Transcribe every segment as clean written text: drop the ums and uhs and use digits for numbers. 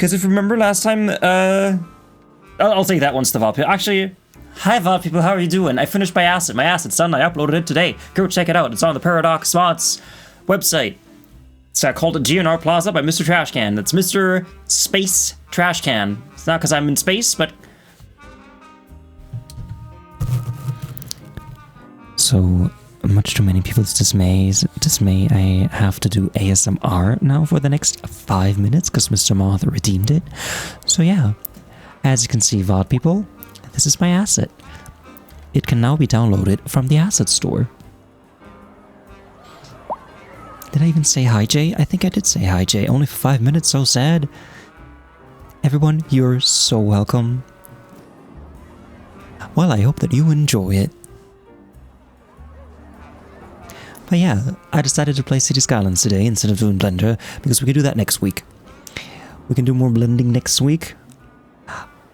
because if you remember last time, I'll take that one stuff up. Actually, hi VOD people, how are you doing? I finished my asset. My asset's done. I uploaded it today. Go check it out. It's on the Paradox Mods website. It's called GNR Plaza by MisterTrashcan. That's Mr. Space Trashcan. It's not because I'm in space, but... So, much to many people's dismay, I have to do ASMR now for the next 5 minutes because Mr. Moth redeemed it. So yeah, as you can see, VOD people, this is my asset. It can now be downloaded from the asset store. Did I even say hi, Jay? I think I did say hi, Jay. Only for 5 minutes, so sad. Everyone, you're so welcome. Well, I hope that you enjoy it. But yeah, I decided to play City Skylines today instead of doing Blender, because we can do that next week. We can do more blending next week.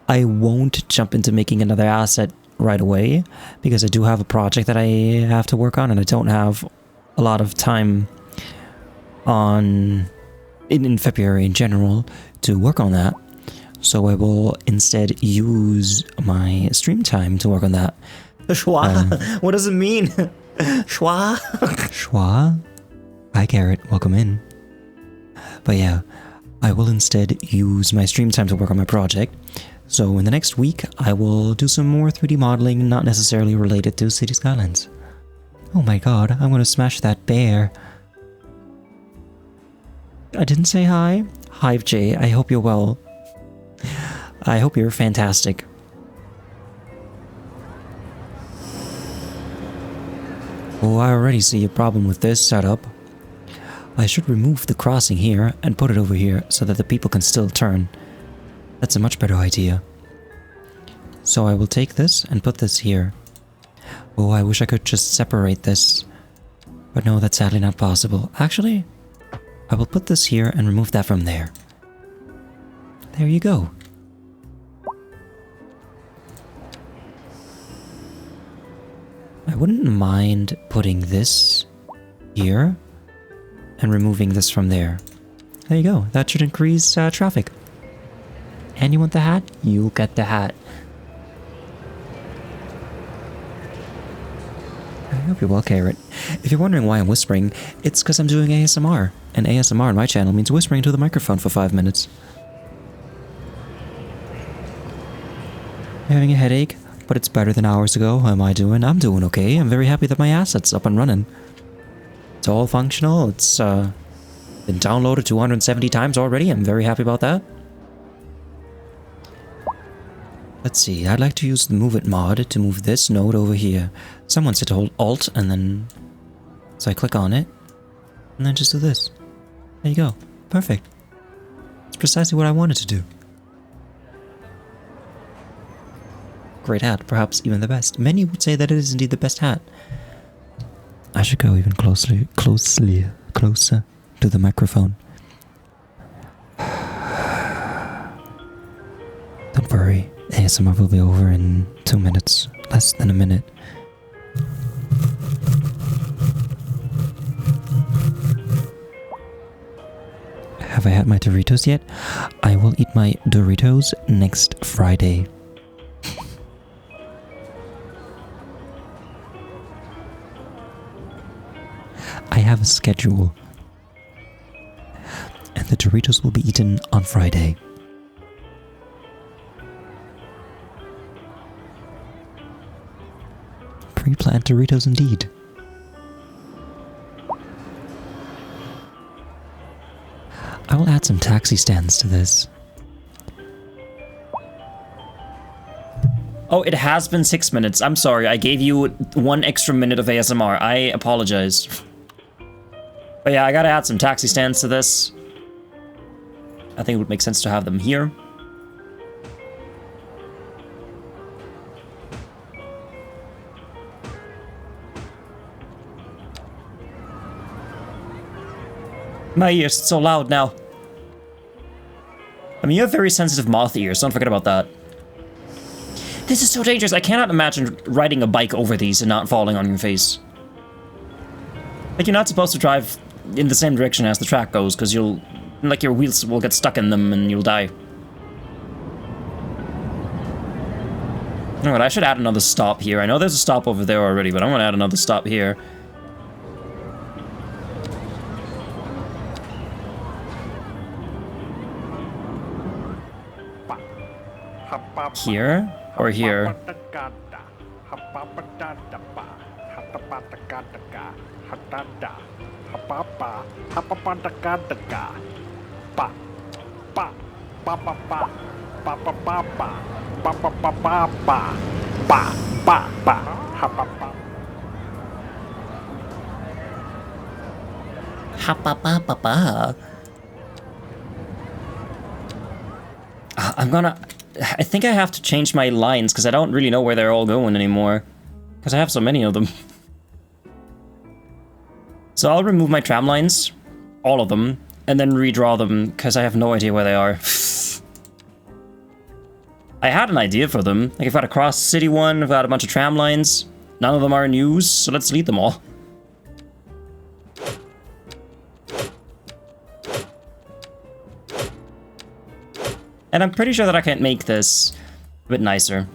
I won't jump into making another asset right away, because I do have a project that I have to work on, and I don't have a lot of time in February in general to work on that. So I will instead use my stream time to work on that. Schwa? What does it mean? Schwa? Schwa? Hi Carrot, welcome in. But yeah, I will instead use my stream time to work on my project. So in the next week, I will do some more 3D modeling, not necessarily related to City Skylines. Oh my god, I'm gonna smash that bear. I didn't say hi. Hi Jay, I hope you're well. I hope you're fantastic. Oh, I already see a problem with this setup. I should remove the crossing here and put it over here so that the people can still turn. That's a much better idea. So I will take this and put this here. Oh, I wish I could just separate this. But no, that's sadly not possible. Actually, I will put this here and remove that from there. There you go. I wouldn't mind putting this here and removing this from there. There you go. That should increase traffic. And you want the hat? You'll get the hat. I hope you're well, Carrot. If you're wondering why I'm whispering, it's because I'm doing ASMR. And ASMR on my channel means whispering to the microphone for 5 minutes. You're having a headache? But it's better than hours ago. How am I doing? I'm doing okay. I'm very happy that my asset's up and running. It's all functional. It's been downloaded 270 times already. I'm very happy about that. Let's see. I'd like to use the Move It mod to move this node over here. Someone said to hold Alt and then... So I click on it. And then just do this. There you go. Perfect. It's precisely what I wanted to do. Great hat, perhaps even the best. Many would say that it is indeed the best hat. I should go even closer to the microphone. Don't worry, ASMR will be over in 2 minutes, less than a minute. Have I had my Doritos yet? I will eat my Doritos next Friday. I have a schedule, and the Doritos will be eaten on Friday. Pre-planned Doritos indeed. I will add some taxi stands to this. Oh, it has been 6 minutes. I'm sorry, I gave you 1 extra minute of ASMR. I apologize. But yeah, I gotta add some taxi stands to this. I think it would make sense to have them here. My ears, it's so loud now. I mean, you have very sensitive moth ears, don't forget about that. This is so dangerous, I cannot imagine riding a bike over these and not falling on your face. Like, you're not supposed to drive in the same direction as the track goes, because you'll... like, your wheels will get stuck in them and you'll die. You know what, I should add another stop here. I know there's a stop over there already, but I'm gonna add another stop here. Here? Or here? I think I have to change my lines because I don't really know where they're all going anymore. Because I have so many of them. So I'll remove my tram lines, all of them, and then redraw them because I have no idea where they are. I had an idea for them. Like, I've got a cross city one, I've got a bunch of tram lines. None of them are in use, so let's delete them all. And I'm pretty sure that I can make this a bit nicer.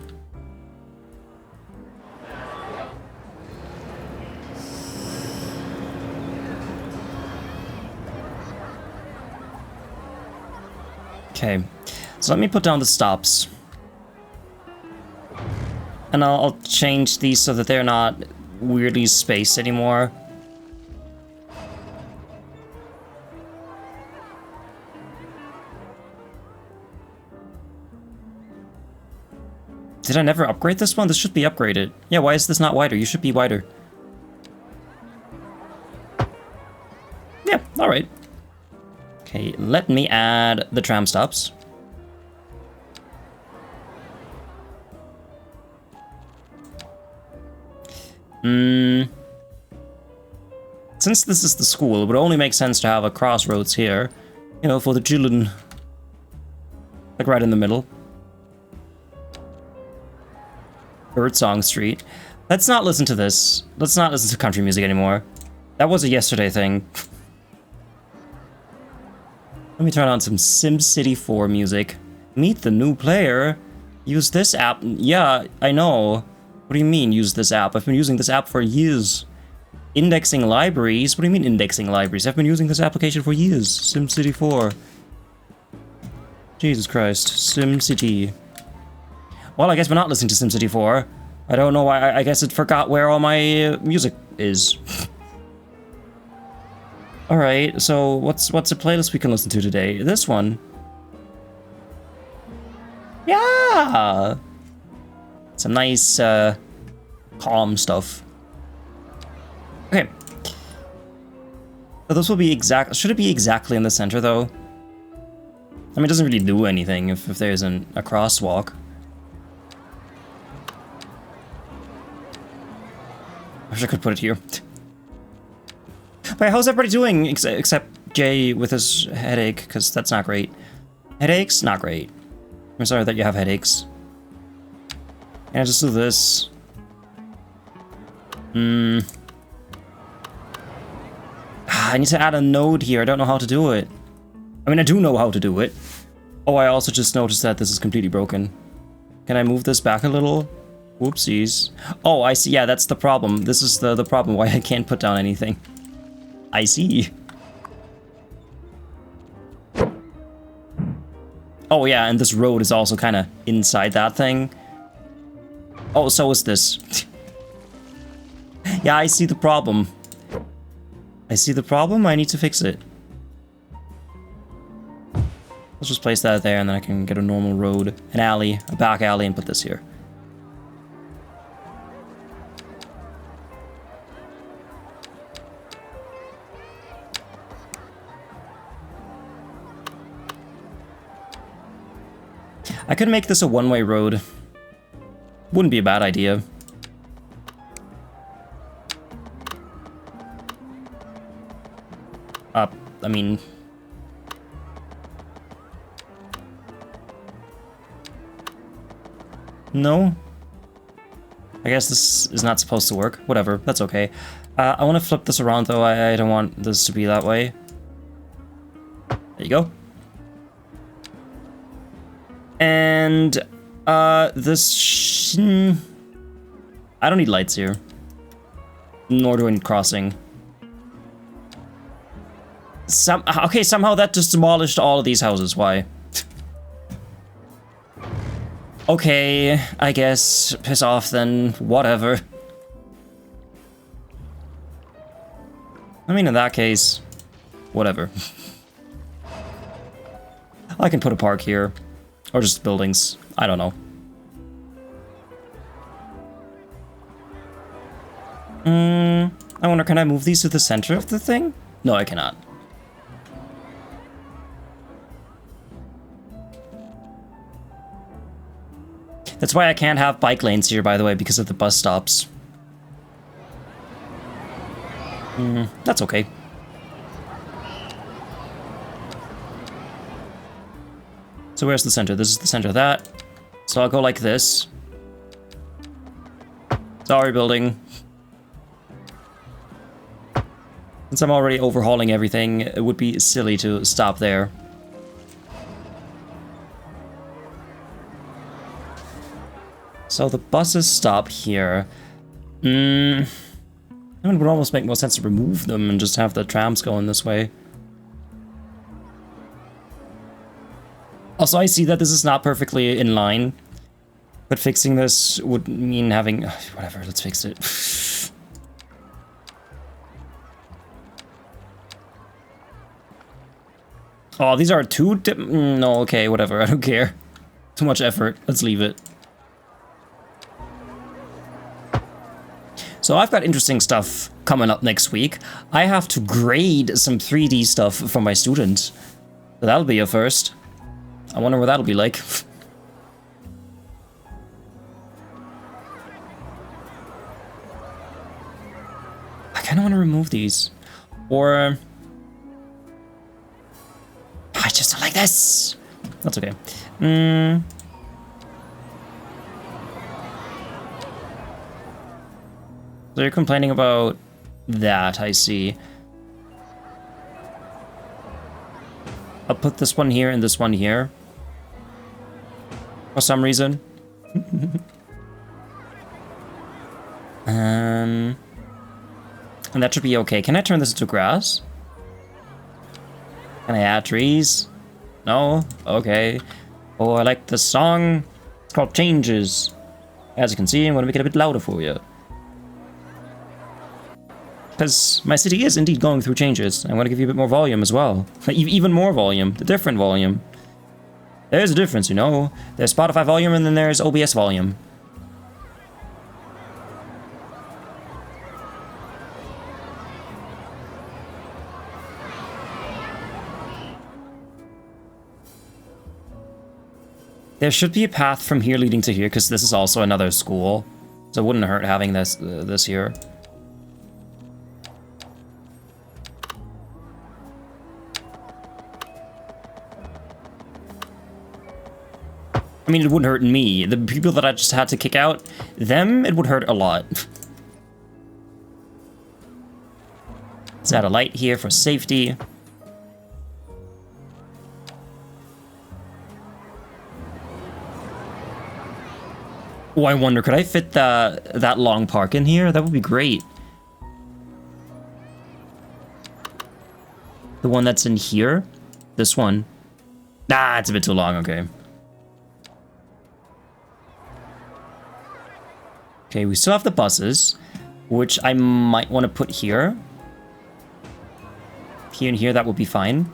Okay, so let me put down the stops. And I'll change these so that they're not weirdly spaced anymore. Did I never upgrade this one? This should be upgraded. Yeah, why is this not wider? You should be wider. Yeah, alright. Okay, let me add the tram stops. Since this is the school, it would only make sense to have a crossroads here. You know, for the children. Like right in the middle. Birdsong Street. Let's not listen to this. Let's not listen to country music anymore. That was a yesterday thing. Let me turn on some SimCity 4 music. Meet the new player. Use this app. Yeah, I know. What do you mean, use this app? I've been using this app for years. Indexing libraries? What do you mean indexing libraries? I've been using this application for years. SimCity 4. Jesus Christ. SimCity. Well, I guess we're not listening to SimCity 4. I don't know why. I guess it forgot where all my music is. Alright, so what's a playlist we can listen to today? This one. Yeah! Some nice, calm stuff. Okay. So this will be exact. Should it be exactly in the center, though? I mean, it doesn't really do anything if there isn't a crosswalk. I wish I could put it here. But how's everybody doing except Jay with his headache? Because that's not great. Headaches? Not great. I'm sorry that you have headaches. Can I just do this? I need to add a node here. I don't know how to do it. I mean, I do know how to do it. Oh, I also just noticed that this is completely broken. Can I move this back a little? Whoopsies. Oh, I see. Yeah, that's the problem. This is the problem why I can't put down anything. I see. Oh, yeah, and this road is also kind of inside that thing. Oh, so is this. Yeah, I see the problem. I see the problem. I need to fix it. Let's just place that there, and then I can get a normal road, an alley, a back alley, and put this here. I could make this a one-way road. Wouldn't be a bad idea. I mean... No? I guess this is not supposed to work. Whatever, that's okay. I want to flip this around, though. I don't want this to be that way. There you go. And I don't need lights here. Nor do I need crossing. Okay, somehow that just demolished all of these houses. Why? Okay, I guess. Piss off then. Whatever. I mean, in that case, whatever. I can put a park here. Or just buildings. I don't know. I wonder, can I move these to the center of the thing? No, I cannot. That's why I can't have bike lanes here, by the way, because of the bus stops. That's okay. So where's the center? This is the center of that. So I'll go like this. Sorry, building. Since I'm already overhauling everything, it would be silly to stop there. So the buses stop here. I mean, it would almost make more sense to remove them and just have the trams going this way. Also, I see that this is not perfectly in line, but fixing this would mean having... whatever, let's fix it. Oh, these are two... no, okay, whatever, I don't care. Too much effort, let's leave it. So I've got interesting stuff coming up next week. I have to grade some 3D stuff for my students. So that'll be a first. I wonder what that'll be like. I kind of want to remove these. Or... I just don't like this. That's okay. So you're complaining about that, I see. I'll put this one here and this one here. For some reason. And that should be okay. Can I turn this into grass? Can I add trees? No? Okay. Oh, I like the song. It's called Changes. As you can see, I'm going to make it a bit louder for you. Because my city is indeed going through changes. I want to give you a bit more volume as well. Even more volume. The different volume. There's a difference, you know. There's Spotify volume and then there's OBS volume. There should be a path from here leading to here, because this is also another school. So it wouldn't hurt having this here. I mean, it wouldn't hurt me. The people that I just had to kick out, them, it would hurt a lot. Let's add a light here for safety. Oh, I wonder, could I fit that long park in here? That would be great. The one that's in here? This one? Nah, it's a bit too long, okay. Okay, we still have the buses, which I might want to put here. Here and here, that would be fine.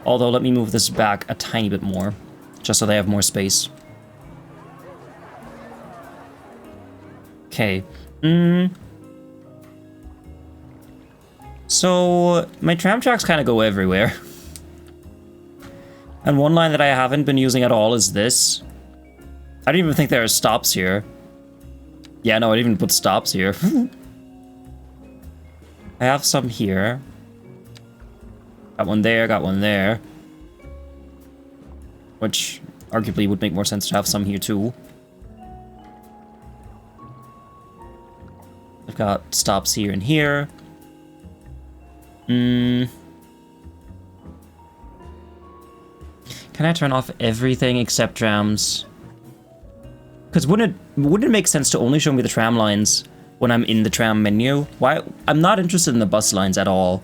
Although, let me move this back a tiny bit more, just so they have more space. Okay. So, my tram tracks kind of go everywhere. And one line that I haven't been using at all is this. I don't even think there are stops here. Yeah, no, I didn't even put stops here. I have some here. Got one there. Which arguably would make more sense to have some here too. I've got stops here and here. Can I turn off everything except trams? Because wouldn't it make sense to only show me the tram lines when I'm in the tram menu? Why? I'm not interested in the bus lines at all.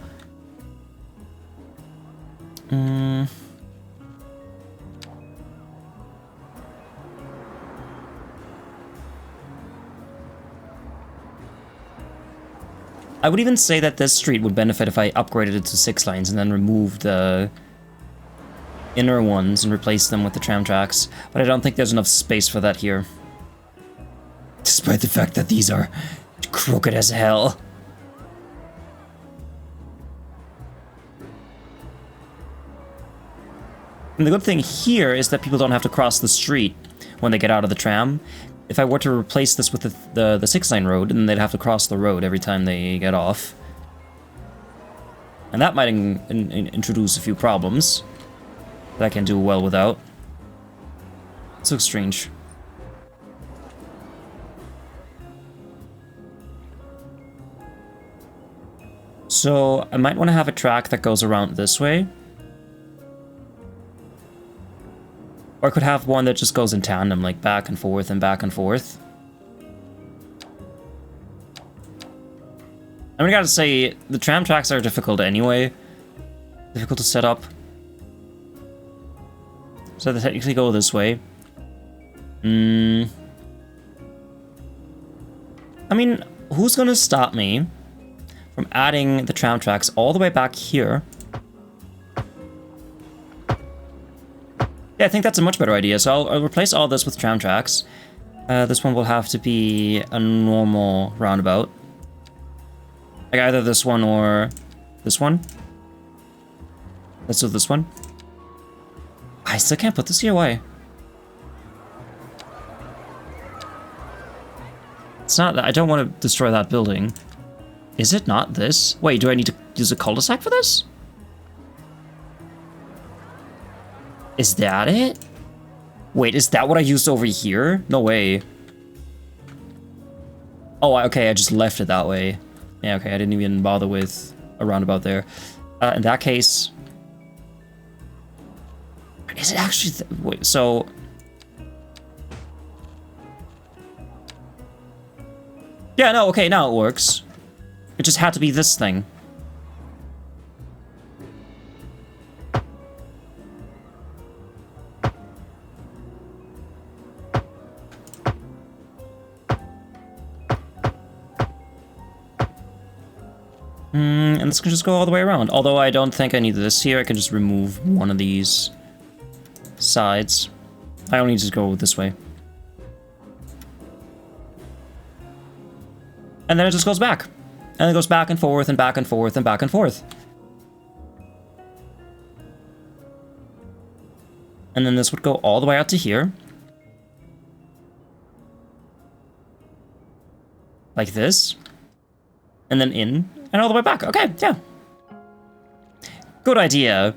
I would even say that this street would benefit if I upgraded it to 6 lanes and then removed the inner ones and replaced them with the tram tracks. But I don't think there's enough space for that here. Despite the fact that these are crooked as hell. And the good thing here is that people don't have to cross the street when they get out of the tram. If I were to replace this with the 6-lane road, then they'd have to cross the road every time they get off. And that might introduce a few problems that I can do well without. This looks strange. So I might want to have a track that goes around this way. Or I could have one that just goes in tandem, like back and forth and back and forth. I mean, I gotta say, the tram tracks are difficult anyway. Difficult to set up. So they technically go this way. I mean, who's gonna stop me from adding the tram tracks all the way back here? Yeah, I think that's a much better idea. So I'll replace all this with tram tracks. This one will have to be a normal roundabout. Like either this one or this one. Let's do this one. I still can't put this here, why? It's not that, I don't want to destroy that building. Is it not this? Wait, do I need to use a cul-de-sac for this? Is that it? Wait, is that what I used over here? No way. Oh, okay, I just left it that way. Yeah, okay, I didn't even bother with a roundabout there. In that case... Is it actually... Wait, so... Yeah, no, okay, now it works. It just had to be this thing. And this can just go all the way around. Although I don't think I need this here. I can just remove one of these sides. I only need to go this way. And then it just goes back. And it goes back and forth and back and forth and back and forth. And then this would go all the way out to here. Like this. And then in. And all the way back. Okay, yeah. Good idea.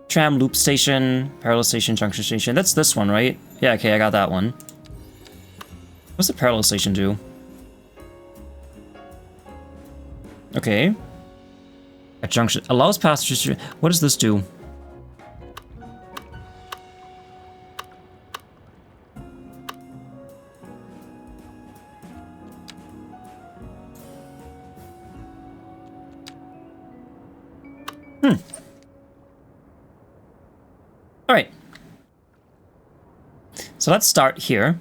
Tram loop station, parallel station, junction station. That's this one, right? Yeah, okay, I got that one. What's the parallel station do? Okay. A junction allows passengers to... What does this do? All right. So let's start here.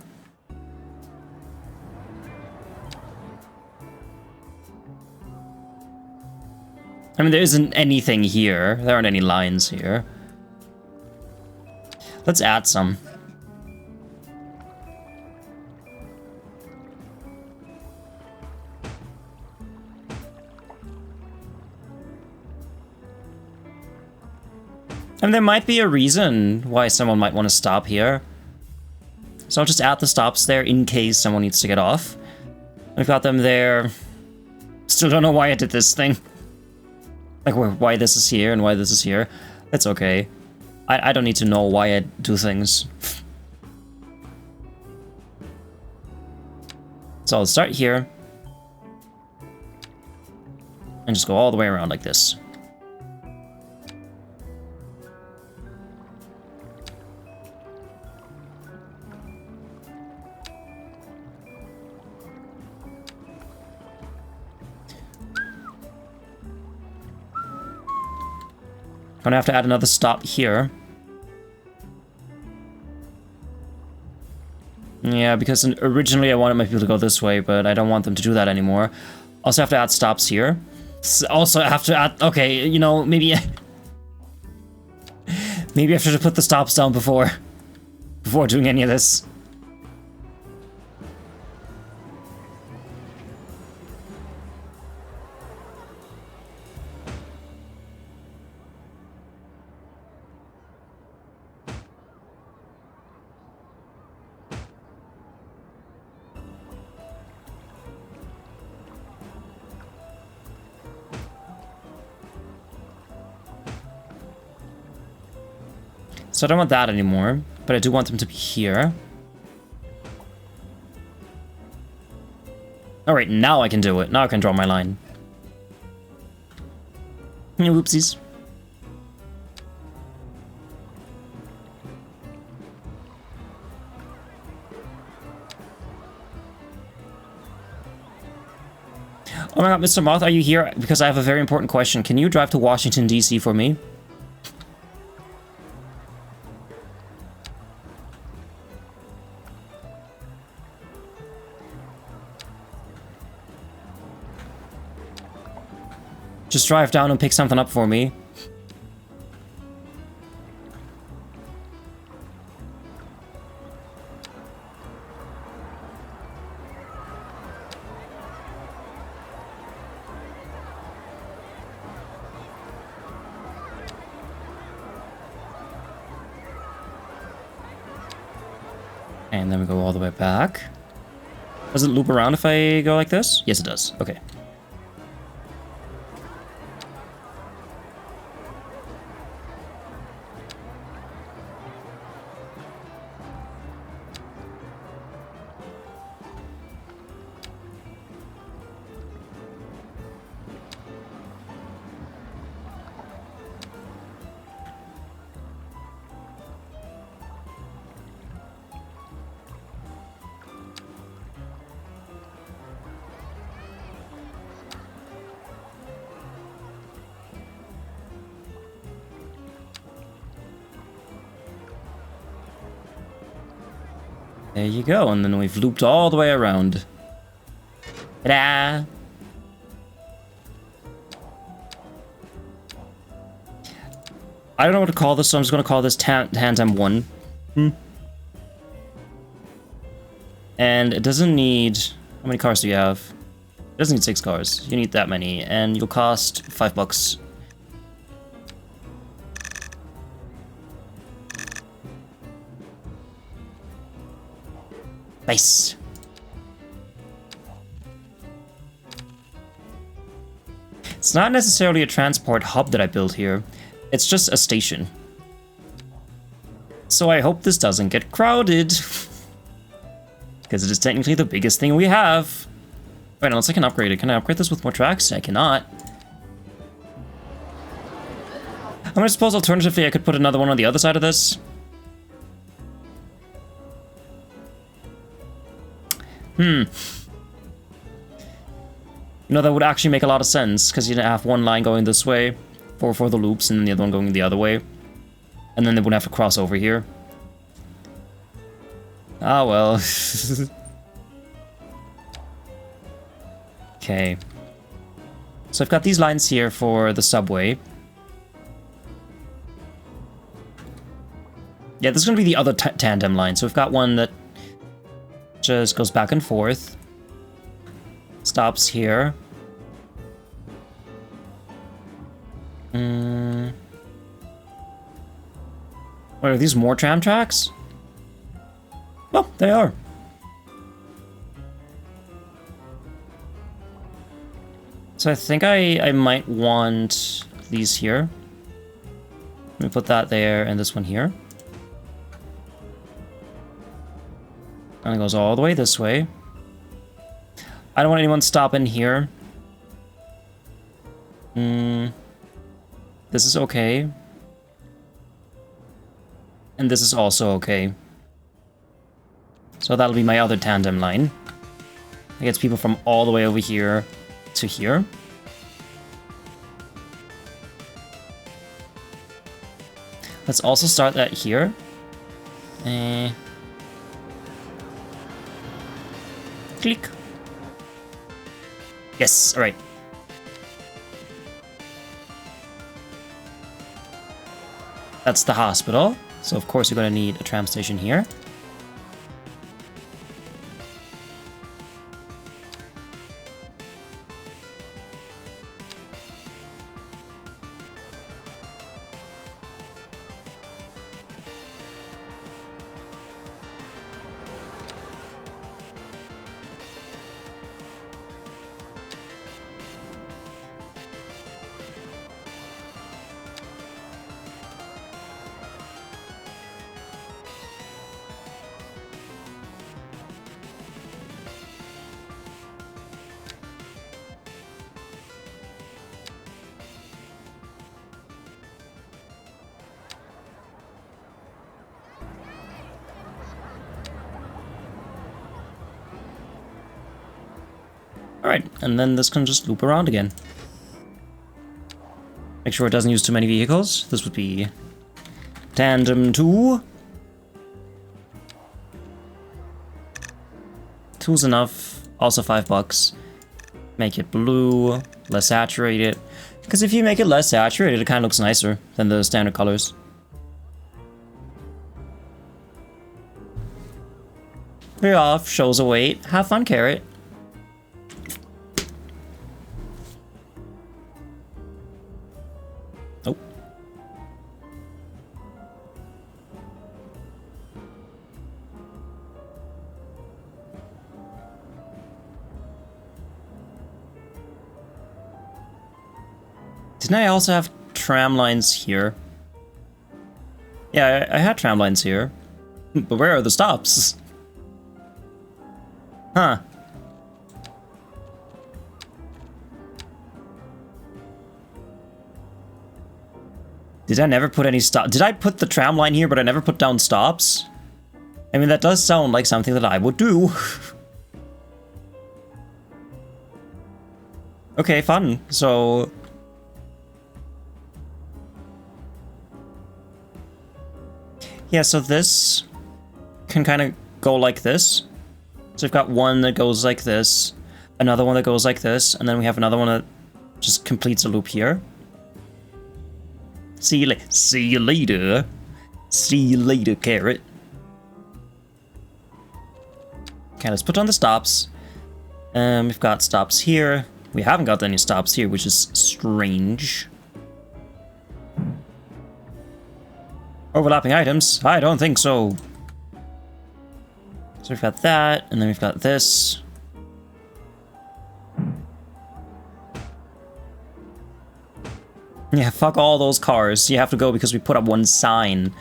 I mean, there isn't anything here. There aren't any lines here. Let's add some. And there might be a reason why someone might want to stop here. So I'll just add the stops there in case someone needs to get off. We've got them there. Still don't know why I did this thing. Like why this is here and why this is here. It's okay. I don't need to know why I do things. So I'll start here. And just go all the way around like this. gonna have to add another stop here. Yeah, because originally I wanted my people to go this way, but I don't want them to do that anymore. Also have to add stops here. Also have to add... Okay, you know, maybe... maybe I should have put the stops down before doing any of this. So I don't want that anymore, but I do want them to be here. Alright, now I can do it. Now I can draw my line. Whoopsies. Oh my god, Mr. Moth, are you here? Because I have a very important question. Can you drive to Washington, D.C. for me? Just drive down and pick something up for me. And then we go all the way back. Does it loop around if I go like this? Yes, it does. Okay. There you go, and then we've looped all the way around. Ta-da! I don't know what to call this, so I'm just going to call this Tandem 1. And it doesn't need... How many cars do you have? It doesn't need 6 cars. You need that many, and you'll cost $5. Nice. It's not necessarily a transport hub that I built here. It's just a station. So I hope this doesn't get crowded. Because it is technically the biggest thing we have. Wait, unless I can upgrade it. Can I upgrade this with more tracks? I cannot. I'm gonna suppose alternatively I could put another one on the other side of this. You know, that would actually make a lot of sense, because you'd have one line going this way for the loops, and then the other one going the other way. And then they wouldn't have to cross over here. Ah, well. Okay. So I've got these lines here for the subway. Yeah, this is going to be the other tandem line. So we've got one that just goes back and forth. Stops here. What are these, more tram tracks? Well, they are. So I think I might want these here. Let me put that there and this one here. And it goes all the way this way. I don't want anyone stopping here. This is okay. And this is also okay. So that'll be my other tandem line. It gets people from all the way over here to here. Let's also start that here. Click. Yes, alright. That's the hospital. So of course you're going to need a tram station here. Alright, and then this can just loop around again. Make sure it doesn't use too many vehicles. This would be tandem 2. 2's enough. Also $5. Make it blue, less saturated. Because if you make it less saturated, it kind of looks nicer than the standard colors. We're off, shows a wait. Have fun, Carrot. Oh. Didn't I also have tram lines here? Yeah, I had tram lines here. But where are the stops? Huh. Did I never put any stop? Did I put the tram line here, but I never put down stops? I mean, that does sound like something that I would do. Okay, fun. So... yeah, so this can kind of go like this. So we've got one that goes like this, another one that goes like this, and then we have another one that just completes a loop here. See you later. See you later. See you later, Carrot. Okay, let's put on the stops. We've got stops here. We haven't got any stops here, which is strange. Overlapping items? I don't think so. So we've got that, and then we've got this. Yeah, fuck all those cars. You have to go because we put up one sign.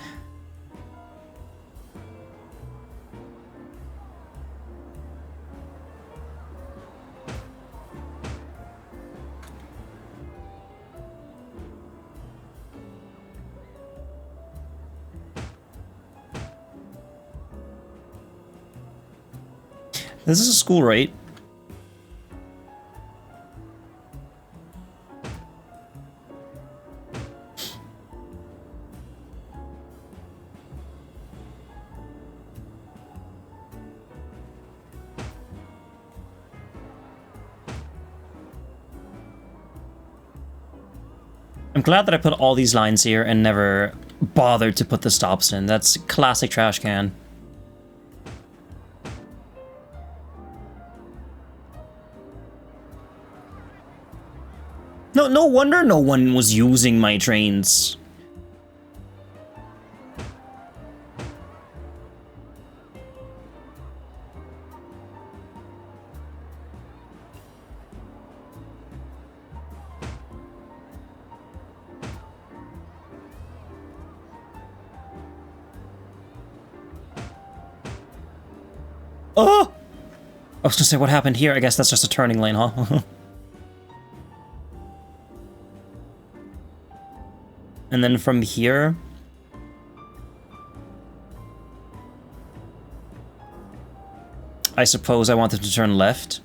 This is a school, right? I'm glad that I put all these lines here and never bothered to put the stops in. That's classic trash can. No wonder no one was using my trains. Oh! I was gonna say, what happened here? I guess that's just a turning lane, huh? And then from here... I suppose I wanted to turn left.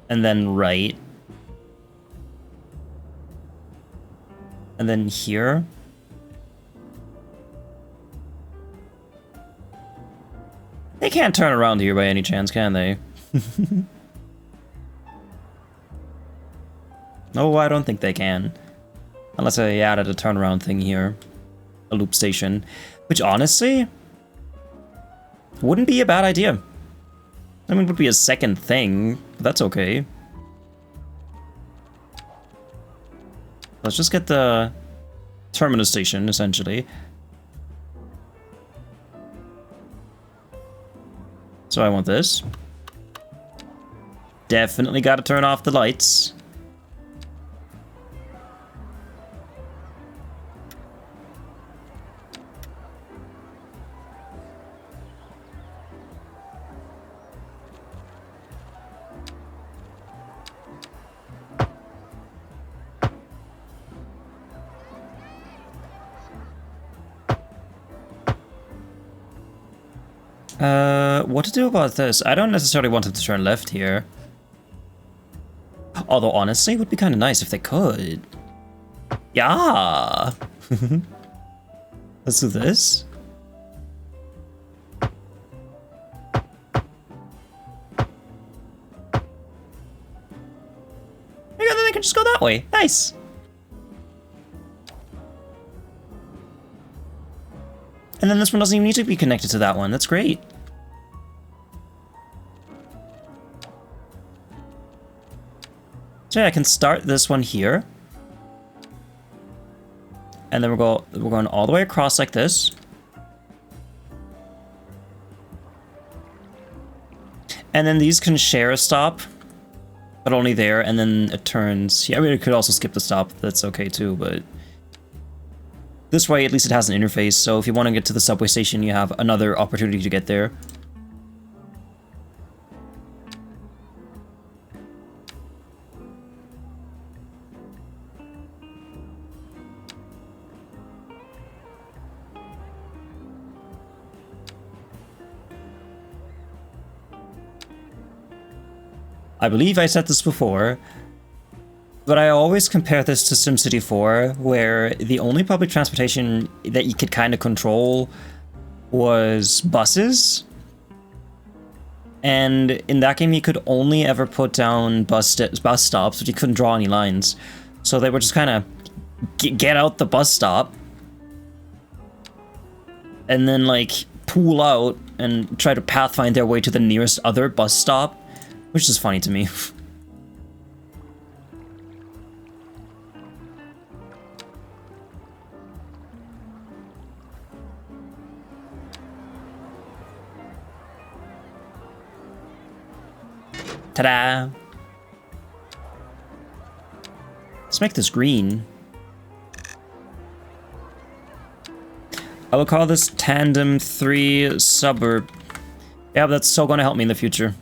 And then right. And then here. They can't turn around here by any chance, can they? No, I don't think they can. Unless I added a turnaround thing here. A loop station. Which, honestly, wouldn't be a bad idea. I mean, it would be a second thing, but that's okay. Let's just get the terminus station, essentially. So I want this. Definitely got to turn off the lights. What to do about this? I don't necessarily want them to turn left here. Although, honestly, it would be kind of nice if they could. Yeah! Let's do this. And then they can just go that way. Nice! And then this one doesn't even need to be connected to that one. That's great. So yeah, I can start this one here. And then we're going all the way across like this. And then these can share a stop, but only there, and then it turns. Yeah, I mean, it could also skip the stop. That's okay too, but this way, at least it has an interface, so if you want to get to the subway station, you have another opportunity to get there. I believe I said this before, but I always compare this to SimCity 4, where the only public transportation that you could kind of control was buses. And in that game, you could only ever put down bus stops, but you couldn't draw any lines. So they would just kind of get out the bus stop, and then, like, pull out and try to pathfind their way to the nearest other bus stop, which is funny to me. Ta-da! Let's make this green. I will call this Tandem 3 Suburb. Yeah, but that's so gonna help me in the future.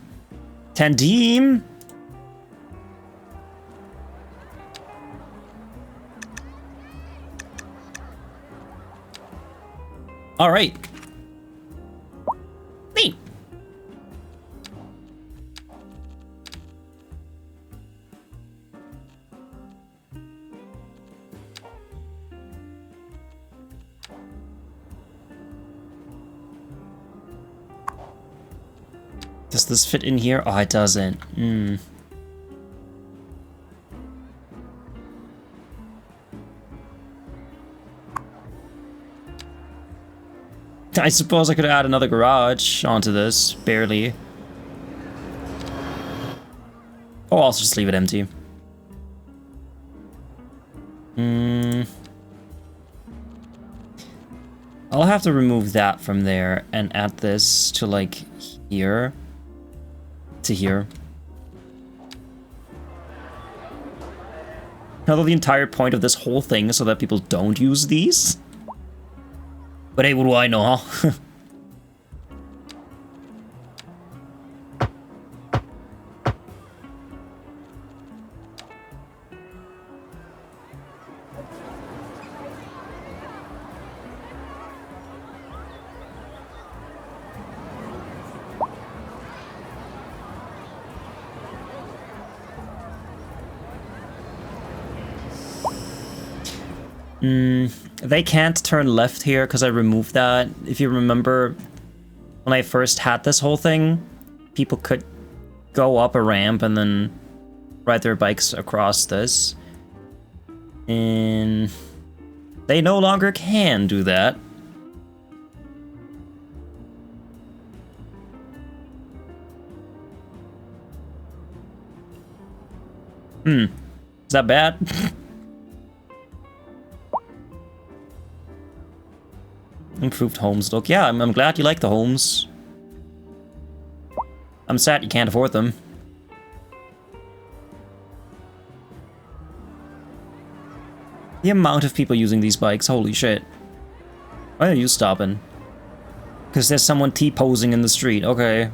Tandem! Alright. Neat! Does this fit in here? Oh, it doesn't. I suppose I could add another garage onto this, barely. Oh, I'll just leave it empty. I'll have to remove that from there and add this to, like, here. To here. Although the entire point of this whole thing is so that people don't use these. But hey, what do I know, huh? They can't turn left here because I removed that. If you remember, when I first had this whole thing, people could go up a ramp and then ride their bikes across this. And they no longer can do that. Is that bad? Improved homes look. Yeah, I'm glad you like the homes. I'm sad you can't afford them. The amount of people using these bikes, holy shit. Why are you stopping? Because there's someone T-posing in the street, okay.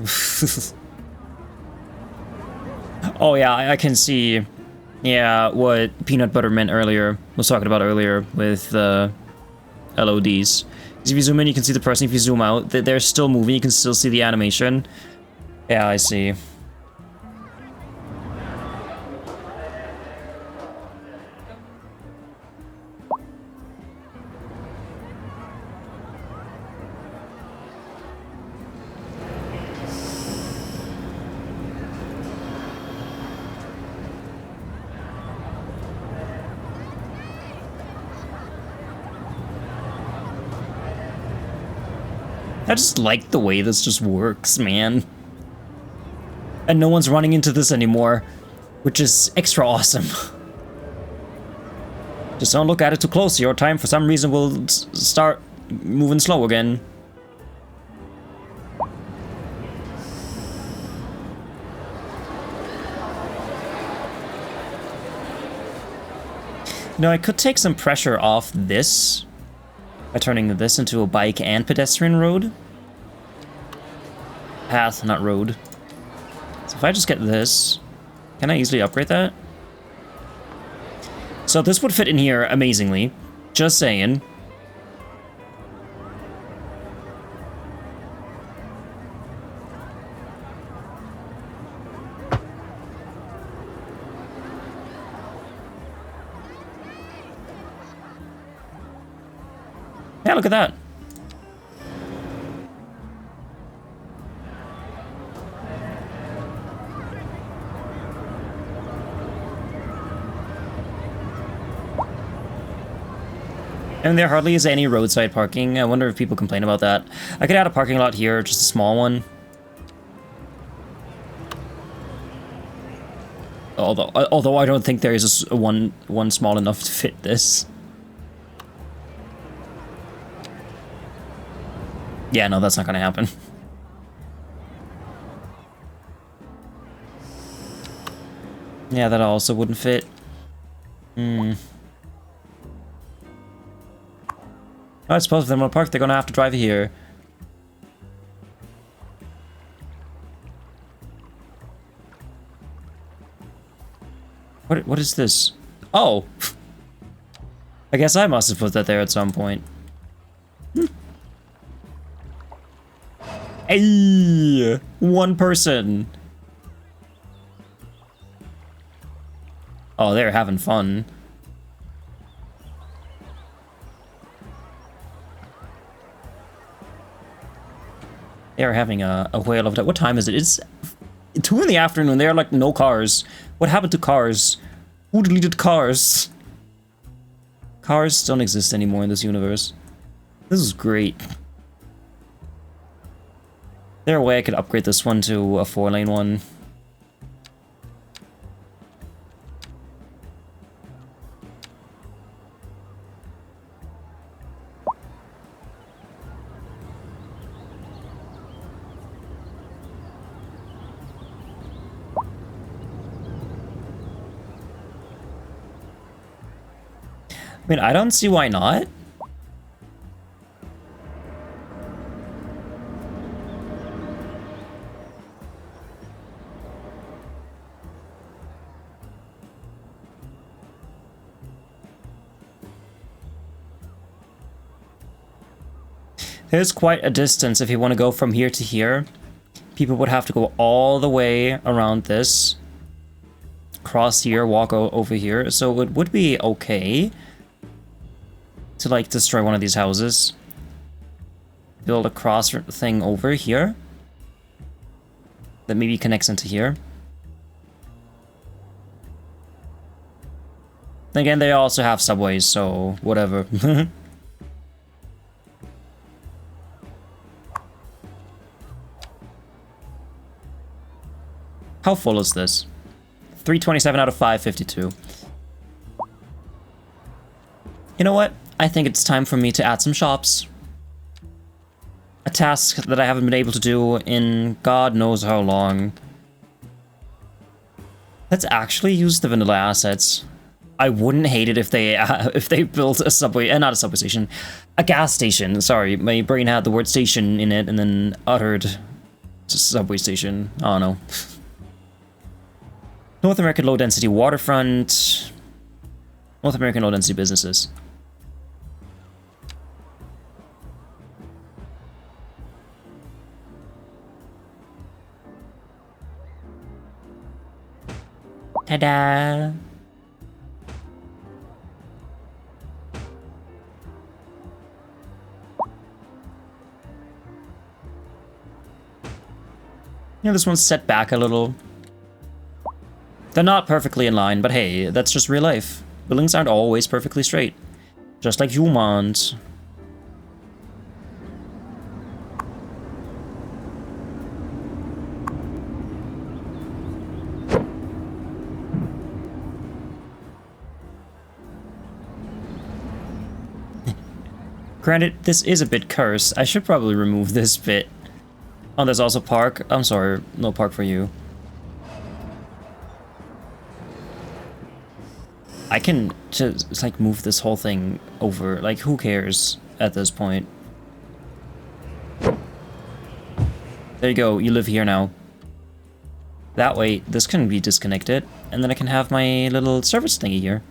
Oh yeah, I can see, yeah, what Peanut Butter meant earlier, was talking about earlier with the LODs. If you zoom in, you can see the person. If you zoom out, they're still moving, you can still see the animation. Yeah, I see. I just like the way this just works, man. And no one's running into this anymore, which is extra awesome. Just don't look at it too closely, or time for some reason will start moving slow again. Now I could take some pressure off this by turning this into a bike and pedestrian road. Path, not road. So if I just get this, can I easily upgrade that? So this would fit in here amazingly. Just saying. Yeah, look at that. And there hardly is any roadside parking. I wonder if people complain about that. I could add a parking lot here, just a small one. Although I don't think there is one small enough to fit this. Yeah, no, that's not gonna happen. Yeah, that also wouldn't fit. I suppose if they want to park, they're gonna have to drive here. What is this? Oh! I guess I must have put that there at some point. Hey! One person! Oh, they're having fun. They're having a whale of a time. What time is it? It's 2 in the afternoon. There are like no cars. What happened to cars? Who deleted cars? Cars don't exist anymore in this universe. This is great. Is there a way I could upgrade this one to a 4-lane one? I mean, I don't see why not. There's quite a distance if you want to go from here to here. People would have to go all the way around this. Cross here, walk over here. So it would be okay to, like, destroy one of these houses. build a cross thing over here that maybe connects into here. Again, they also have subways, so whatever. How full is this? 327 out of 552. You know what? I think it's time for me to add some shops. A task that I haven't been able to do in God knows how long. Let's actually use the vanilla assets. I wouldn't hate it if they built a subway, not a subway station, a gas station. Sorry, my brain had the word station in it and then uttered subway station. I don't know. North American low-density waterfront. North American low-density businesses. Ta-da! Yeah, this one's set back a little. They're not perfectly in line, but hey, that's just real life. Buildings aren't always perfectly straight. Just like humans. Granted, this is a bit cursed. I should probably remove this bit. Oh, there's also park. I'm sorry, no park for you. I can just, like, move this whole thing over. Like, who cares at this point? There you go, you live here now. That way, this can be disconnected, and then I can have my little service thingy here.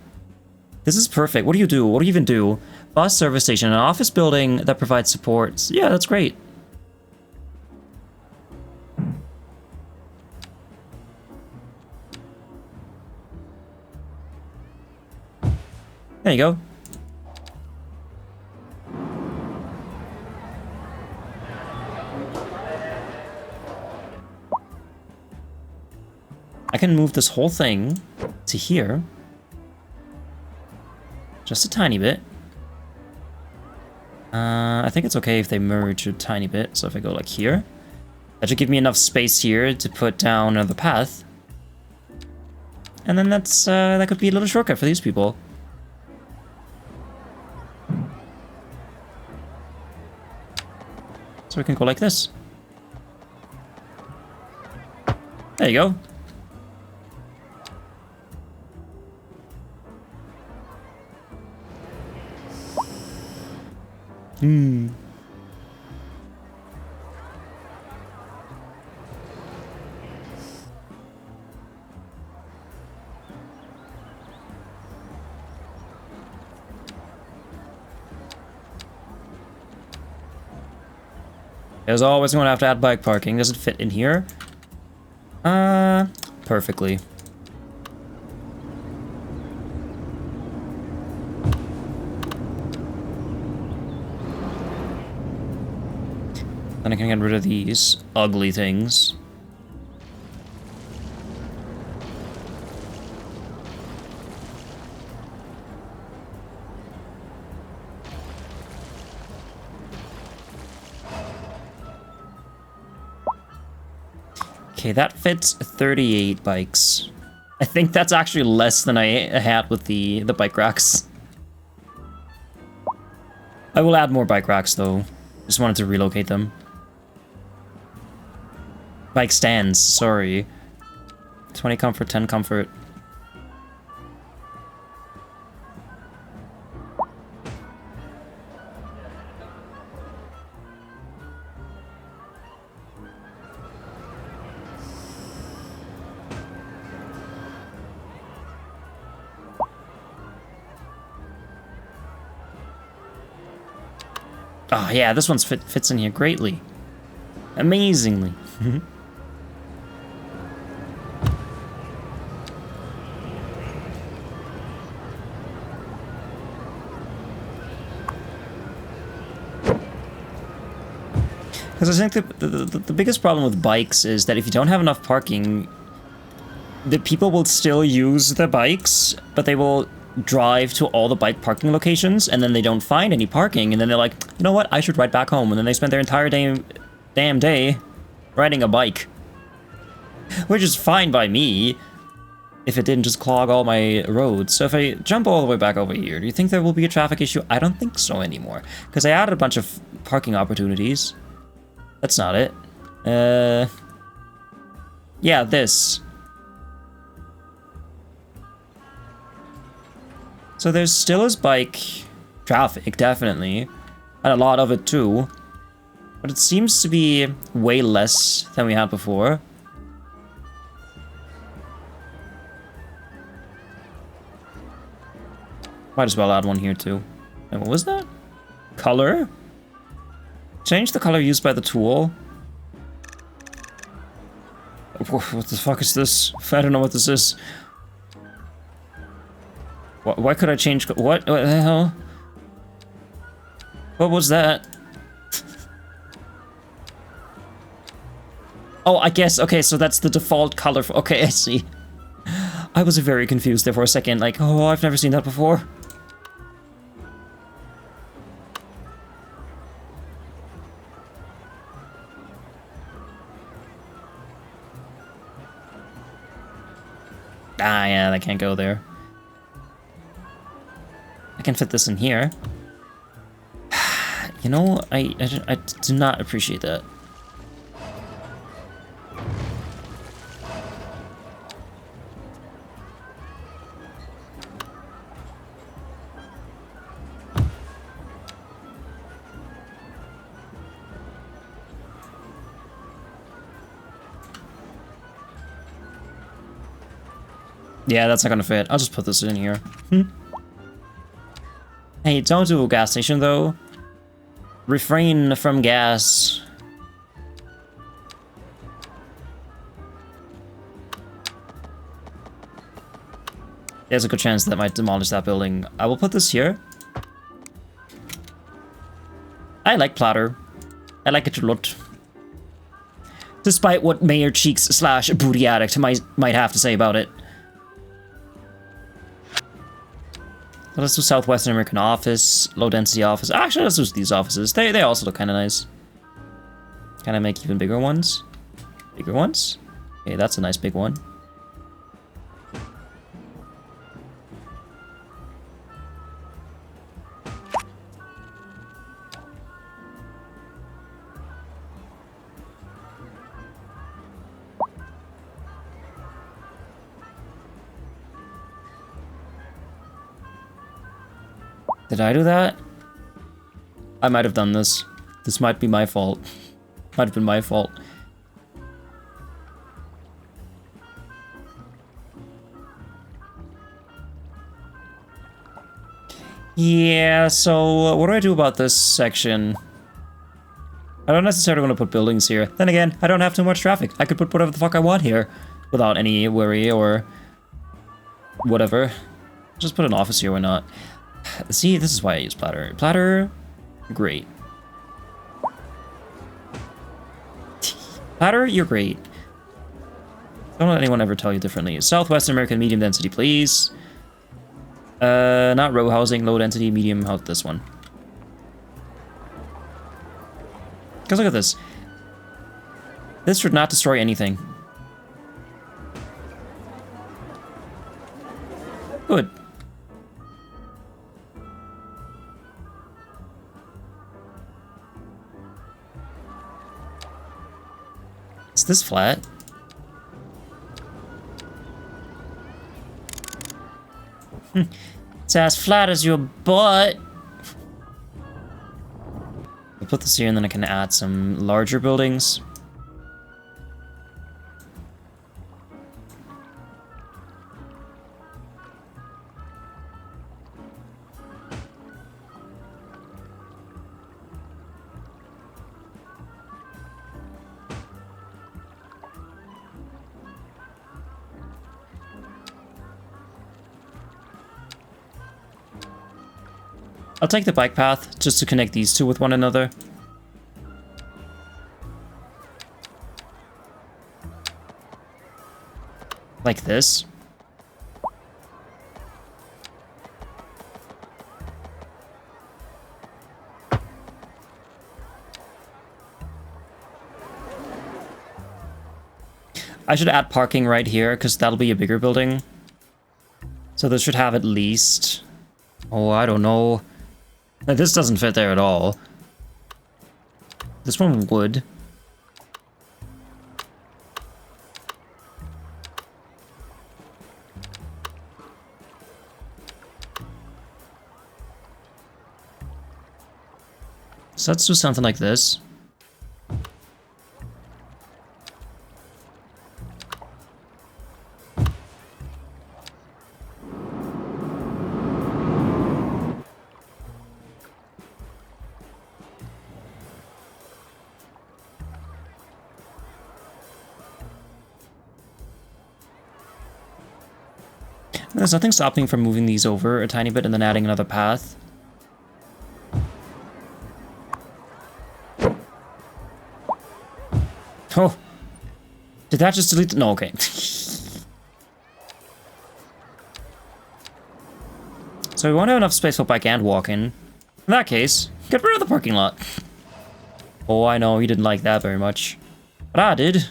This is perfect. What do you do? What do you even do? Bus service station, an office building that provides supports. Yeah, that's great. There you go. I can move this whole thing to here. Just a tiny bit. I think it's okay if they merge a tiny bit. So if I go like here, that should give me enough space here to put down the path. And then that's that could be a little shortcut for these people. So we can go like this. There you go. There's always going to have to add bike parking. Does it fit in here? Perfectly. Then I can get rid of these ugly things. Okay, that fits 38 bikes. I think that's actually less than I had with the bike racks. I will add more bike racks though. Just wanted to relocate them. Bike stands, sorry. 20 comfort, 10 comfort. Oh yeah, this one's fits in here greatly. Amazingly. Because I think the biggest problem with bikes is that if you don't have enough parking, the people will still use the bikes, but they will drive to all the bike parking locations, and then they don't find any parking, and then they're like, you know what, I should ride back home, and then they spend their entire damn day riding a bike. Which is fine by me, if it didn't just clog all my roads. So if I jump all the way back over here, do you think there will be a traffic issue? I don't think so anymore, because I added a bunch of parking opportunities. That's not it. Yeah, this. So there still is bike traffic, definitely. And a lot of it too. But it seems to be way less than we had before. Might as well add one here too. And what was that? Color? Change the color used by the tool. What the fuck is this? I don't know what this is. Why could I change? What the hell? What was that? Oh, I guess, okay, so that's the default color for, okay, I see. I was very confused there for a second, like, oh, I've never seen that before. Ah, yeah, I can't go there. I can fit this in here. You know, I do not appreciate that. Yeah, that's not gonna fit. I'll just put this in here. Hey, don't do a gas station, though. Refrain from gas. There's a good chance that might demolish that building. I will put this here. I like Platter. I like it a lot. Despite what Mayor Cheeks / Booty Addict might have to say about it. So let's do Southwestern American office, low density office. Actually, let's do these offices. They also look kind of nice. Can I make even bigger ones? Bigger ones? Okay, that's a nice big one. Did I do that? I might have done this. This might be my fault. Might have been my fault. Yeah, so what do I do about this section? I don't necessarily want to put buildings here. Then again, I don't have too much traffic. I could put whatever the fuck I want here without any worry or whatever. Just put an office here, why not? See, this is why I use Platter. Platter, great. Platter, you're great. Don't let anyone ever tell you differently. Southwest American medium density, please. Not row housing, low density, medium. How about this one? Because look at this. This should not destroy anything. Good. Is this flat? It's as flat as your butt. I'll put this here and then I can add some larger buildings. I'll take the bike path just to connect these two with one another. Like this. I should add parking right here, because that'll be a bigger building. So this should have at least... Oh, I don't know. Like, this doesn't fit there at all. This one would. So let's do something like this. There's nothing stopping from moving these over a tiny bit and then adding another path. Oh! Did that just delete? No, okay. So we won't have enough space for bike and walking. In that case, get rid of the parking lot. Oh, I know, you didn't like that very much. But I did.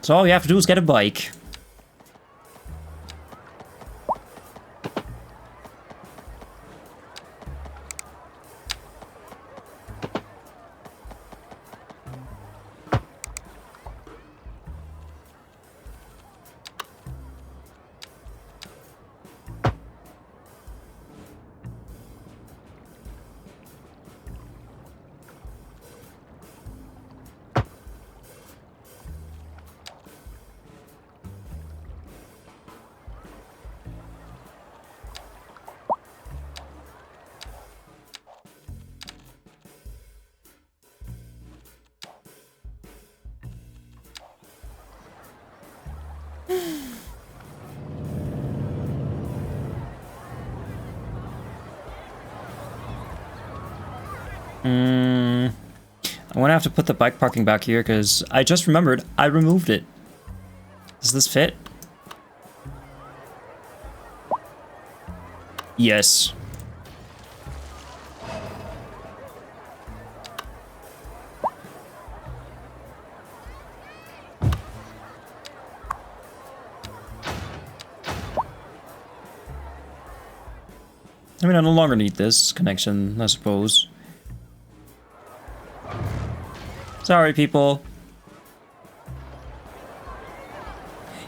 So all you have to do is get a bike. I'm gonna have to put the bike parking back here because I just remembered I removed it. Does this fit? Yes. I mean, I no longer need this connection, I suppose. Sorry, people.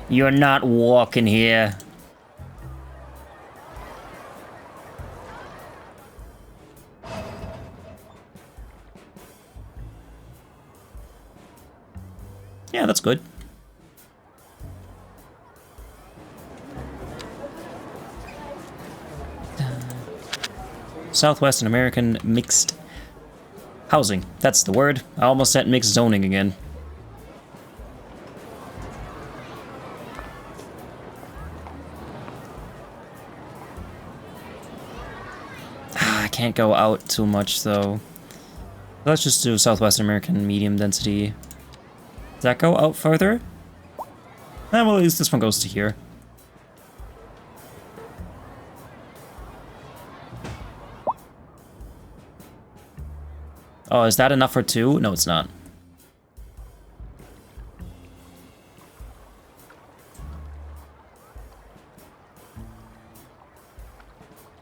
You're not walking here. Yeah, that's good. Southwestern American mixed housing. That's the word. I almost said mixed zoning again. I can't go out too much though. Let's just do Southwestern American medium density. Does that go out further? Well, at least this one goes to here. Oh, is that enough for two? No, it's not.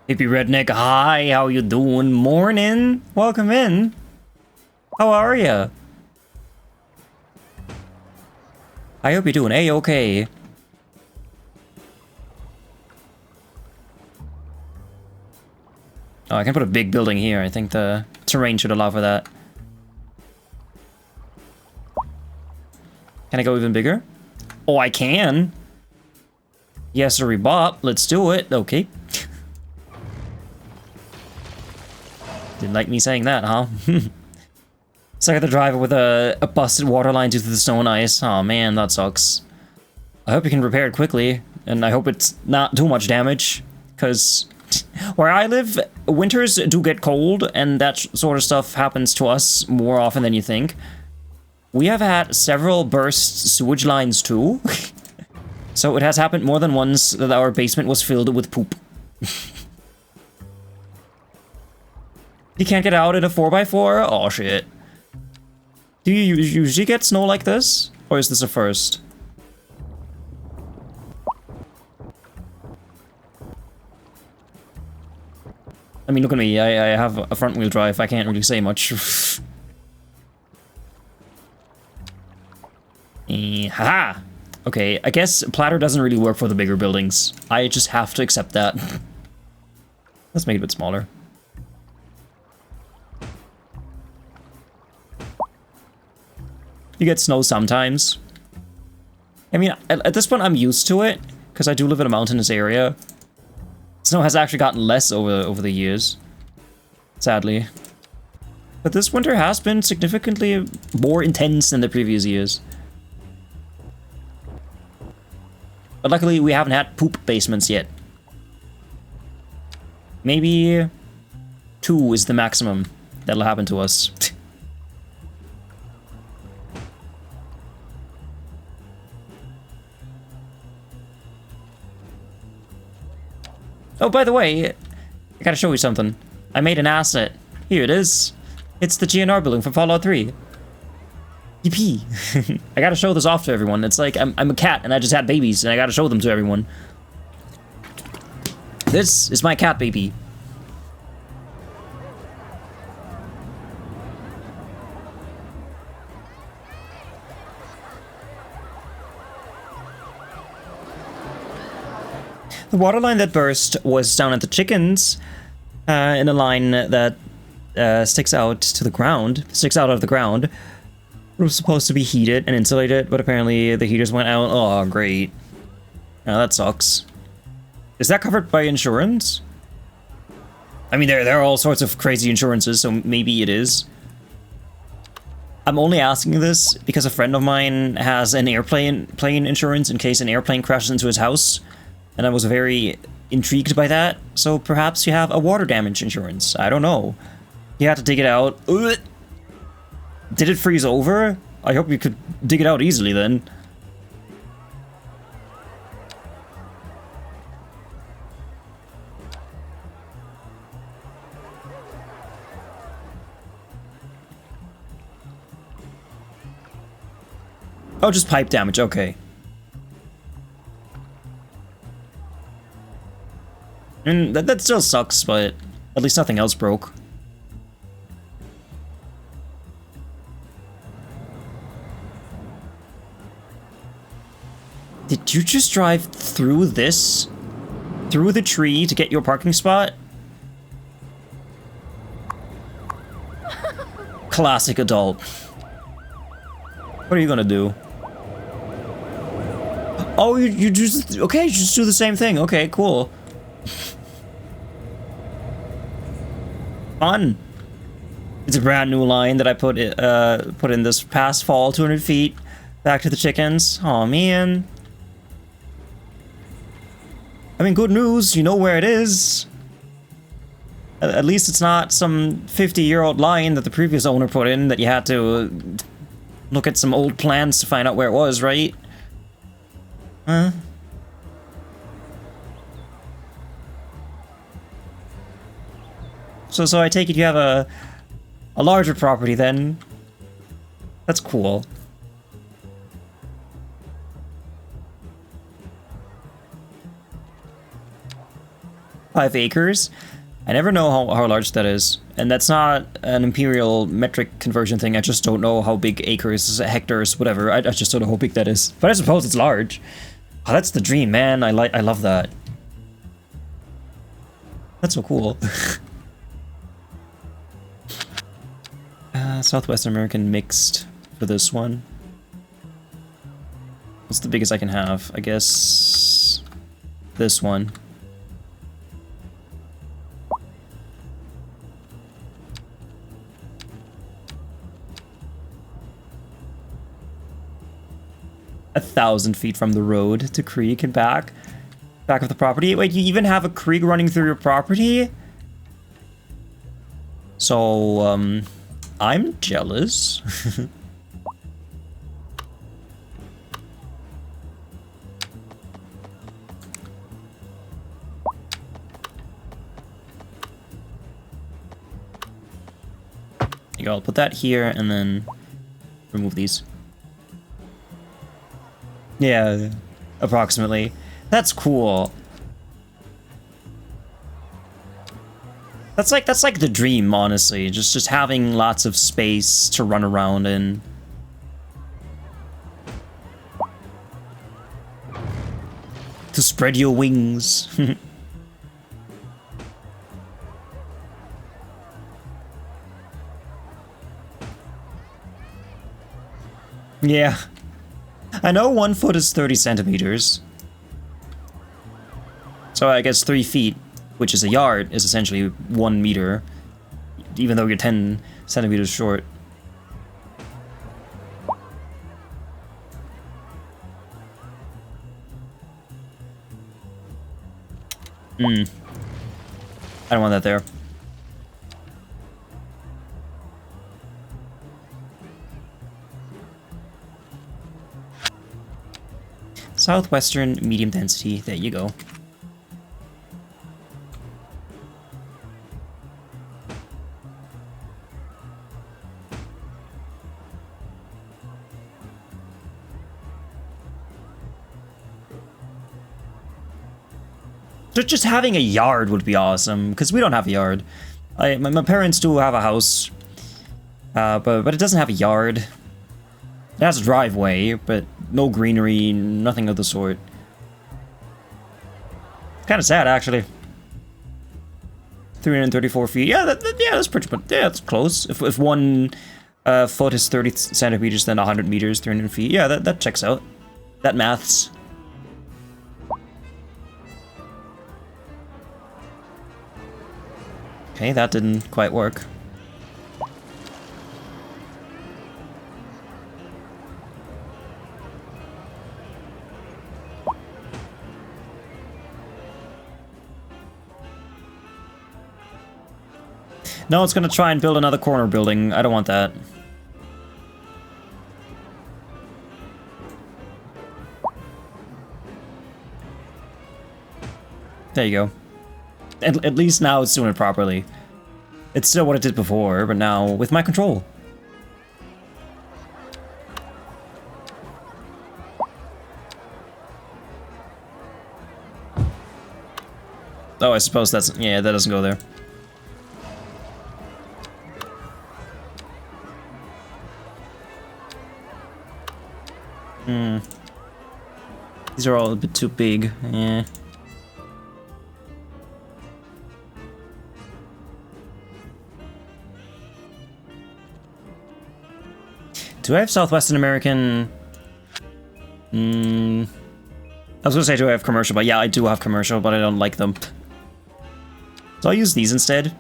Hippie redneck, hi, how you doing? Morning, welcome in. How are ya? I hope you're doing A-okay. Oh, I can put a big building here. I think the terrain should allow for that. Can I go even bigger? Oh, I can. Yes, sir, bop. Let's do it. Okay. Didn't like me saying that, huh? So I got the driver with a busted water line due to the snow and ice. Oh man, that sucks. I hope you can repair it quickly, and I hope it's not too much damage, because where I live, winters do get cold, and that sort of stuff happens to us more often than you think. We have had several burst sewage lines too. So it has happened more than once that our basement was filled with poop. You can't get out in a 4x4? Oh shit. Do you usually get snow like this? Or is this a first? I mean, look at me. I have a front wheel drive. I can't really say much. Haha! Okay, I guess platter doesn't really work for the bigger buildings. I just have to accept that. Let's make it a bit smaller. You get snow sometimes. I mean, at this point, I'm used to it, because I do live in a mountainous area. Snow has actually gotten less over the years, sadly. But this winter has been significantly more intense than the previous years. But luckily, we haven't had poop basements yet. Maybe 2 is the maximum that'll happen to us. Oh, by the way, I gotta show you something. I made an asset. Here it is. It's the GNR building from Fallout 3. Yippee. I gotta show this off to everyone. It's like, I'm a cat and I just had babies and I gotta show them to everyone. This is my cat baby. The water line that burst was down at the chickens, in a line that sticks out of the ground. It was supposed to be heated and insulated, but apparently the heaters went out. Oh, great. Oh, that sucks. Is that covered by insurance? I mean, there are all sorts of crazy insurances, so maybe it is. I'm only asking this because a friend of mine has an plane insurance in case an airplane crashes into his house. And I was very intrigued by that, so perhaps you have a water damage insurance. I don't know. You had to dig it out. Ugh. Did it freeze over? I hope you could dig it out easily then. Oh, just pipe damage, okay. And that still sucks, but at least nothing else broke. Did you just drive through this? Through the tree to get your parking spot? Classic adult. What are you gonna do? Oh, you just... Okay, you just do the same thing. Okay, cool. Fun. It's a brand new line that I put in this past fall, 200 feet back to the chickens. Oh man. I mean, good news, you know where it is. At least it's not some 50-year-old line that the previous owner put in that you had to look at some old plans to find out where it was, right? Huh? So I take it you have a larger property then. That's cool. Five acres? I never know how large that is. And that's not an imperial metric conversion thing. I just don't know how big acres, hectares, whatever. I just don't know how big that is. But I suppose it's large. Oh, that's the dream, man. I love that. That's so cool. Southwest American mixed for this one. What's the biggest I can have? I guess this one. A 1,000 feet from the road to creek and back of the property. Wait, you even have a creek running through your property? So, I'm jealous. you go, I'll put that here and then remove these. Yeah, approximately. That's cool. That's like the dream, honestly. Just having lots of space to run around in. To spread your wings. Yeah. I know 1 foot is 30 centimeters. So I guess 3 feet, which is a yard, is essentially 1 meter. Even though you're 10 centimeters short. I don't want that there. Southwestern medium density, there you go. Just having a yard would be awesome, because we don't have a yard. My parents do have a house, but it doesn't have a yard. It has a driveway, but no greenery, nothing of the sort. Kind of sad, actually. 334 feet. Yeah, that's pretty much. Yeah, that's close. If 1 foot is 30 centimeters, then 100 meters, 300 feet. Yeah, that checks out. That maths. Okay, that didn't quite work. No, it's gonna try and build another corner building. I don't want that. There you go. At least now it's doing it properly. It's still what it did before, but now with my control. Oh, I suppose that's... yeah, that doesn't go there. These are all a bit too big. Yeah. Do I have Southwestern American? I was gonna say, do I have commercial? But yeah, I do have commercial, but I don't like them. So I'll use these instead.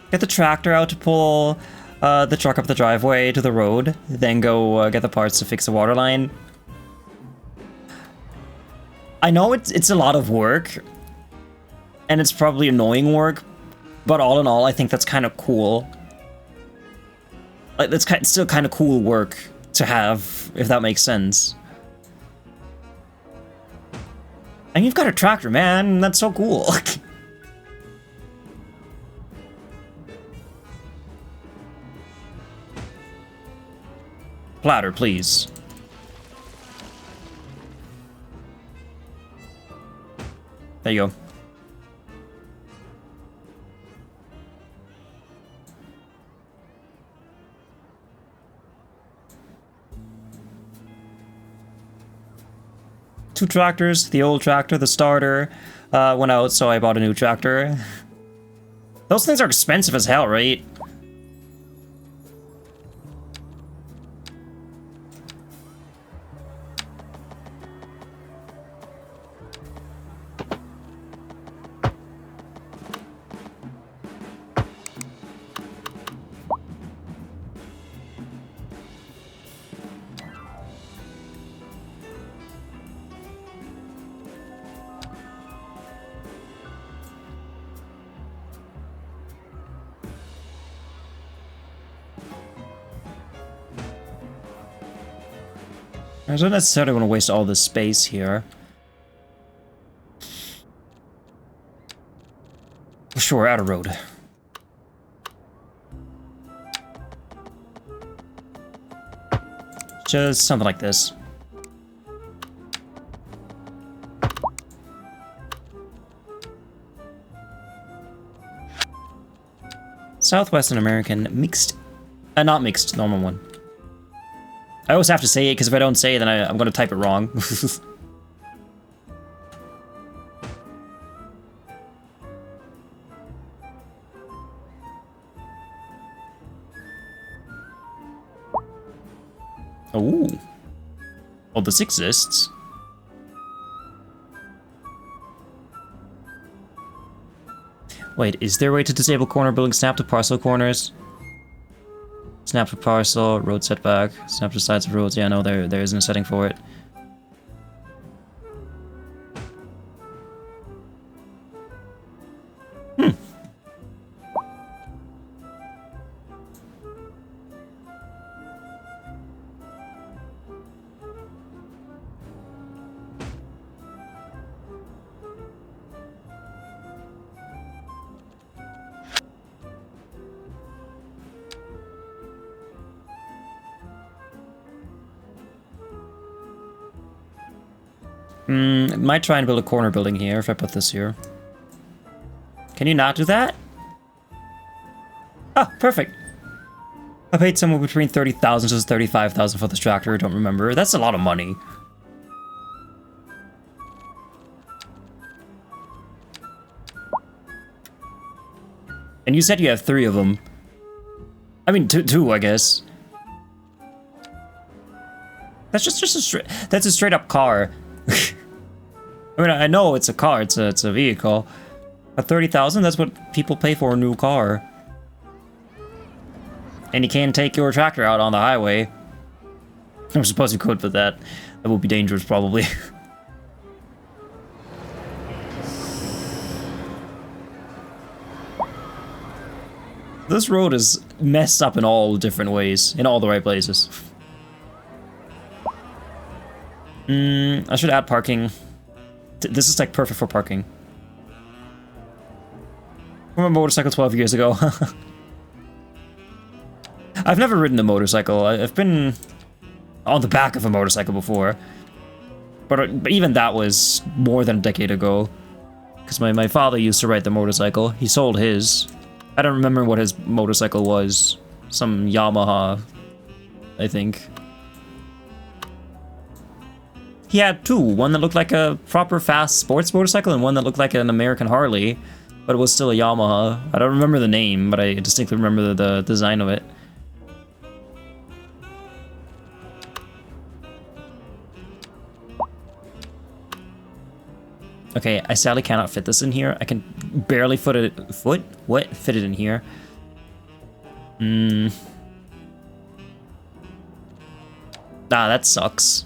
Get the tractor out to pull the truck up the driveway to the road, then go get the parts to fix the water line. I know it's a lot of work, and it's probably annoying work, but all in all, I think that's kind of cool. Like, that's still kind of cool work to have, if that makes sense. And you've got a tractor, man. That's so cool. Platter, please. There you go. Two tractors, the old tractor, the starter, went out, so I bought a new tractor. Those things are expensive as hell, right? I don't necessarily want to waste all this space here. Sure, out of road. Just something like this. Southwestern American mixed, not mixed, normal one. I always have to say it because if I don't say it, then I'm going to type it wrong. Oh. Well, this exists. Wait, is there a way to disable corner building snap to parcel corners? Snap to parcel, road setback, snap to sides of roads. Yeah, no, there isn't a setting for it. Might try and build a corner building here if I put this here. Can you not do that? Ah, perfect. I paid somewhere between 30,000 to 35,000 for this tractor, I don't remember. That's a lot of money. And you said you have 3 of them. I mean, two, I guess. That's just a straight up car. I mean, I know it's a car, it's a vehicle. At 30,000, that's what people pay for a new car. And you can't take your tractor out on the highway. I suppose you could, but that would be dangerous, probably. This road is messed up in all different ways, in all the right places. I should add parking. This is like perfect for parking. I'm a motorcycle 12 years ago. I've never ridden a motorcycle. I've been on the back of a motorcycle before. But even that was more than a decade ago. Because my father used to ride the motorcycle. He sold his. I don't remember what his motorcycle was. Some Yamaha, I think. He had 2. One that looked like a proper fast sports motorcycle and one that looked like an American Harley. But it was still a Yamaha. I don't remember the name, but I distinctly remember the design of it. Okay, I sadly cannot fit this in here. I can barely fit it in here. Ah, that sucks.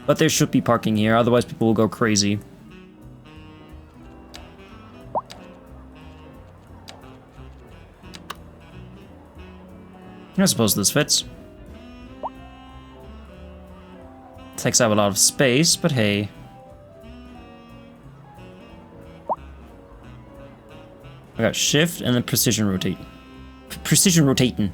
But there should be parking here, otherwise people will go crazy. I suppose this fits. Takes up a lot of space, but hey. I got shift and then precision rotate. Precision rotating.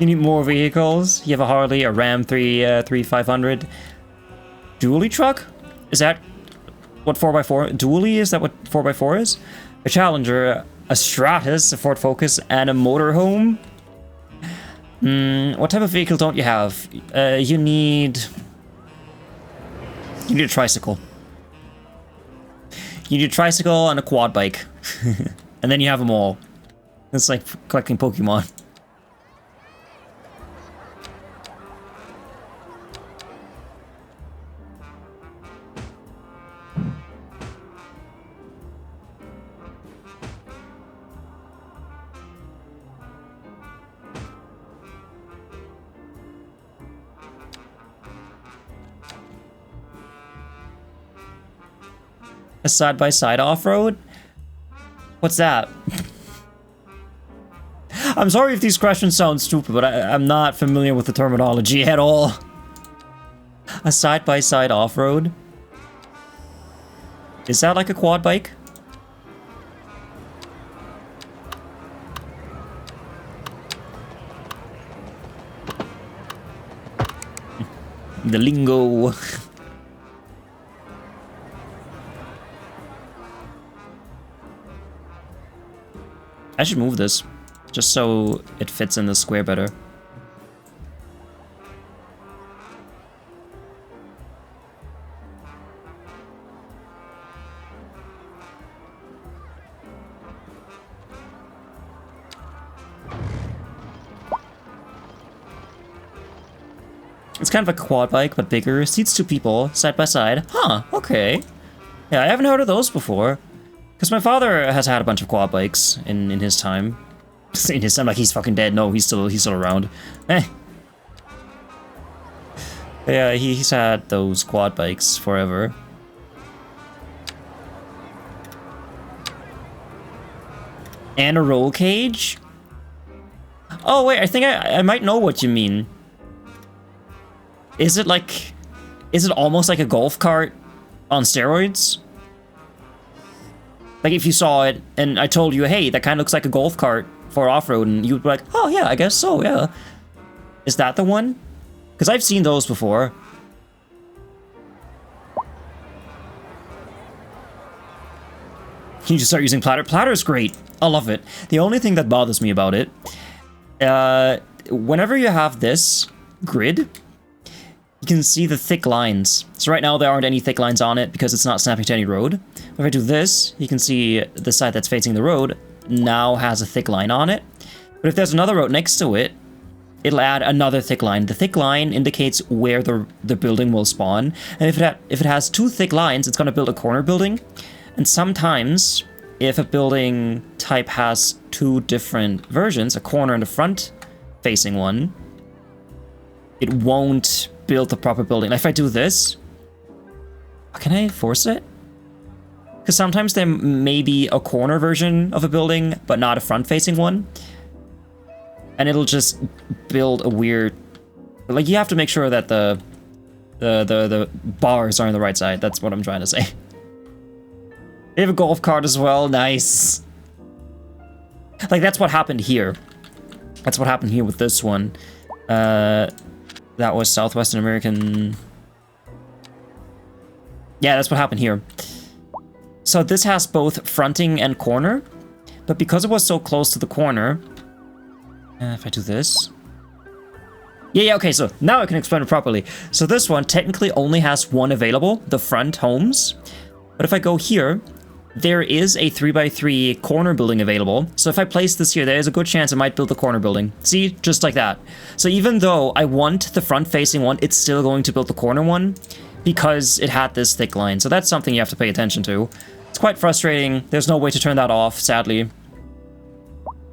You need more vehicles. You have a Harley, a Ram 3500. Dually truck? Is that what 4x4? Dually? Is that what 4x4 is? A Challenger, a Stratus, a Ford Focus, and a motorhome? What type of vehicle don't you have? You need a tricycle. You need a tricycle and a quad bike. And then you have them all. It's like collecting Pokemon. A side-by-side off-road? What's that? I'm sorry if these questions sound stupid, but I'm not familiar with the terminology at all. A side-by-side off-road? Is that like a quad bike? The lingo. I should move this, just so it fits in the square better. It's kind of like a quad bike, but bigger. Seats 2 people, side by side. Huh, okay. Yeah, I haven't heard of those before. Because my father has had a bunch of quad bikes in his time. In his time, like he's fucking dead. No, he's still around. Eh. Yeah, he's had those quad bikes forever. And a roll cage? Oh, wait, I think I might know what you mean. Is it almost like a golf cart on steroids? Like if you saw it and I told you, hey, that kind of looks like a golf cart for off-road, and you'd be like, oh yeah, I guess so, yeah. Is that the one? Because I've seen those before. You just start using platter. Platter's great. I love it. The only thing that bothers me about it, whenever you have this grid, you can see the thick lines. So right now there aren't any thick lines on it because it's not snapping to any road. If I do this, you can see the side that's facing the road now has a thick line on it. But if there's another road next to it, it'll add another thick line. The thick line indicates where the building will spawn. And if it has 2 thick lines, it's going to build a corner building. And sometimes, if a building type has 2 different versions, a corner and a front-facing one, it won't build the proper building. If I do this, can I force it? Because sometimes there may be a corner version of a building, but not a front-facing one. And it'll just build a weird... Like, you have to make sure that the bars are on the right side. That's what I'm trying to say. They have a golf cart as well. Nice. Like, that's what happened here. That's what happened here with this one. That was Southwestern American... Yeah, that's what happened here. So this has both fronting and corner, but because it was so close to the corner... if I do this... Yeah, okay, so now I can explain it properly. So this one technically only has one available, the front homes. But if I go here, there is a 3x3 corner building available. So if I place this here, there is a good chance I might build the corner building. See? Just like that. So even though I want the front-facing one, it's still going to build the corner one because it had this thick line. So that's something you have to pay attention to. It's quite frustrating. There's no way to turn that off, sadly.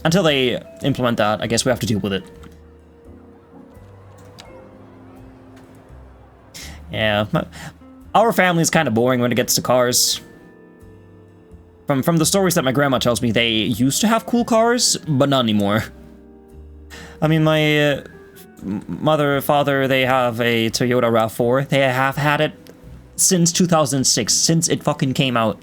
Until they implement that, I guess we have to deal with it. Yeah, our family is kind of boring when it gets to cars. From the stories that my grandma tells me, they used to have cool cars, but not anymore. I mean, my mother, father, they have a Toyota RAV4. They have had it since 2006, since it fucking came out.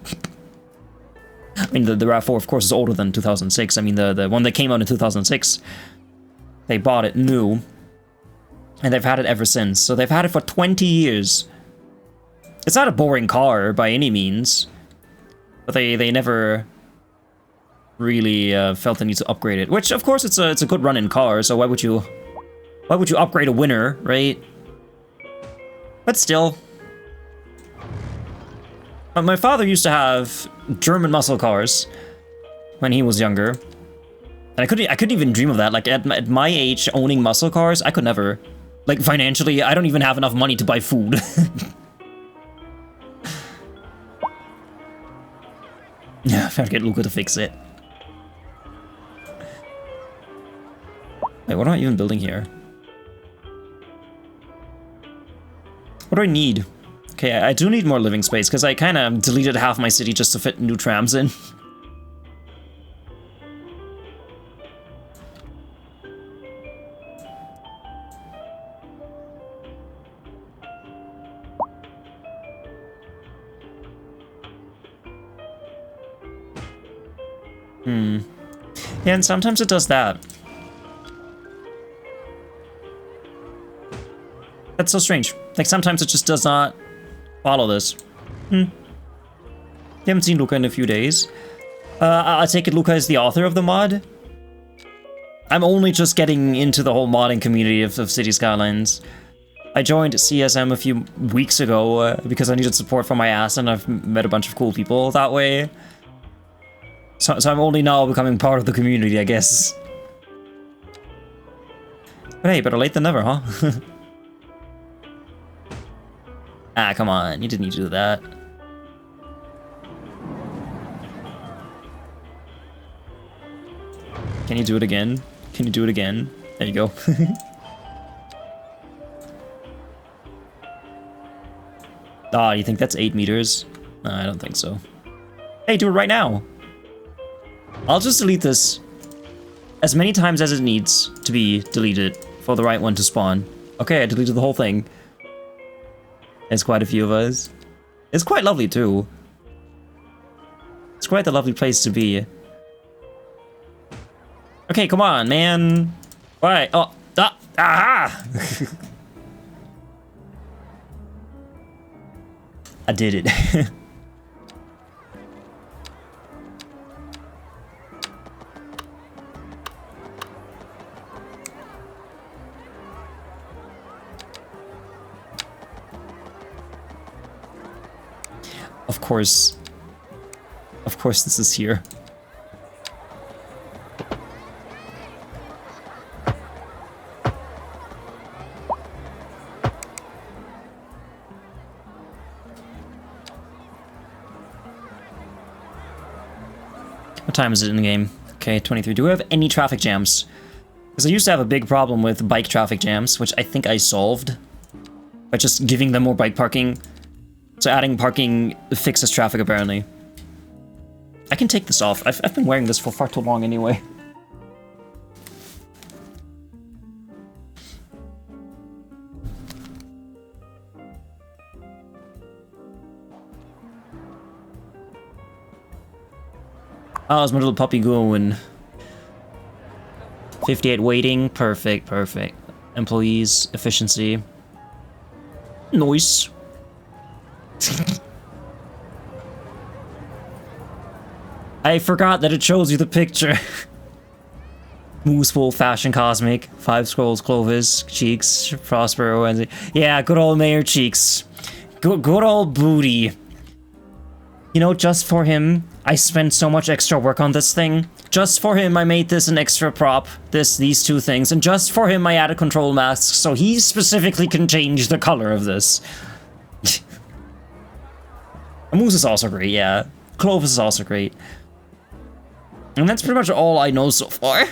I mean, the RAV4, of course, is older than 2006. I mean, the one that came out in 2006, they bought it new. And they've had it ever since. So they've had it for 20 years. It's not a boring car by any means. But they never really felt the need to upgrade it. Which, of course, it's a good running car, so why would you upgrade a winner, right? But still. My father used to have German muscle cars when he was younger. And I couldn't even dream of that. Like, at my age, owning muscle cars, I could never. Like, financially, I don't even have enough money to buy food. Yeah, I have to get Luca to fix it. Wait, what am I even building here? What do I need? Okay, I do need more living space, because I kind of deleted half my city just to fit new trams in. Yeah, and sometimes it does that. That's so strange. Like, sometimes it just does not follow this. You haven't seen Luca in a few days. I take it Luca is the author of the mod? I'm only just getting into the whole modding community of City Skylines. I joined CSM a few weeks ago because I needed support for my ass, and I've met a bunch of cool people that way. So I'm only now becoming part of the community, I guess. But hey, better late than never, huh? Ah, come on, you didn't need to do that. Can you do it again? Can you do it again? There you go. Ah, you think that's 8 meters? No, I don't think so. Hey, do it right now! I'll just delete this as many times as it needs to be deleted for the right one to spawn. Okay, I deleted the whole thing. There's quite a few of us. It's quite lovely, too. It's quite the lovely place to be. Okay, come on, man. Why? Oh, aha! I did it. Of course this is here. What time is it in the game? Okay, 23. Do we have any traffic jams? Because I used to have a big problem with bike traffic jams, which I think I solved by just giving them more bike parking. So adding parking fixes traffic, apparently. I can take this off. I've been wearing this for far too long anyway. Oh, it's my little puppy going. 58 waiting. Perfect, perfect. Employees, efficiency. Nice. I forgot that it shows you the picture. Moose Wolf, Fashion Cosmic, 5 Scrolls, Clovis, Cheeks, Prospero, and yeah, good old Mayor Cheeks. Good old booty. You know, just for him, I spent so much extra work on this thing. Just for him, I made this an extra prop, these two things, and just for him, I added control masks, so he specifically can change the color of this. Moose is also great, yeah. Clovis is also great. And that's pretty much all I know so far.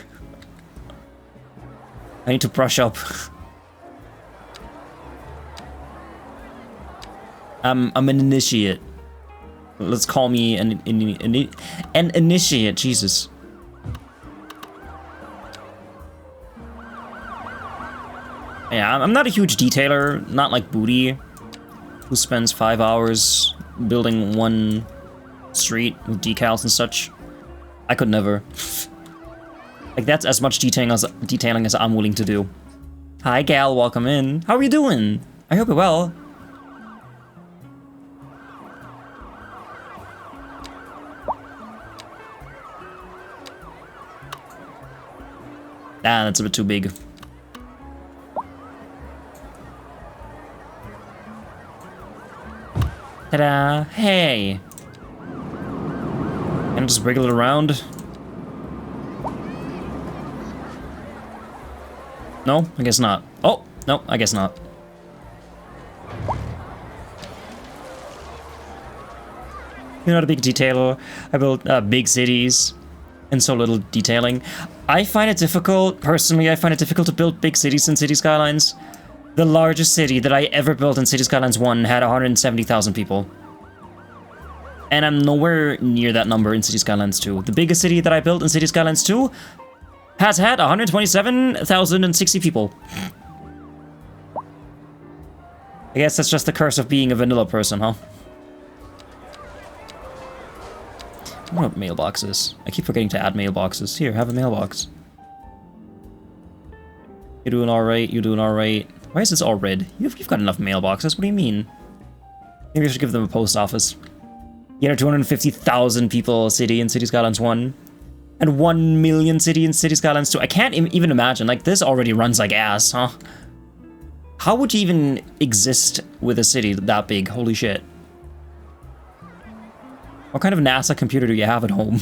I need to brush up. I'm an initiate. Let's call me an initiate, Jesus. Yeah, I'm not a huge detailer, not like Booty, who spends 5 hours building one street with decals and such. I could never. Like, that's as much detailing as I'm willing to do. Hi, gal, welcome in. How are you doing? I hope you're well. Ah, that's a bit too big. Ta-da! Hey! Can I just wiggle it around? No? I guess not. Oh! No, I guess not. You're not a big detailer. I built big cities and so little detailing. I find it difficult, personally, I find it difficult to build big cities in City Skylines. The largest city that I ever built in City Skylines 1 had 170,000 people. And I'm nowhere near that number in City Skylines 2. The biggest city that I built in City Skylines 2 has had 127,060 people. I guess that's just the curse of being a vanilla person, huh? I don't know what mailboxes. I keep forgetting to add mailboxes. Here, have a mailbox. You're doing alright, you're doing alright. Why is this all red? You've got enough mailboxes, what do you mean? Maybe I should give them a post office. Yeah, 250,000 people city in City Skylines 1. And 1 million city in City Skylines 2. I can't even imagine, like, this already runs like ass, huh? How would you even exist with a city that big? Holy shit. What kind of NASA computer do you have at home?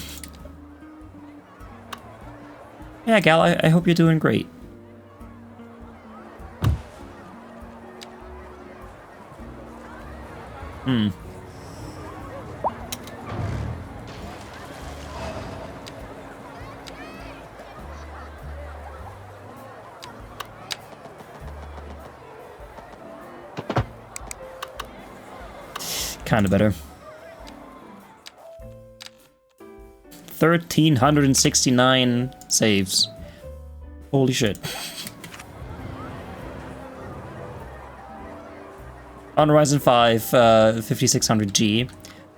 Yeah, Gal, I hope you're doing great. Kind of better. 1,369 saves. Holy shit. On Ryzen 5, 5600G,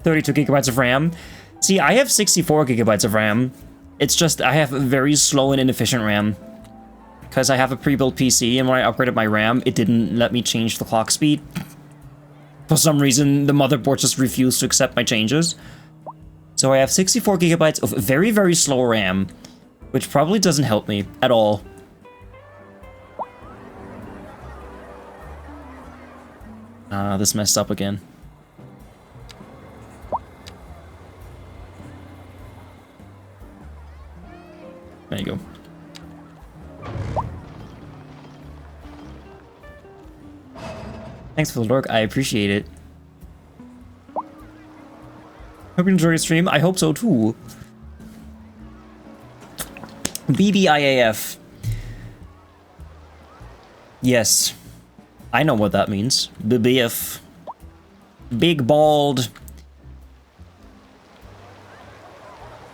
32 gigabytes of RAM. See, I have 64 gigabytes of RAM. It's just I have a very slow and inefficient RAM. Because I have a pre-built PC, and when I upgraded my RAM, it didn't let me change the clock speed. For some reason, the motherboard just refused to accept my changes. So I have 64 gigabytes of very, very slow RAM, which probably doesn't help me at all. This messed up again. There you go. Thanks for the lurk, I appreciate it. Hope you enjoy your stream, I hope so too. BBIAF. Yes. I know what that means. BBF. Big bald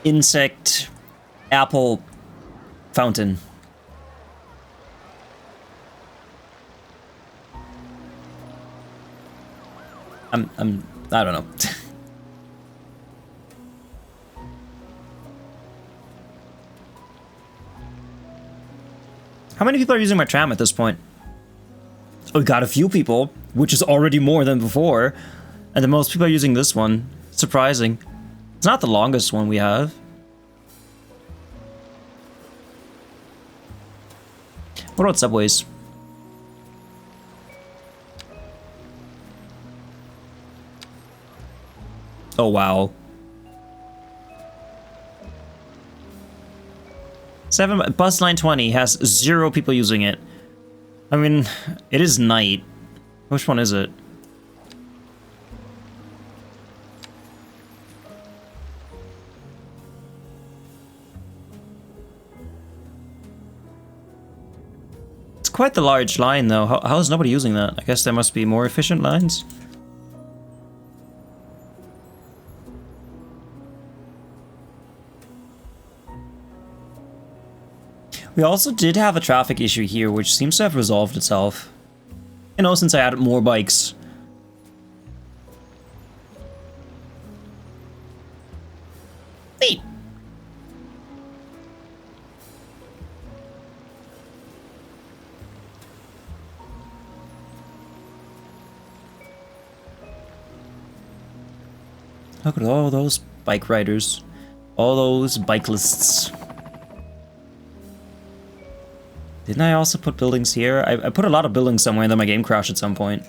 insect apple fountain. I don't know. How many people are using my tram at this point? We got a few people, which is already more than before. And the most people are using this one. Surprising. It's not the longest one we have. What about subways? Oh, wow. 7 bus line 20 has 0 people using it. I mean, it is night. Which one is it? It's quite the large line, though. How is nobody using that? I guess there must be more efficient lines. We also did have a traffic issue here, which seems to have resolved itself. You know, since I added more bikes. Neat. Look at all those bike riders. All those bikelists. Didn't I also put buildings here? I put a lot of buildings somewhere and then my game crashed at some point.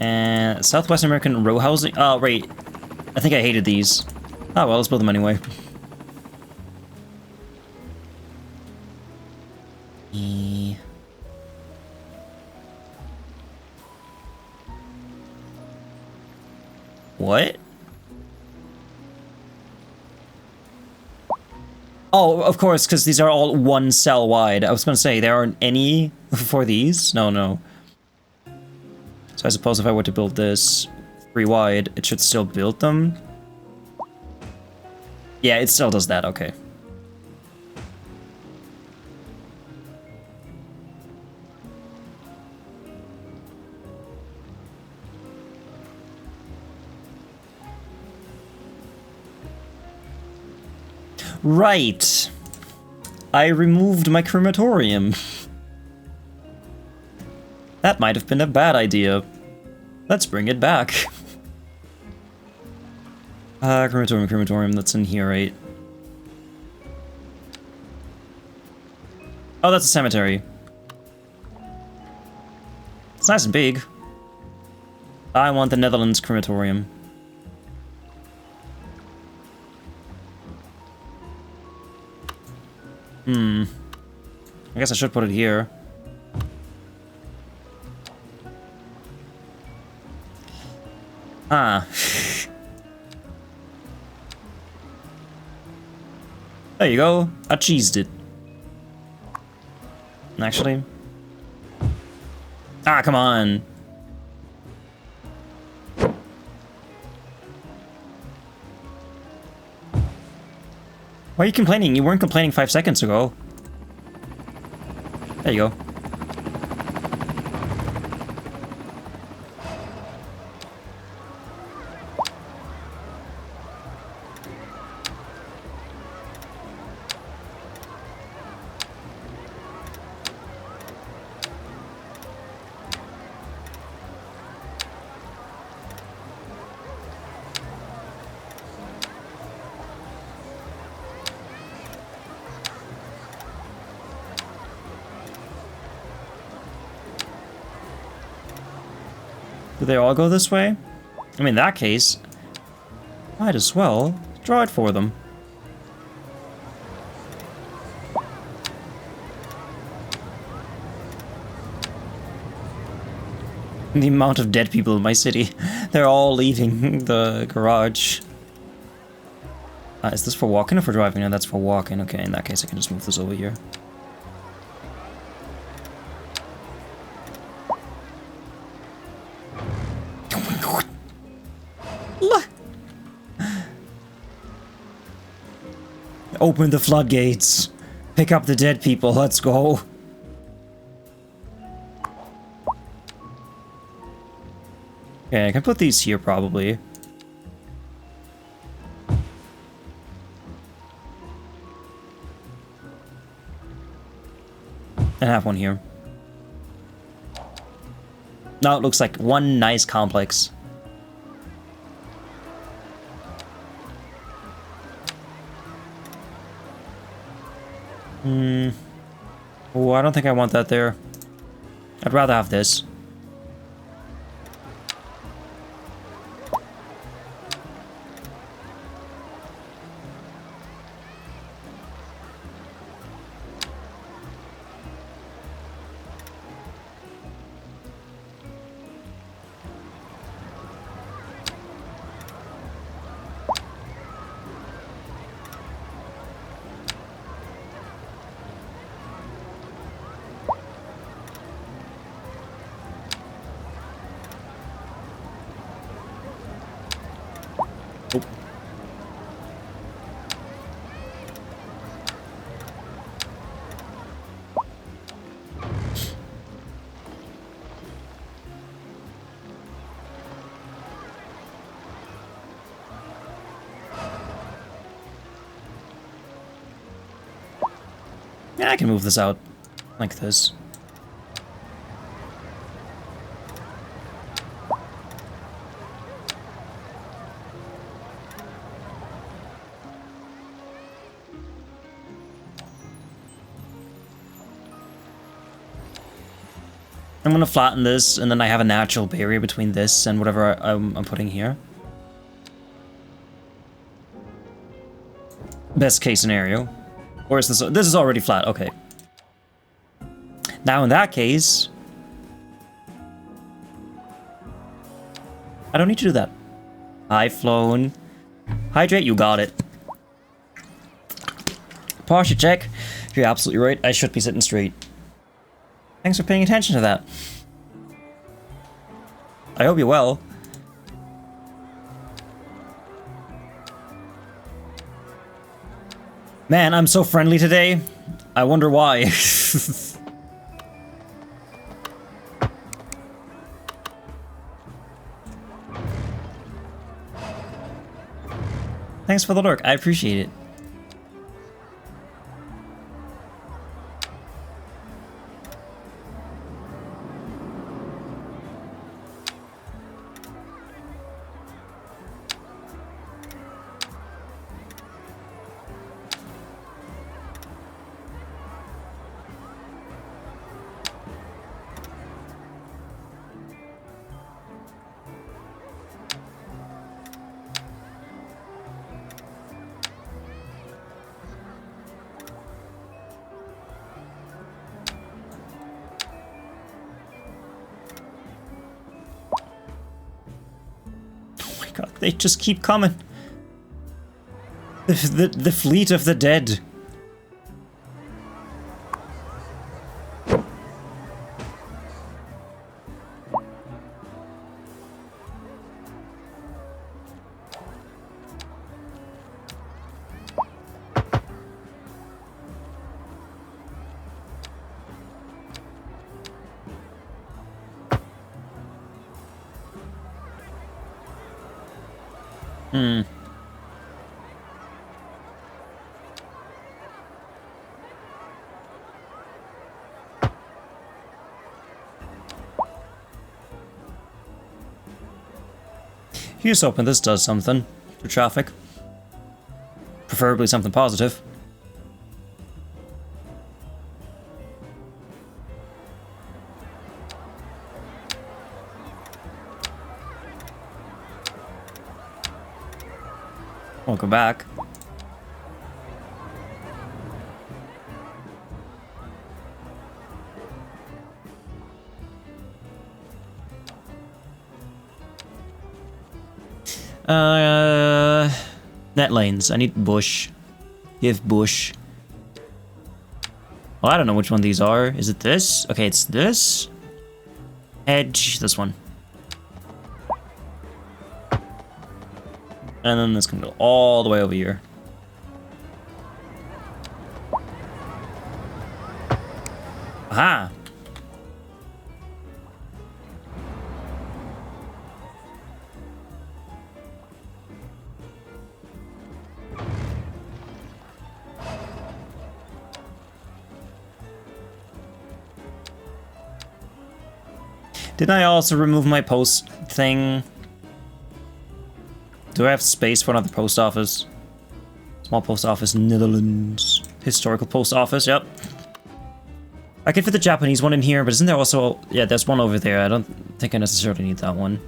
And Southwest American row housing. Oh, right. I think I hated these. Oh, well, let's build them anyway. What? Oh, of course, because these are all 1 cell wide. I was going to say, there aren't any for these? No. So I suppose if I were to build this 3 wide, it should still build them? Yeah, it still does that, okay. Right. I removed my crematorium. That might have been a bad idea. Let's bring it back. Crematorium, that's in here, right? Oh, that's a cemetery. It's nice and big. I want the Netherlands crematorium. I guess I should put it here. Ah. There you go. I cheesed it. Actually. Ah, come on. Why are you complaining? You weren't complaining 5 seconds ago. There you go. Do they all go this way? I mean, in that case, might as well draw it for them. The amount of dead people in my city. They're all leaving the garage. Is this for walking or for driving? No, that's for walking. Okay, in that case I can just move this over here. Open the floodgates. Pick up the dead people. Let's go. Okay, I can put these here probably. And have one here. Now it looks like one nice complex. Oh, I don't think I want that there. I'd rather have this. Yeah, I can move this out like this. I'm gonna flatten this, and then I have a natural barrier between this and whatever I'm putting here. Best case scenario. Or is this... This is already flat, okay. Now in that case... I don't need to do that. High flown. Hydrate, you got it. Posture check. You're absolutely right, I should be sitting straight. Thanks for paying attention to that. I hope you're well. Man, I'm so friendly today. I wonder why. Thanks for the lurk. I appreciate it. They just keep coming. The fleet of the dead. Here's hoping this does something to traffic. Preferably something positive. Welcome back. Net lanes. I need bush. Give bush. Well, I don't know which one these are. Is it this? Okay, it's this. Edge. This one. And then this can go all the way over here. Aha! Didn't I also remove my post thing? Do I have space for another post office? Small post office, Netherlands. Historical post office, yep. I could fit the Japanese one in here, but isn't there also... Yeah, there's one over there. I don't think I necessarily need that one.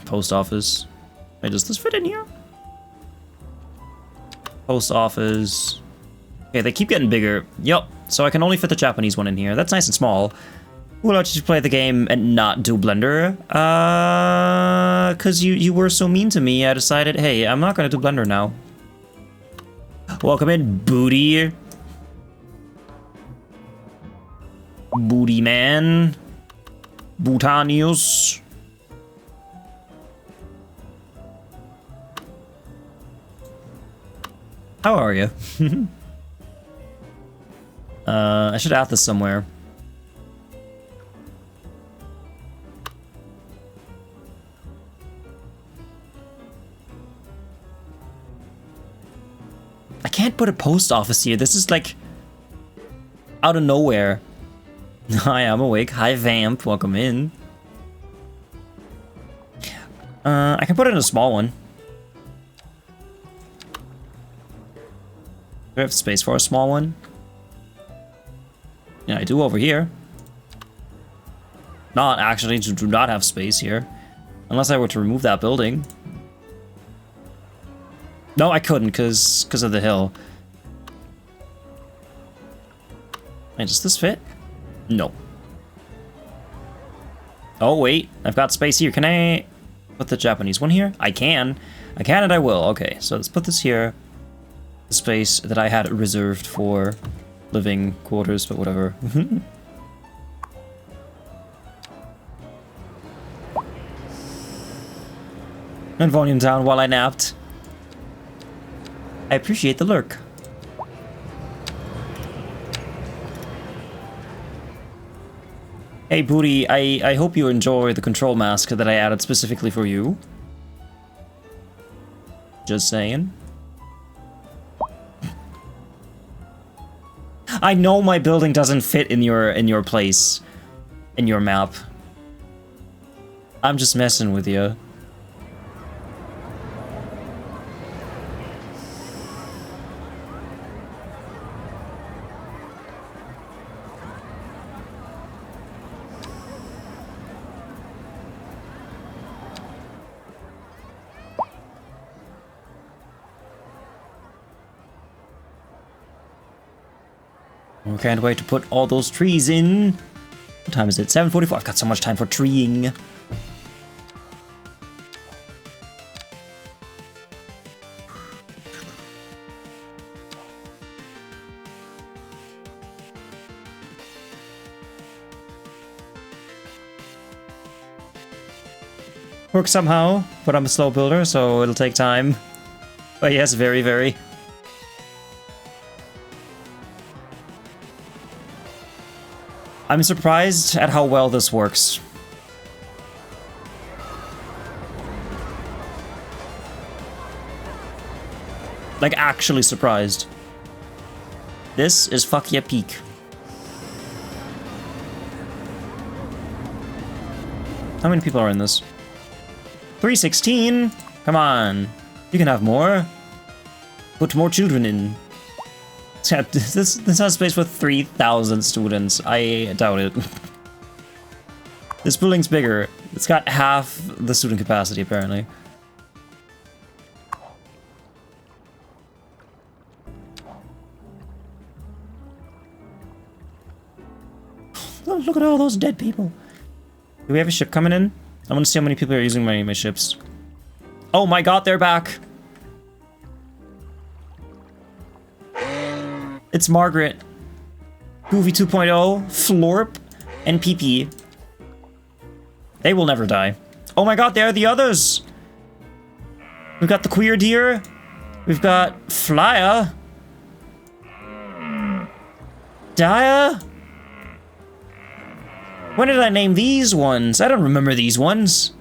Post office. Wait, does this fit in here? Post office. Okay, they keep getting bigger. Yep. So I can only fit the Japanese one in here. That's nice and small. We'll let you play the game and not do Blender. Cause you were so mean to me, I decided, hey, I'm not gonna do Blender now. Welcome in, booty. Booty man. Bootanius. How are you? I should add this somewhere. I can't put a post office here. This is like out of nowhere. Hi, I'm awake. Hi, Vamp. Welcome in. I can put it in a small one. Do I have space for a small one? Yeah, I do over here. Not actually, do not have space here. Unless I were to remove that building. No, I couldn't, because of the hill. Wait, does this fit? No. Oh, wait. I've got space here. Can I put the Japanese one here? I can. I can and I will. Okay, so let's put this here. The space that I had reserved for living quarters, but whatever. And volume down while I napped. I appreciate the lurk. Hey Booty, I hope you enjoy the control mask that I added specifically for you. Just saying. I know my building doesn't fit in your place, in your map. I'm just messing with you. Can't wait to put all those trees in. What time is it? 7:44. I've got so much time for treeing. work somehow, but I'm a slow builder, so it'll take time. But yes, very, very. I'm surprised at how well this works. Like, actually surprised. This is Fukya Peak. How many people are in this? 316? Come on. You can have more. Put more children in. This has space for 3,000 students. I doubt it. This building's bigger. It's got half the student capacity, apparently. Oh, look at all those dead people. Do we have a ship coming in? I want to see how many people are using my ships. Oh my god, they're back. It's Margaret, Goofy 2.0, Florp, and PP. They will never die. Oh my god, they are the others. We've got the queer deer. We've got Flyer. Dia. When did I name these ones? I don't remember these ones.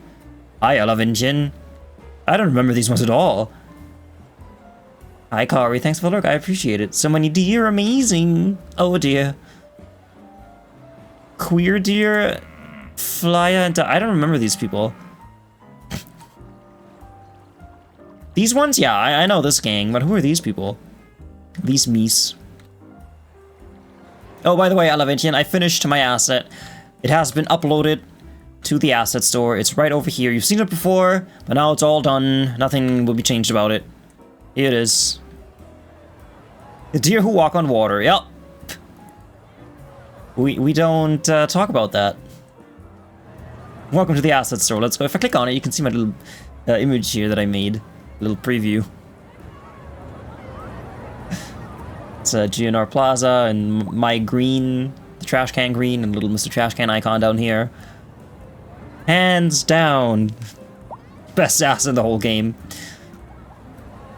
Hi, Love Engine. I don't remember these ones at all. Hi, Kari. Thanks for the look. I appreciate it. So many deer. Amazing. Oh, dear. Queer deer. Flyer and I don't remember these people. These ones? Yeah, I know this gang, but who are these people? These meese. Oh, by the way, I Love Engine. I finished my asset. It has been uploaded to the asset store. It's right over here. You've seen it before, but now it's all done. Nothing will be changed about it. Here it is. The deer who walk on water. Yep. We don't talk about that. Welcome to the asset store. Let's go. If I click on it, you can see my little image here that I made. A little preview. It's GNR Plaza and my green, the trash can green, and little MisterTrashcan icon down here. Hands down, best ass in the whole game.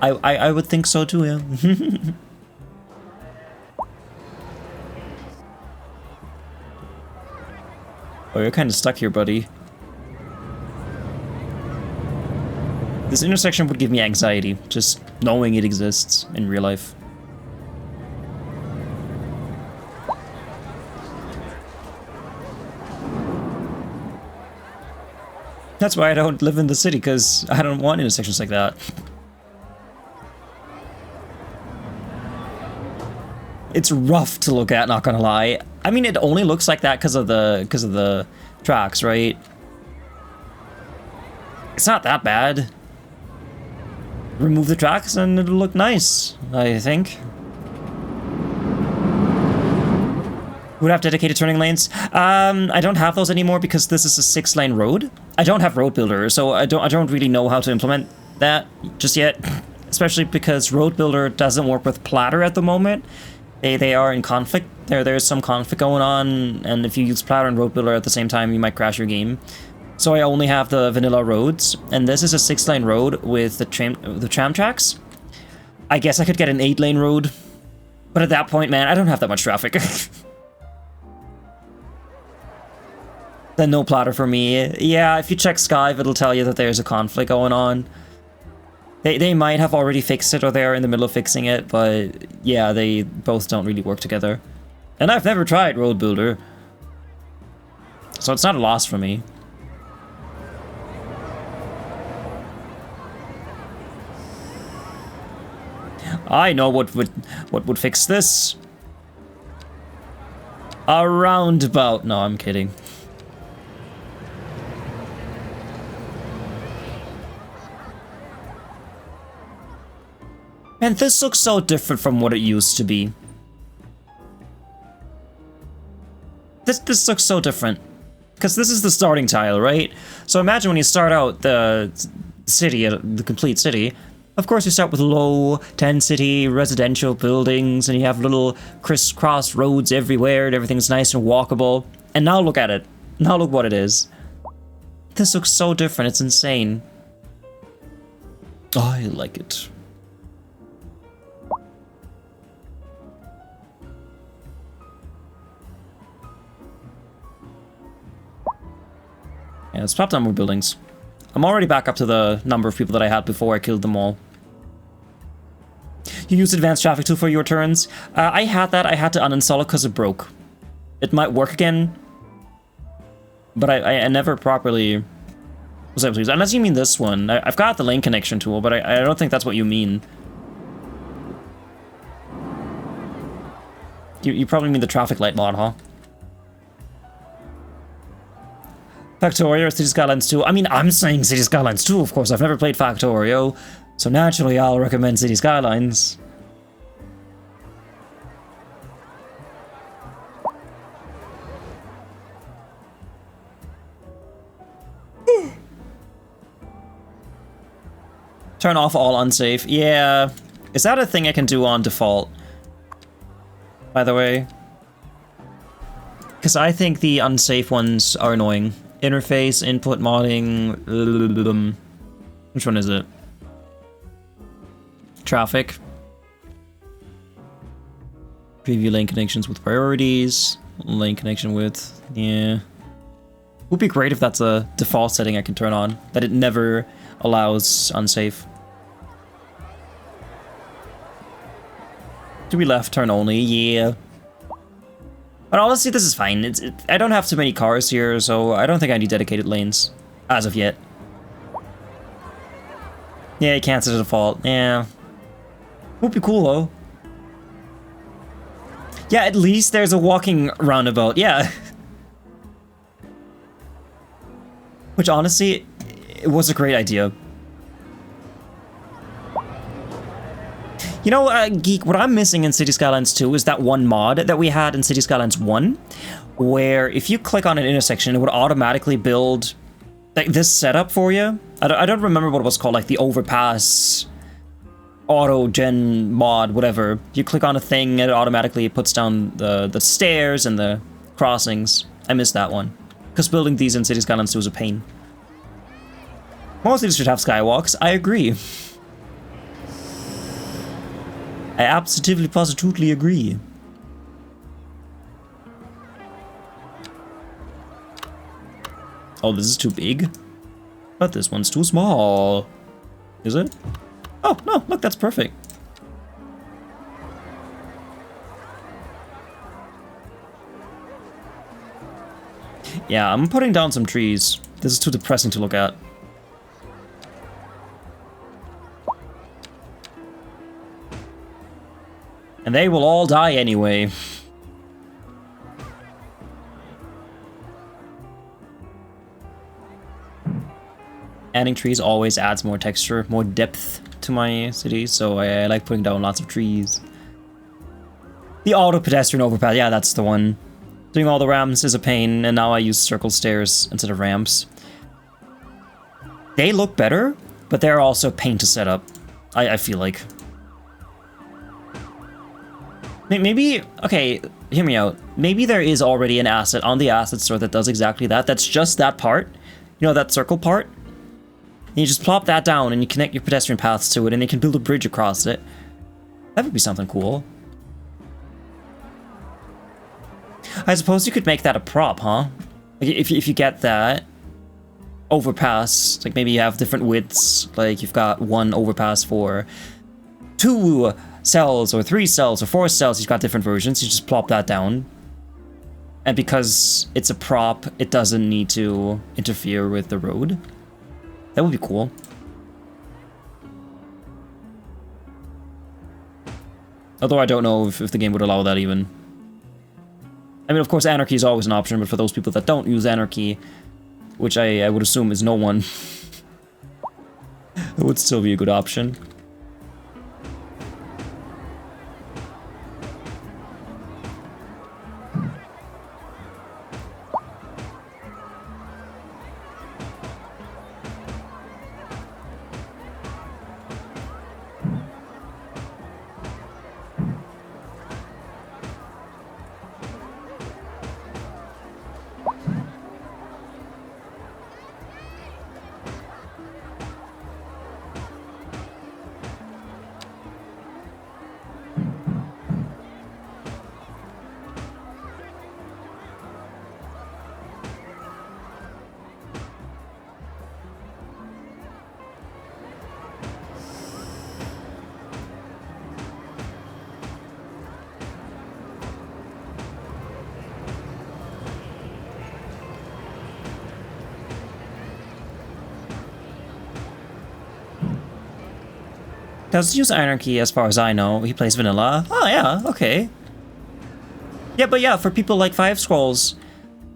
I would think so too, yeah. Oh, you're kind of stuck here, buddy. This intersection would give me anxiety, just knowing it exists in real life. That's why I don't live in the city, because I don't want intersections like that. It's rough to look at, not gonna lie. I mean, it only looks like that because of the tracks, right? It's not that bad. Remove the tracks and it'll look nice, I think. Would have dedicated turning lanes. I don't have those anymore because this is a 6-lane road. I don't have Road Builder, so I don't really know how to implement that just yet. Especially because Road Builder doesn't work with Platter at the moment. They are in conflict. There's some conflict going on, and if you use Platter and Road Builder at the same time, you might crash your game. So I only have the vanilla roads, and this is a 6-lane road with the tram tracks. I guess I could get an 8-lane road, but at that point, man, I don't have that much traffic. Then no Platter for me. Yeah, if you check Skype, it'll tell you that there's a conflict going on. They might have already fixed it, or they're in the middle of fixing it, but yeah, they both don't really work together. And I've never tried Road Builder, so it's not a loss for me. I know what would fix this. A roundabout. No, I'm kidding. And this looks so different from what it used to be. This looks so different. Because this is the starting tile, right? So imagine when you start out the city, the complete city. Of course, you start with low-density residential buildings, and you have little crisscross roads everywhere, and everything's nice and walkable. And now look at it. Now look what it is. This looks so different, it's insane. Oh, I like it. Yeah, let's pop down more buildings. I'm already back up to the number of people that I had before I killed them all. You used advanced traffic tool for your turns? I had that. I had to uninstall it because it broke. It might work again, but I never properly was able to use it. Unless you mean this one. I've got the lane connection tool, but I don't think that's what you mean. You probably mean the traffic light mod, huh? Factorio or City Skylines 2? I mean, I'm saying City Skylines 2, of course. I've never played Factorio, so naturally I'll recommend City Skylines. Turn off all unsafe. Yeah. Is that a thing I can do on default? By the way. Because I think the unsafe ones are annoying. Interface, input modding. Which one is it? Traffic. Preview lane connections with priorities. Lane connection with. Yeah. Would be great if that's a default setting I can turn on. That it never allows unsafe. To be left turn only, yeah. But honestly, this is fine. I don't have too many cars here, so I don't think I need dedicated lanes. As of yet. Yeah, you can't set a default. Yeah. Would be cool, though. Yeah, at least there's a walking roundabout. Yeah. Which, honestly, it was a great idea. You know, Geek, what I'm missing in City Skylines 2 is that one mod that we had in City Skylines 1, where if you click on an intersection, it would automatically build like this setup for you. I don't remember what it was called, like the overpass, auto-gen mod, whatever. You click on a thing, and it automatically puts down the stairs and the crossings. I missed that one. Because building these in City Skylines 2 is a pain. Most cities should have skywalks, I agree. I absolutely, positively agree. Oh, this is too big? But this one's too small. Is it? Oh, no, look, that's perfect. Yeah, I'm putting down some trees. This is too depressing to look at. And they will all die anyway. Adding trees always adds more texture, more depth to my city, so I like putting down lots of trees. The auto pedestrian overpass, yeah, that's the one. Doing all the ramps is a pain, and now I use circle stairs instead of ramps. They look better, but they're also a pain to set up, I feel like. Maybe, okay, hear me out. Maybe there is already an asset on the asset store that does exactly that. That's just that part. You know, that circle part? And you just plop that down and you connect your pedestrian paths to it and you can build a bridge across it. That would be something cool. I suppose you could make that a prop, huh? Like if you get that overpass, like maybe you have different widths, like you've got one overpass for 2 cells or 3 cells or 4 cells, you've got different versions, you just plop that down. And because it's a prop, it doesn't need to interfere with the road. That would be cool. Although I don't know if the game would allow that even. I mean, of course, anarchy is always an option, but for those people that don't use anarchy, which I would assume is no one, it would still be a good option. Doesn't use Anarchy as far as I know. He plays vanilla. Oh yeah, okay. Yeah, but yeah, for people like Five Scrolls,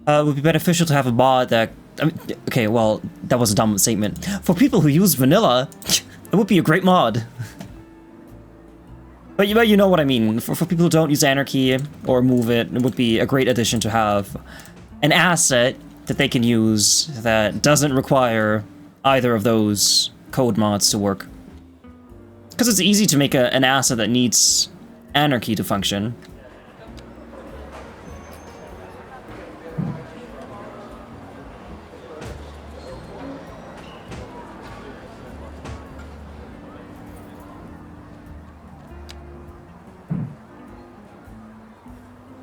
it would be beneficial to have a mod that... I mean, okay, well, that was a dumb statement. For people who use vanilla, it would be a great mod. But you know what I mean. For people who don't use Anarchy or move it, it would be a great addition to have an asset that they can use that doesn't require either of those code mods to work. Because it's easy to make an asset that needs Anarchy to function.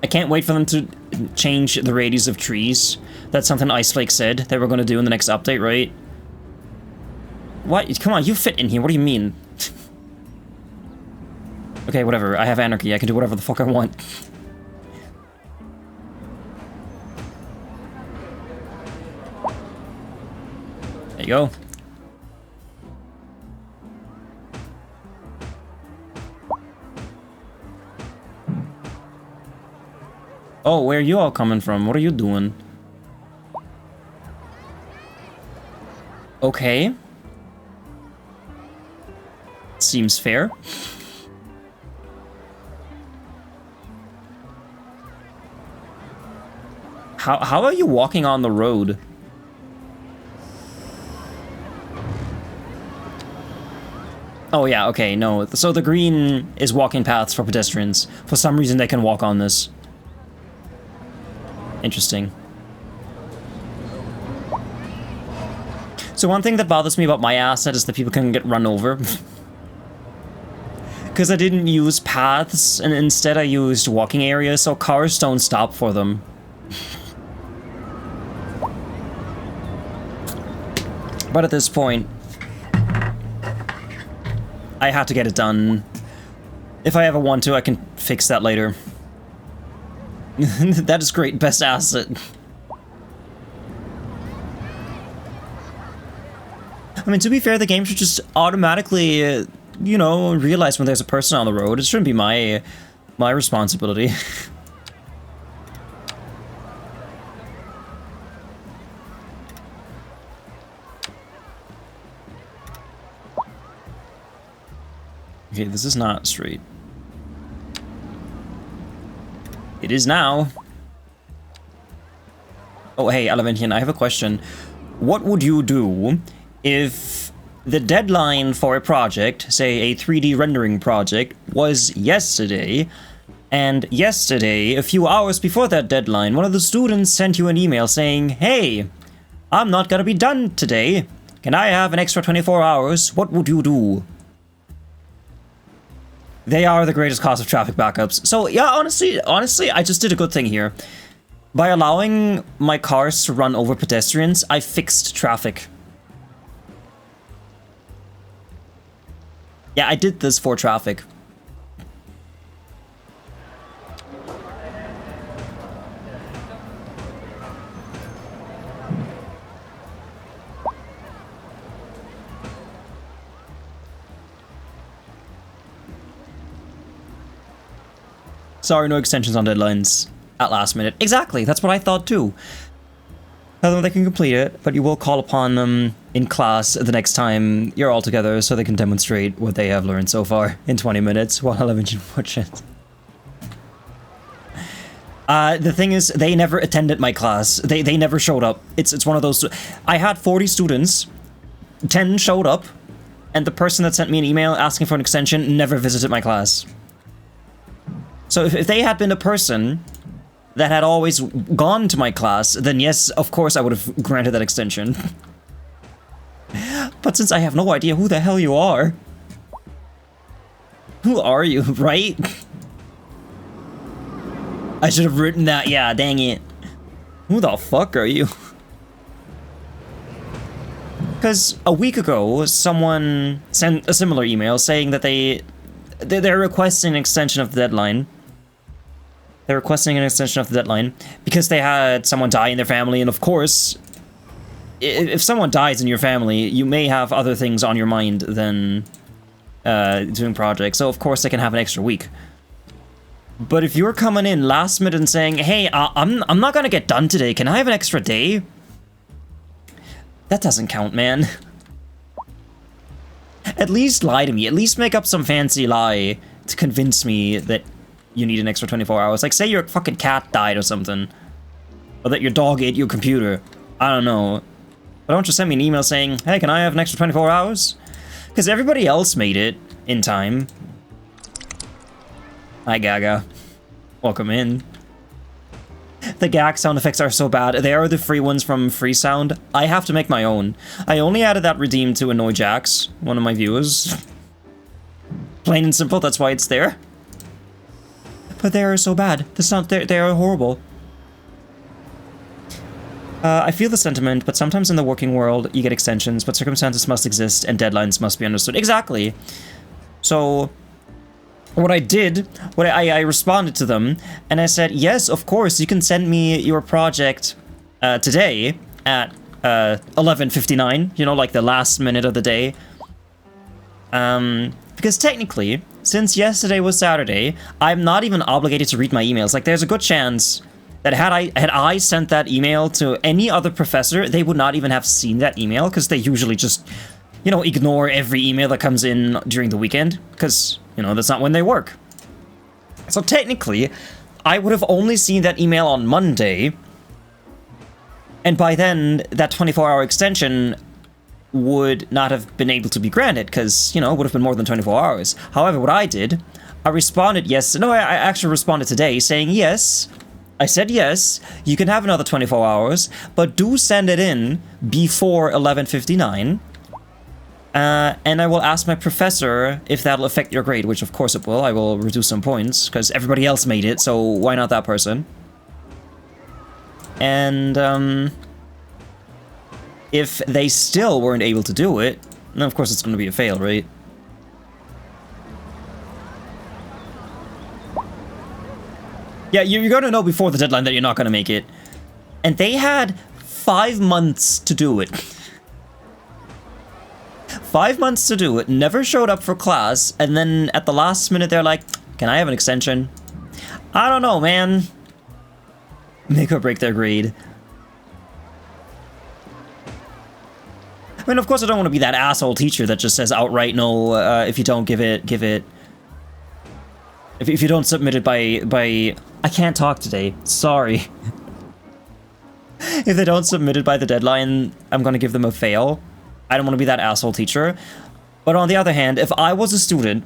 I can't wait for them to change the radius of trees. That's something Iceflake said they were going to do in the next update, right? What? Come on, you fit in here. What do you mean? Okay, whatever. I have Anarchy. I can do whatever the fuck I want. There you go. Oh, where are you all coming from? What are you doing? Okay. Seems fair. How are you walking on the road? Oh yeah, okay, no. So the green is walking paths for pedestrians. For some reason they can walk on this. Interesting. So one thing that bothers me about my asset is that people can get run over. Because I didn't use paths, and instead I used walking areas, so cars don't stop for them. But at this point, I had to get it done. If I ever want to, I can fix that later. That is great, best asset. I mean, to be fair, the game should just automatically, you know, realize when there's a person on the road. It shouldn't be my responsibility. Okay, this is not straight. It is now. Oh, hey, Alaventian, I have a question. What would you do if the deadline for a project, say a 3D rendering project, was yesterday, and yesterday, a few hours before that deadline, one of the students sent you an email saying, hey, I'm not gonna be done today. Can I have an extra 24 hours? What would you do? They are the greatest cause of traffic backups. So yeah, honestly, I just did a good thing here. By allowing my cars to run over pedestrians, I fixed traffic. Yeah, I did this for traffic. Sorry, no extensions on deadlines at last minute. Exactly, that's what I thought too. Tell them they can complete it, but you will call upon them in class the next time you're all together so they can demonstrate what they have learned so far in 20 minutes while 11 watches. The thing is, they never attended my class. They never showed up. It's one of those... I had 40 students, 10 showed up, and the person that sent me an email asking for an extension never visited my class. So if they had been a person that had always gone to my class, then yes, of course I would have granted that extension. But since I have no idea who the hell you are... Who are you, right? I should have written that, yeah, dang it. Who the fuck are you? Because a week ago, someone sent a similar email saying that they're requesting an extension of the deadline. They're requesting an extension of the deadline because they had someone die in their family, and of course, if someone dies in your family, you may have other things on your mind than doing projects, so of course they can have an extra week. But if you're coming in last minute and saying, hey, I'm not gonna get done today, can I have an extra day? That doesn't count, man. At least lie to me. At least make up some fancy lie to convince me that you need an extra 24 hours. Like, say your fucking cat died or something. Or that your dog ate your computer. I don't know. But don't just send me an email saying, hey, can I have an extra 24 hours? Because everybody else made it in time. Hi, Gaga. Welcome in. The gag sound effects are so bad. They are the free ones from Freesound. I have to make my own. I only added that redeem to annoy Jax, one of my viewers. Plain and simple, that's why it's there. But they are so bad. They are horrible. I feel the sentiment, but sometimes in the working world, you get extensions, but circumstances must exist and deadlines must be understood. Exactly. So... what I did, I responded to them, and I said, yes, of course, you can send me your project today at 11:59, you know, like the last minute of the day. Because technically, since yesterday was Saturday, I'm not even obligated to read my emails. Like, there's a good chance that had I sent that email to any other professor, they would not even have seen that email, because they usually just, you know, ignore every email that comes in during the weekend, because... you know, that's not when they work. So technically, I would have only seen that email on Monday. And by then, that 24-hour extension would not have been able to be granted, because, you know, it would have been more than 24 hours. However, what I did, I responded yes. No, I actually responded today saying yes. I said yes, you can have another 24 hours, but do send it in before 11:59. And I will ask my professor if that'll affect your grade, which of course it will. I will reduce some points, because everybody else made it, so why not that person? And, if they still weren't able to do it, then of course it's going to be a fail, right? Yeah, you're going to know before the deadline that you're not going to make it. And they had 5 months to do it. 5 months to do it, never showed up for class, and then at the last minute they're like, can I have an extension? I don't know, man. Make or break their grade. I mean, of course I don't want to be that asshole teacher that just says outright no, if you don't give it. If you don't submit it by... I can't talk today, sorry. If they don't submit it by the deadline, I'm gonna give them a fail. I don't want to be that asshole teacher. But on the other hand, if I was a student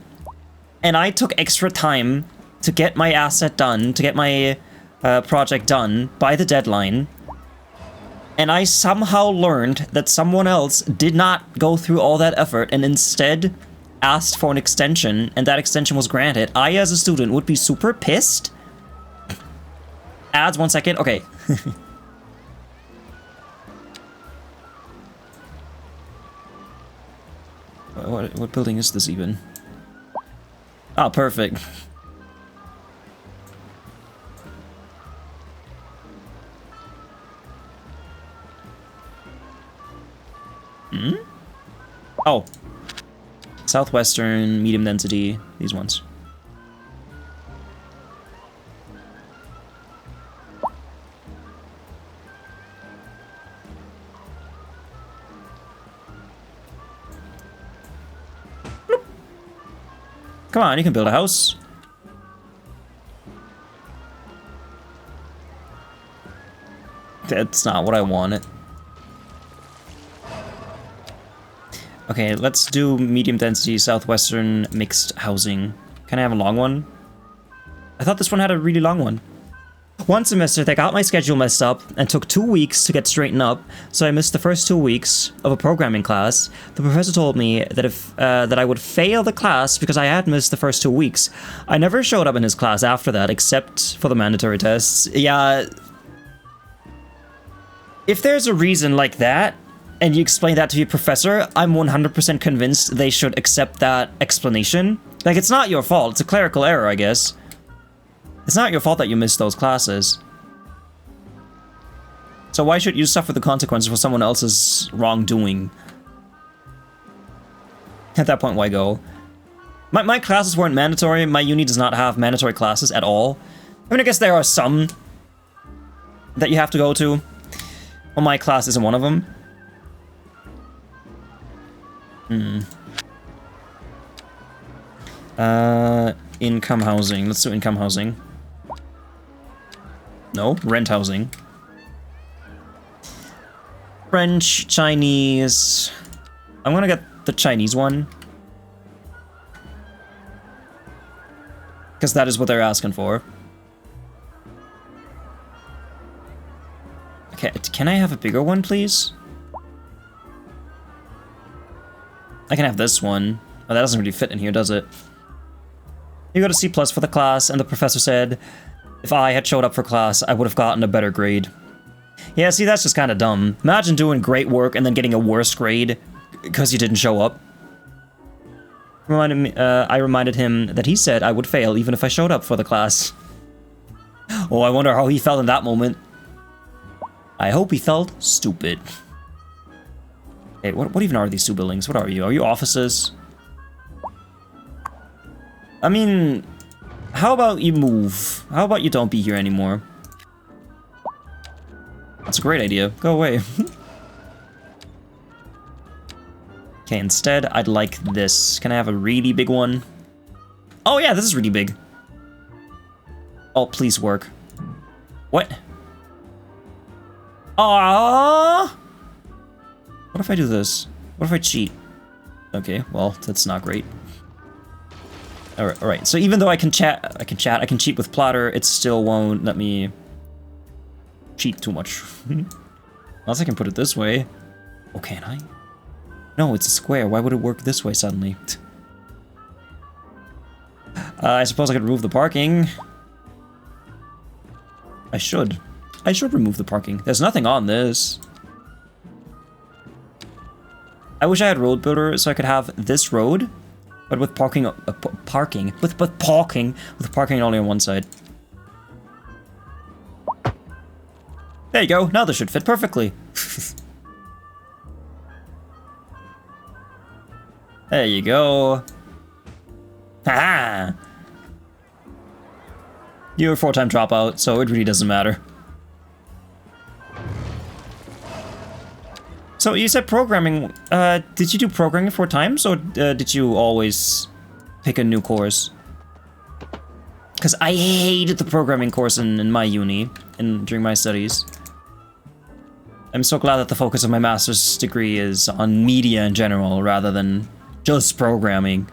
and I took extra time to get my asset done, to get my project done by the deadline, and I somehow learned that someone else did not go through all that effort and instead asked for an extension, and that extension was granted, I as a student would be super pissed. Ads, 1 second. Okay. What building is this even? Oh, perfect. Hmm? Oh. Southwestern, medium density, these ones. Come on, you can build a house. That's not what I wanted. Okay, let's do medium density southwestern mixed housing. Can I have a long one? I thought this one had a really long one. One semester, they got my schedule messed up and took 2 weeks to get straightened up, so I missed the first 2 weeks of a programming class. The professor told me that that I would fail the class because I had missed the first 2 weeks. I never showed up in his class after that, except for the mandatory tests. Yeah. If there's a reason like that, and you explain that to your professor, I'm 100% convinced they should accept that explanation. Like, it's not your fault, it's a clerical error, I guess. It's not your fault that you missed those classes. So why should you suffer the consequences for someone else's wrongdoing? At that point, why go? My classes weren't mandatory. My uni does not have mandatory classes at all. I mean, I guess there are some that you have to go to. Well, my class isn't one of them. Income housing. Let's do income housing. No, rent housing. French, Chinese. I'm gonna get the Chinese one. Because that is what they're asking for. Okay, can I have a bigger one, please? I can have this one. Oh, that doesn't really fit in here, does it? You got a C+ for the class, and the professor said, if I had showed up for class, I would have gotten a better grade. Yeah, see, that's just kind of dumb. Imagine doing great work and then getting a worse grade because you didn't show up. I reminded him that he said I would fail even if I showed up for the class. Oh, I wonder how he felt in that moment. I hope he felt stupid. Hey, what even are these two buildings? What are you? Are you offices? I mean, how about you move? How about you don't be here anymore? That's a great idea. Go away. Okay, instead, I'd like this. Can I have a really big one? Oh yeah, this is really big. Oh, please work. What? Aww! What if I do this? What if I cheat? Okay, well, that's not great. Alright, so even though I can cheat with Platter, it still won't let me cheat too much. Unless I can put it this way. Oh, can I? No, it's a square. Why would it work this way suddenly? I suppose I could remove the parking. I should. I should remove the parking. There's nothing on this. I wish I had Road Builder so I could have this road, but with parking, with parking only on one side. There you go. Now this should fit perfectly. There you go. Haha! You're a 4-time dropout, so it really doesn't matter. So you said programming. Did you do programming 4 times, or did you always pick a new course? Because I hated the programming course in my uni during my studies. I'm so glad that the focus of my master's degree is on media in general rather than just programming.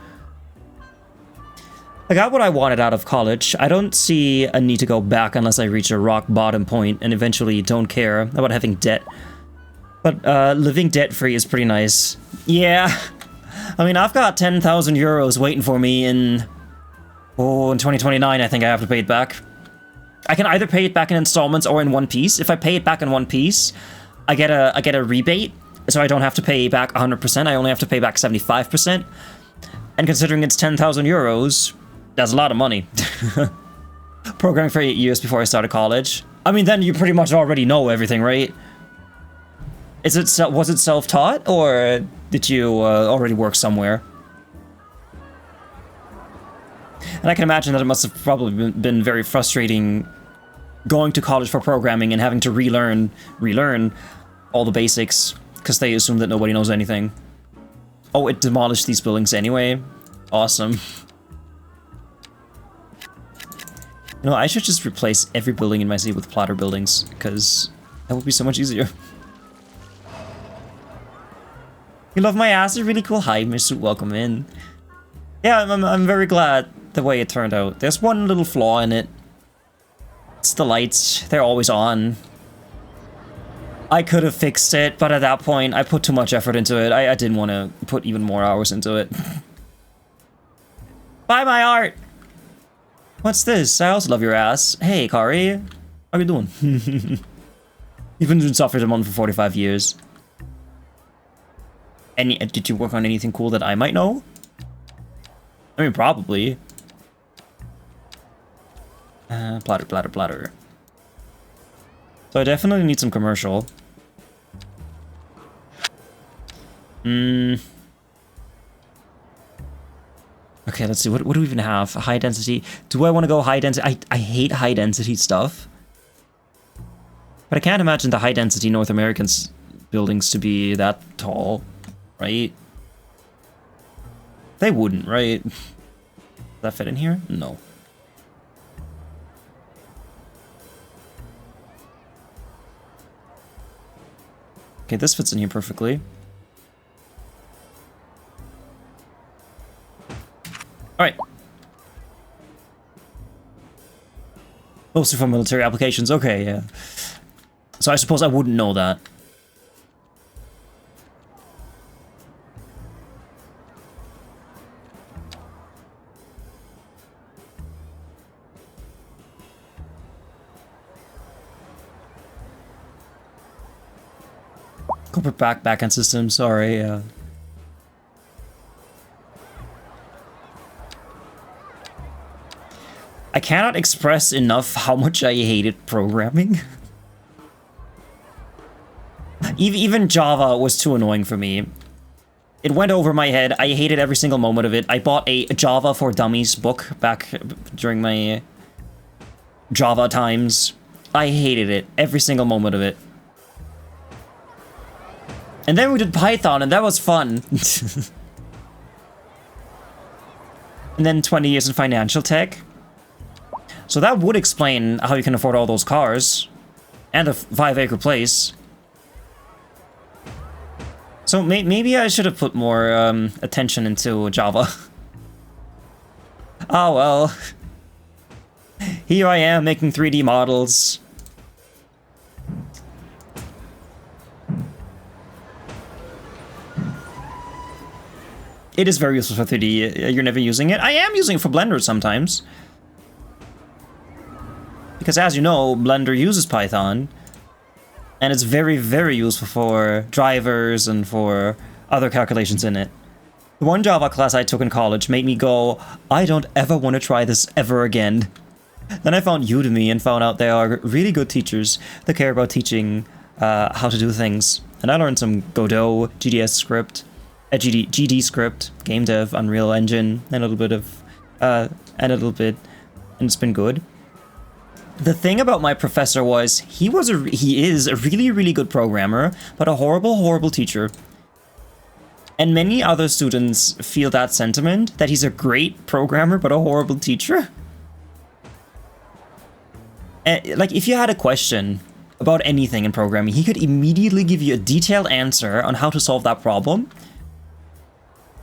I got what I wanted out of college. I don't see a need to go back unless I reach a rock bottom point and eventually don't care about having debt. But living debt-free is pretty nice. Yeah. I mean, I've got 10,000 euros waiting for me in 2029, I think I have to pay it back. I can either pay it back in installments or in one piece. If I pay it back in one piece, I get a rebate, so I don't have to pay back 100%. I only have to pay back 75%. And considering it's 10,000 euros, that's a lot of money. Programming for 8 years before I started college. I mean, then you pretty much already know everything, right? Was it self-taught, or did you already work somewhere? And I can imagine that it must have probably been very frustrating going to college for programming and having to relearn all the basics, because they assume that nobody knows anything. Oh, it demolished these buildings anyway? Awesome. You know, I should just replace every building in my city with plotter buildings, because that would be so much easier. You love my ass? It's really cool. Hi, Mr. Welcome in. Yeah, I'm very glad the way it turned out. There's one little flaw in it. It's the lights. They're always on. I could have fixed it, but at that point, I put too much effort into it. I didn't want to put even more hours into it. Buy my art! What's this? I also love your ass. Hey, Kari. How you doing? You've been doing software development for 45 years. Did you work on anything cool that I might know? I mean, probably. Platter. So I definitely need some commercial. Okay, Okay, let's see. What do we even have? High density. Do I want to go high density? I hate high density stuff. But I can't imagine the high density North American buildings to be that tall, right? They wouldn't, right? Does that fit in here? No. Okay, this fits in here perfectly. Alright. Mostly for military applications. Okay, yeah. So I suppose I wouldn't know that. Corporate backend system, sorry, yeah. I cannot express enough how much I hated programming. Even Java was too annoying for me. It went over my head. I hated every single moment of it. I bought a Java for Dummies book back during my Java times. I hated it. Every single moment of it. And then we did Python, and that was fun. And then 20 years in financial tech. So that would explain how you can afford all those cars. And a 5-acre place. So maybe I should have put more attention into Java. Oh well. Here I am making 3D models. It is very useful for 3D. You're never using it. I am using it for Blender sometimes. Because as you know, Blender uses Python. And it's very, very useful for drivers and for other calculations in it. The one Java class I took in college made me go, I don't ever want to try this ever again. Then I found Udemy and found out they are really good teachers that care about teaching how to do things. And I learned some Godot, GDS script, GD script, game dev, Unreal Engine, and a little bit, and it's been good. The thing about my professor was he is a really, really good programmer, but a horrible, horrible teacher. And many other students feel that sentiment, that he's a great programmer, but a horrible teacher. Like, if you had a question about anything in programming, he could immediately give you a detailed answer on how to solve that problem.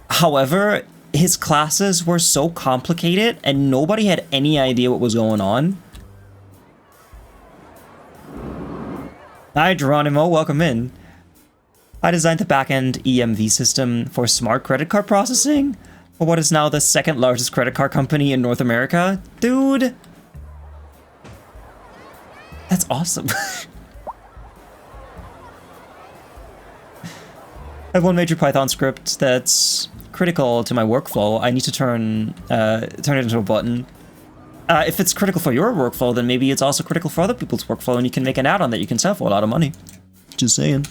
However, his classes were so complicated, and nobody had any idea what was going on. Hi, Geronimo, welcome in. I designed the backend EMV system for smart credit card processing for what is now the second largest credit card company in North America. Dude! That's awesome. I have one major Python script that's critical to my workflow. I need to turn it into a button. If it's critical for your workflow, then maybe it's also critical for other people's workflow, and you can make an add-on that you can sell for a lot of money. Just saying.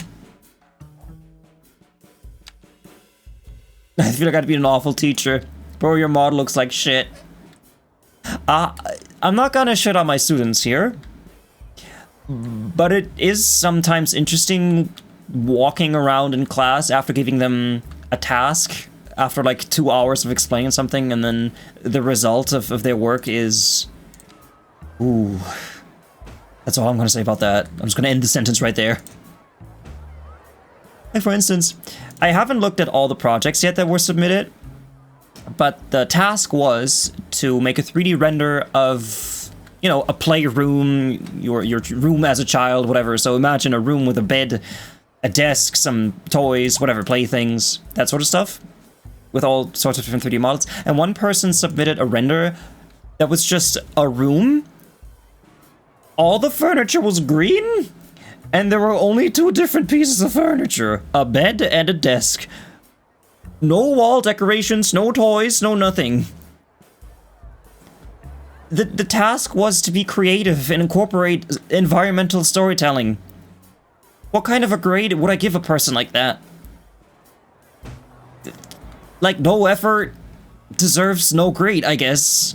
I feel like I'd be an awful teacher. Bro, your mod looks like shit. I'm not gonna shit on my students here. But it is sometimes interesting walking around in class after giving them a task. After like 2 hours of explaining something, and then the result of their work is... Ooh. That's all I'm gonna say about that. I'm just gonna end the sentence right there. Like, for instance, I haven't looked at all the projects yet that were submitted, but the task was to make a 3D render of, you know, a playroom, your room as a child, whatever. So imagine a room with a bed, a desk, some toys, whatever, playthings, that sort of stuff, with all sorts of different 3D models. And one person submitted a render that was just a room. All the furniture was green, and there were only 2 different pieces of furniture. A bed and a desk. No wall decorations, no toys, no nothing. The task was to be creative and incorporate environmental storytelling. What kind of a grade would I give a person like that? Like, no effort, deserves no grade, I guess.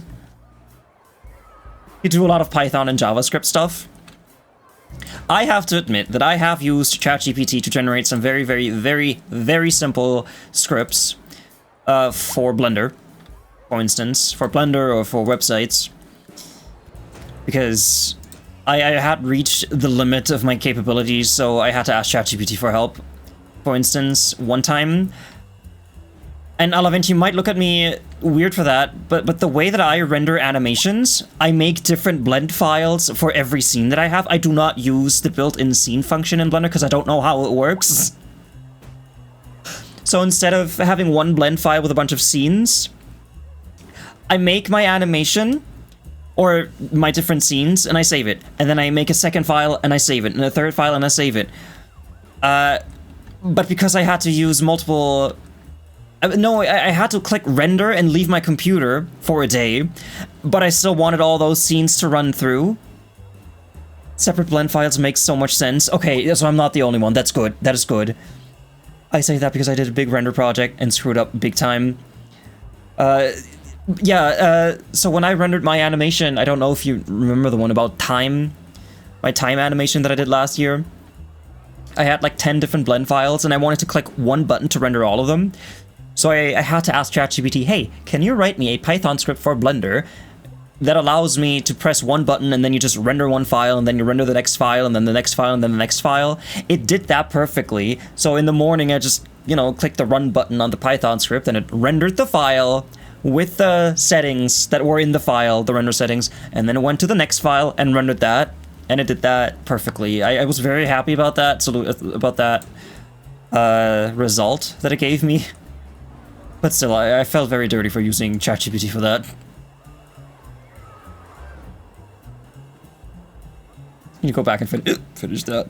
You do a lot of Python and JavaScript stuff. I have to admit that I have used ChatGPT to generate some very, very, very, very simple scripts for Blender, for instance, for Blender or for websites, because I had reached the limit of my capabilities, so I had to ask ChatGPT for help. For instance, one time, and Alavent, you might look at me weird for that, but the way that I render animations, I make different blend files for every scene that I have. I do not use the built-in scene function in Blender because I don't know how it works. So instead of having one blend file with a bunch of scenes, I make my animation, or my different scenes, and I save it. And then I make a second file, and I save it, and a third file, and I save it. But because I had to use multiple... No, I had to click render and leave my computer for a day, but I still wanted all those scenes to run through. Separate blend files make so much sense. Okay, so I'm not the only one. That's good. That is good. I say that because I did a big render project and screwed up big time. So when I rendered my animation, I don't know if you remember the one about time, my time animation that I did last year. I had like 10 different blend files, and I wanted to click one button to render all of them. So I had to ask ChatGPT, hey, can you write me a Python script for Blender that allows me to press one button and then you just render one file and then you render the next file and then the next file and then the next file? It did that perfectly. So in the morning, I just, clicked the run button on the Python script and it rendered the file with the settings that were in the file, the render settings, and then it went to the next file and rendered that, and it did that perfectly. I was very happy about that, result that it gave me. But still, I felt very dirty for using ChatGPT for that. You go back and finish that.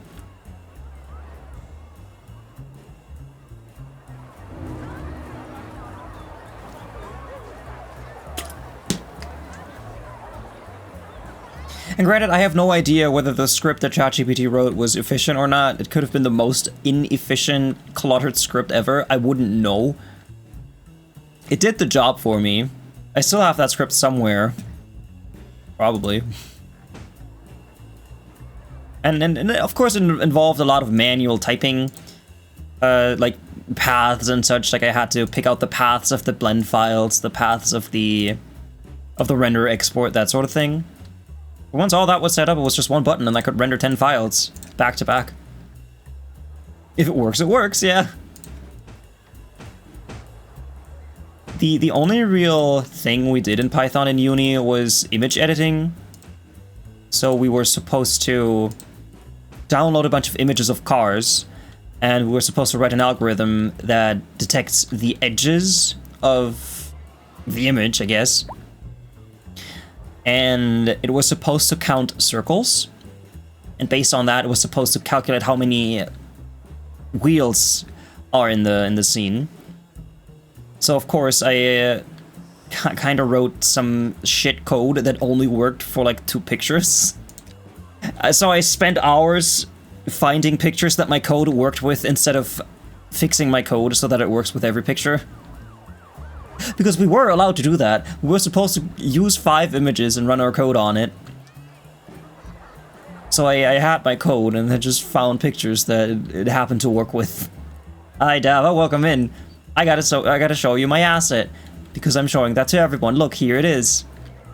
And granted, I have no idea whether the script that ChatGPT wrote was efficient or not. It could have been the most inefficient, cluttered script ever. I wouldn't know. It did the job for me. I still have that script somewhere. Probably. And of course it involved a lot of manual typing. Like paths and such. Like I had to pick out the paths of the blend files, the paths of the render export, that sort of thing. But once all that was set up, it was just one button and I could render 10 files back to back. If it works, it works, yeah. The only real thing we did in Python in uni was image editing. So we were supposed to download a bunch of images of cars, and we were supposed to write an algorithm that detects the edges of the image, I guess. And it was supposed to count circles, and based on that, it was supposed to calculate how many wheels are in the scene. So of course I kind of wrote some shit code that only worked for like 2 pictures. So I spent hours finding pictures that my code worked with instead of fixing my code so that it works with every picture. Because we were allowed to do that. We were supposed to use 5 images and run our code on it. So I had my code and I just found pictures that it happened to work with. Hi Dava, welcome in. I gotta show you my asset, because I'm showing that to everyone. Look, here it is.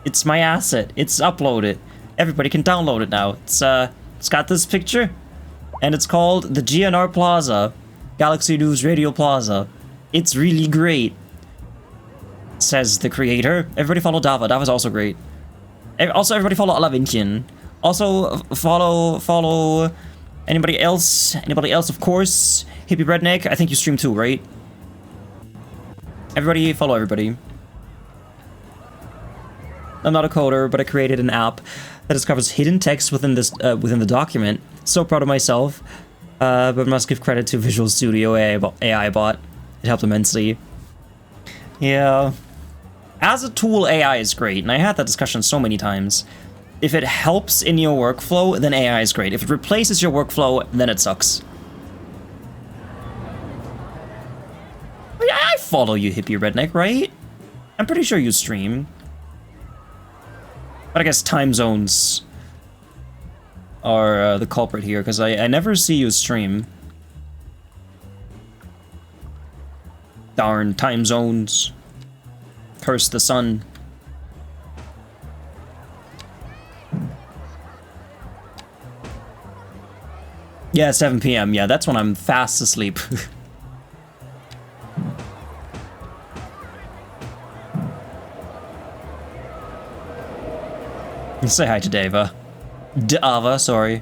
It's my asset. It's uploaded. Everybody can download it now. It's got this picture, and it's called the GNR Plaza, Galaxy News Radio Plaza. It's really great, says the creator. Everybody follow Dava. Dava's also great. Also, everybody follow Alavintian. Also, follow anybody else. Anybody else, of course. Hippie Redneck. I think you stream too, right? Everybody follow everybody. I'm not a coder, but I created an app that discovers hidden text within the document. So proud of myself, but must give credit to Visual Studio AI bot. It helped immensely. Yeah, as a tool, AI is great, and I had that discussion so many times. If it helps in your workflow, then AI is great. If it replaces your workflow, then it sucks. I follow you, Hippie Redneck, right? I'm pretty sure you stream. But I guess time zones are the culprit here, because I never see you stream. Darn time zones. Curse the sun. Yeah, 7 p.m. Yeah, that's when I'm fast asleep. Say hi to Dava. Dava, sorry.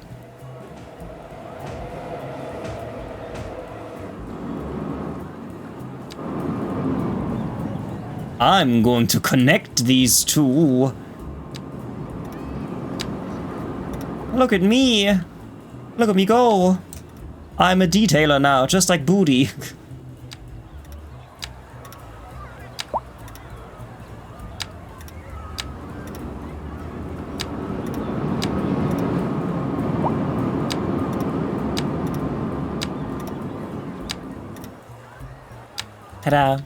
I'm going to connect these two. Look at me. Look at me go. I'm a detailer now, just like Booty. Ta-da.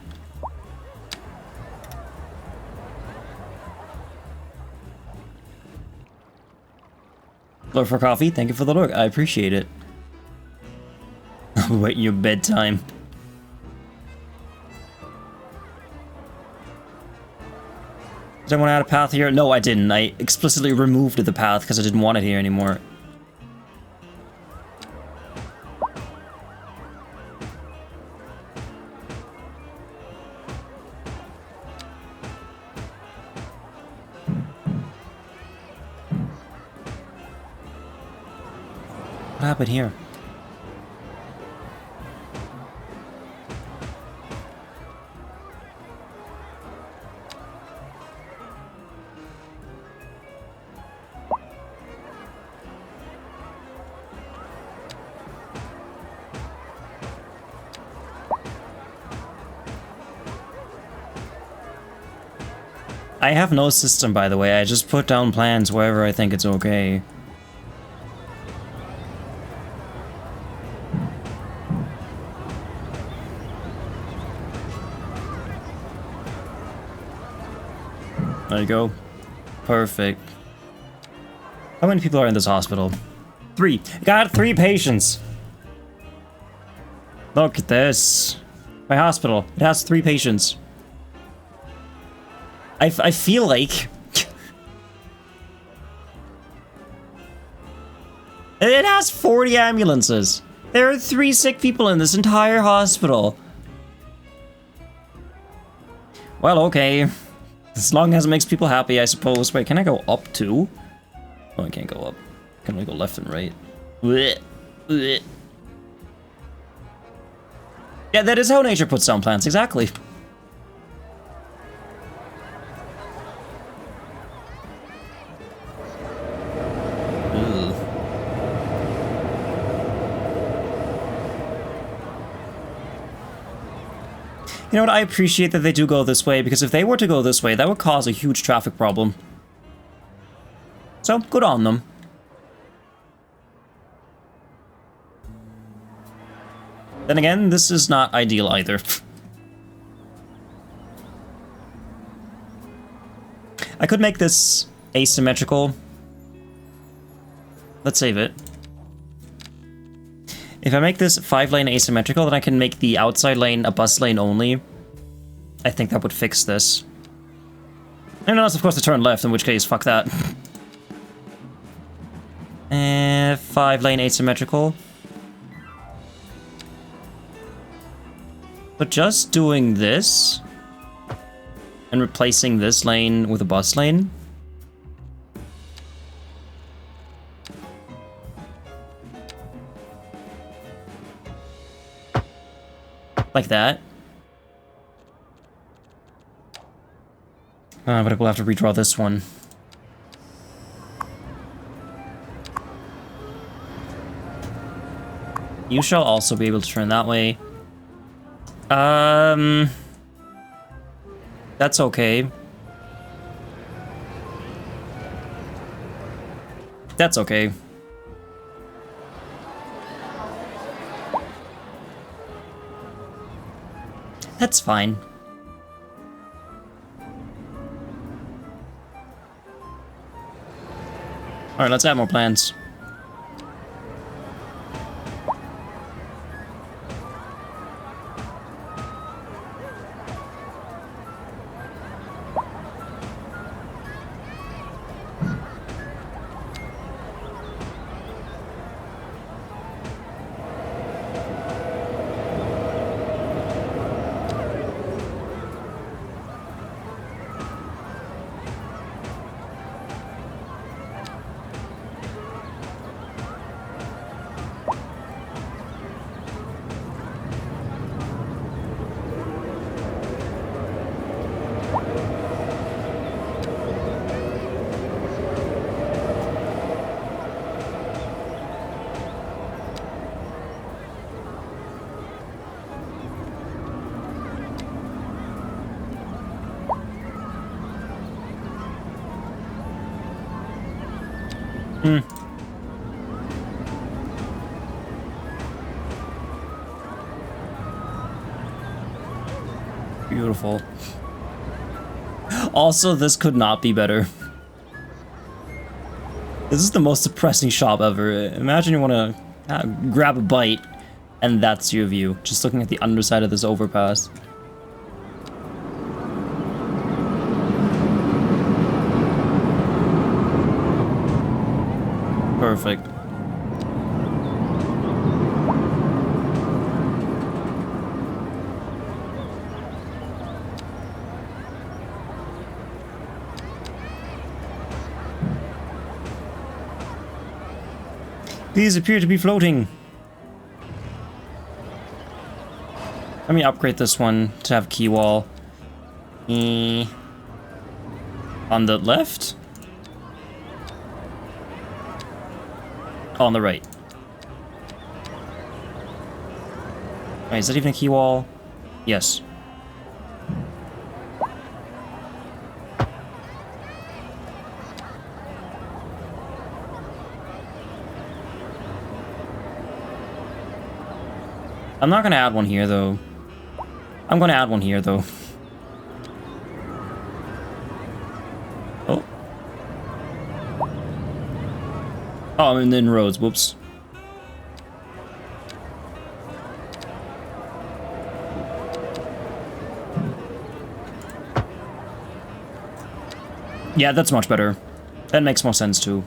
Lord for coffee, thank you for the look. I appreciate it. Wait your bedtime. Did I want to add a path here? No, I didn't. I explicitly removed the path because I didn't want it here anymore. What happened here? I have no system, by the way. I just put down plans wherever I think it's okay. There you go. Perfect. How many people are in this hospital? 3. Got 3 patients. Look at this. My hospital. It has 3 patients. I feel like... it has 40 ambulances. There are 3 sick people in this entire hospital. Well, okay. As long as it makes people happy, I suppose. Wait, can I go up too? Oh, I can't go up. I can only go left and right. Blech. Blech. Yeah, that is how nature puts down plants, exactly. You know what, I appreciate that they do go this way, because if they were to go this way, that would cause a huge traffic problem. So, good on them. Then again, this is not ideal either. I could make this asymmetrical. Let's save it. If I make this 5-lane asymmetrical, then I can make the outside lane a bus lane only. I think that would fix this. And unless, of course, to turn left, in which case, fuck that. And 5-lane asymmetrical. But just doing this and replacing this lane with a bus lane. Like that. But we'll have to redraw this one. You shall also be able to turn that way. That's okay. That's okay. That's fine. Alright, let's add more plants. Beautiful. Also, this could not be better. This is the most depressing shop ever. Imagine you want to grab a bite, and that's your view. Just looking at the underside of this overpass. Perfect. These appear to be floating. Let me upgrade this one to have key wall. On the left? On the right. Wait, is that even a key wall? Yes. I'm not gonna add one here, though. I'm gonna add one here, though. Oh. Oh, I'm in roads. Whoops. Yeah, that's much better. That makes more sense, too.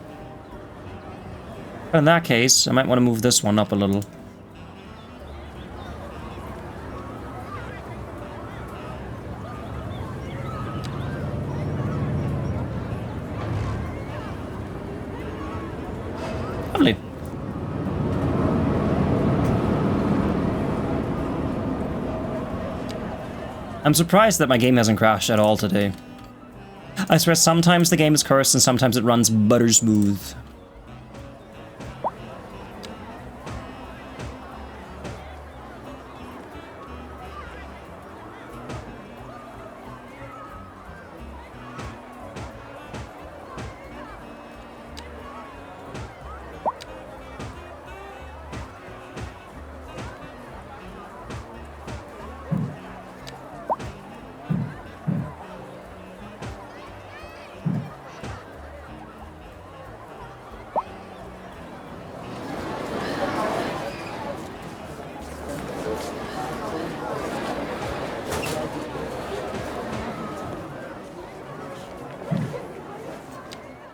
But in that case, I might want to move this one up a little. Lovely. I'm surprised that my game hasn't crashed at all today. I swear sometimes the game is cursed and sometimes it runs butter smooth.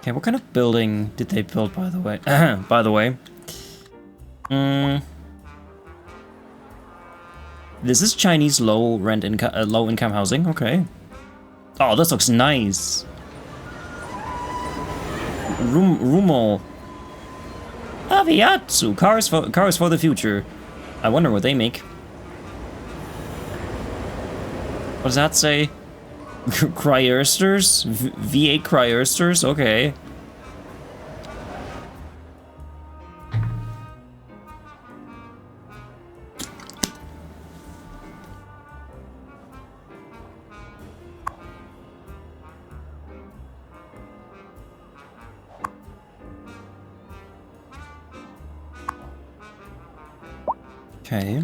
Okay, what kind of building did they build, by the way? By the way. This is Chinese low income housing. Okay. Oh, this looks nice. Rumo. Aviatsu. Cars for the future. I wonder what they make. What does that say? Cryersters? V8 Cryersters? Okay. Okay.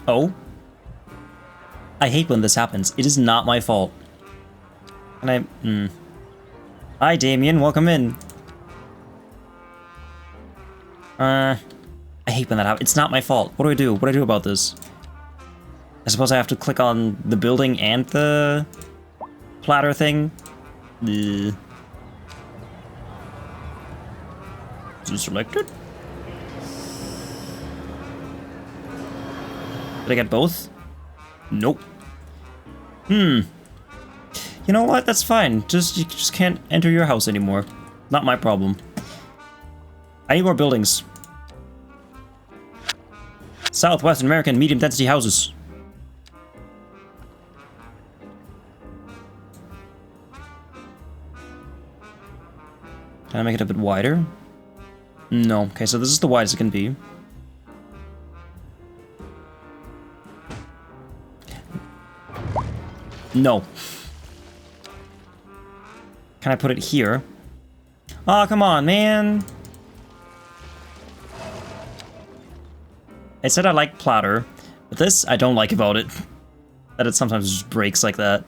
Oh. I hate when this happens. It is not my fault. And Hi, Damien. Welcome in. I hate when that happens. It's not my fault. What do I do? What do I do about this? I suppose I have to click on the building and the platter thing. Is it selected? Did I get both? Nope. You know what? That's fine. You just can't enter your house anymore. Not my problem. I need more buildings. Southwestern American medium density houses. Can I make it a bit wider? No. Okay, so this is the widest it can be. No. Can I put it here? Oh, come on, man. I said I like platter, but this I don't like about it. That it sometimes just breaks like that.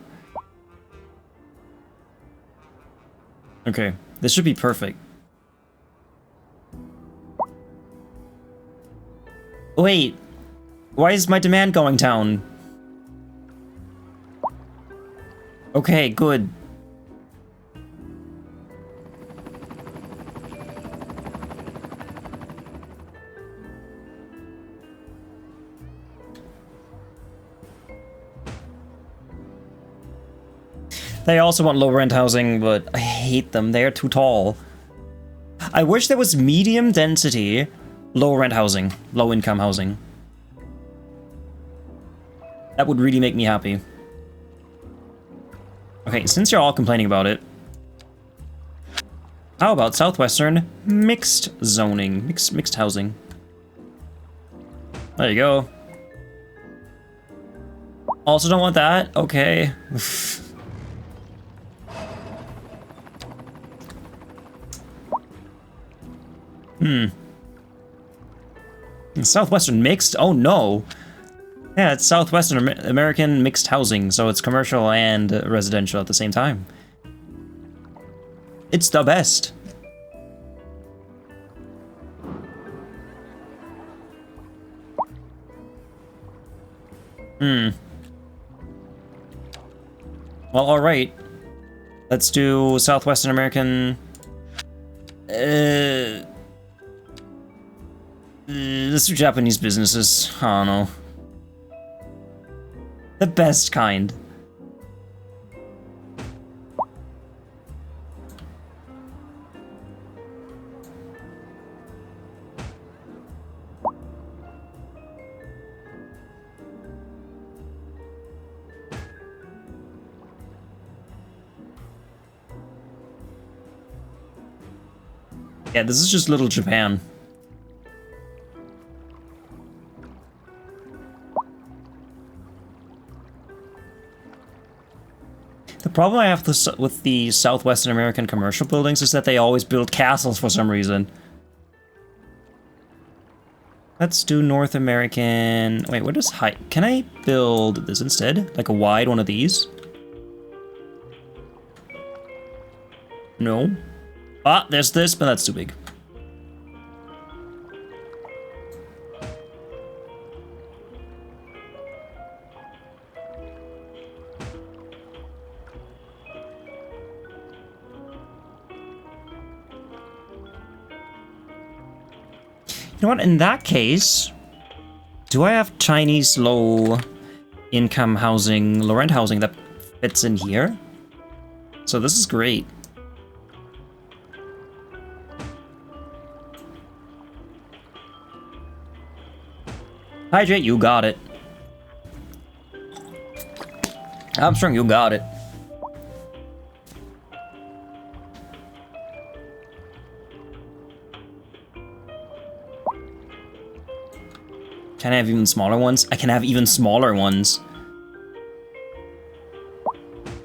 Okay, this should be perfect. Wait, why is my demand going down? Okay, good. They also want low-rent housing, but I hate them. They're too tall. I wish there was medium density, low-rent housing, low-income housing. That would really make me happy. Okay, since you're all complaining about it, how about Southwestern mixed zoning, mixed housing? There you go. Also don't want that? Okay. Southwestern mixed? Oh no. Yeah, it's Southwestern American mixed housing, so it's commercial and residential at the same time. It's the best. Well, alright. Let's do Southwestern American... let's do Japanese businesses. I don't know. The best kind. Yeah, this is just Little Japan. The problem I have with the Southwestern American commercial buildings is that they always build castles for some reason. Let's do North American... Wait, what is height? Can I build this instead? Like a wide one of these? No. Ah, there's this, but that's too big. You know what, in that case, do I have Chinese low-income housing, low-rent housing that fits in here? So this is great. Hydrate, you got it. Armstrong, you got it. Can I have even smaller ones? I can have even smaller ones.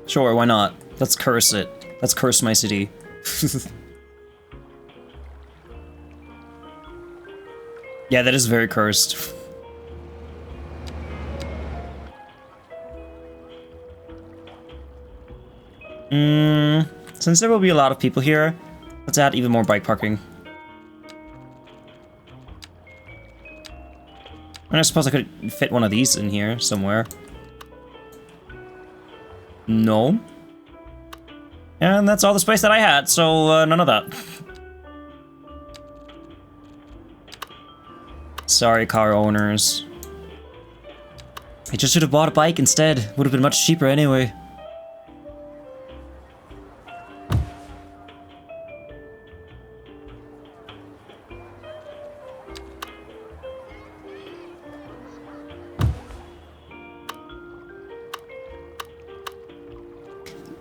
Sure, why not? Let's curse it. Let's curse my city. Yeah, that is very cursed. Since there will be a lot of people here, let's add even more bike parking. And I suppose I could fit one of these in here somewhere. No. And that's all the space that I had, so none of that. Sorry, car owners. I just should have bought a bike instead. Would have been much cheaper anyway.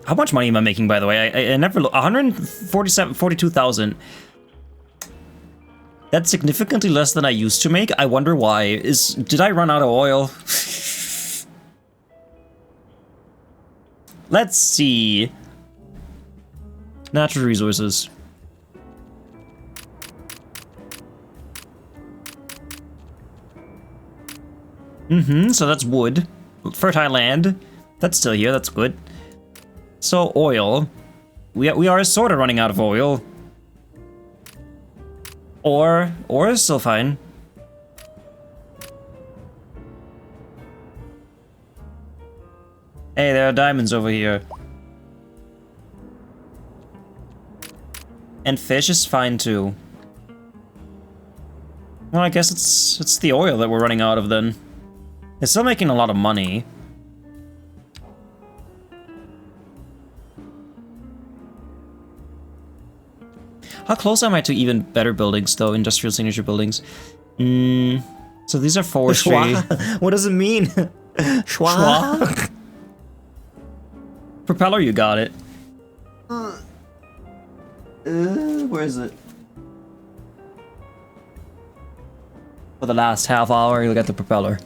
How much money am I making, by the way? I never look. 42,000. That's significantly less than I used to make. I wonder why. Did I run out of oil? Let's see. Natural resources. So that's wood. Fertile land. That's still here, that's good. So, oil. We are sort of running out of oil. Ore is still fine. Hey, there are diamonds over here. And fish is fine too. Well, I guess it's the oil that we're running out of then. It's still making a lot of money. How close am I to even better buildings, though? Industrial signature buildings. So these are forestry. What does it mean? Schwa? Propeller, you got it. Where is it? For the last half hour, you'll get the propeller.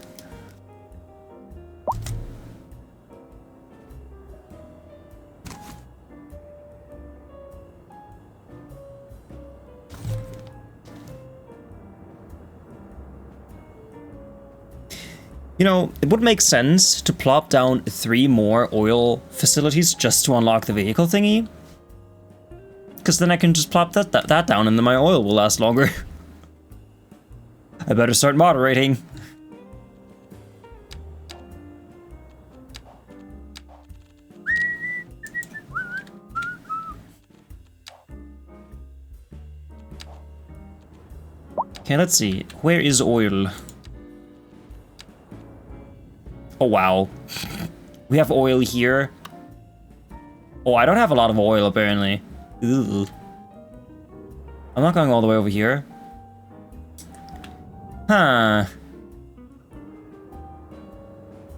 You know, it would make sense to plop down 3 more oil facilities just to unlock the vehicle thingy. Because then I can just plop that down and then my oil will last longer. I better start moderating. Okay, let's see. Where is oil? Oh, wow. We have oil here. Oh, I don't have a lot of oil, apparently. Ooh. I'm not going all the way over here. Huh.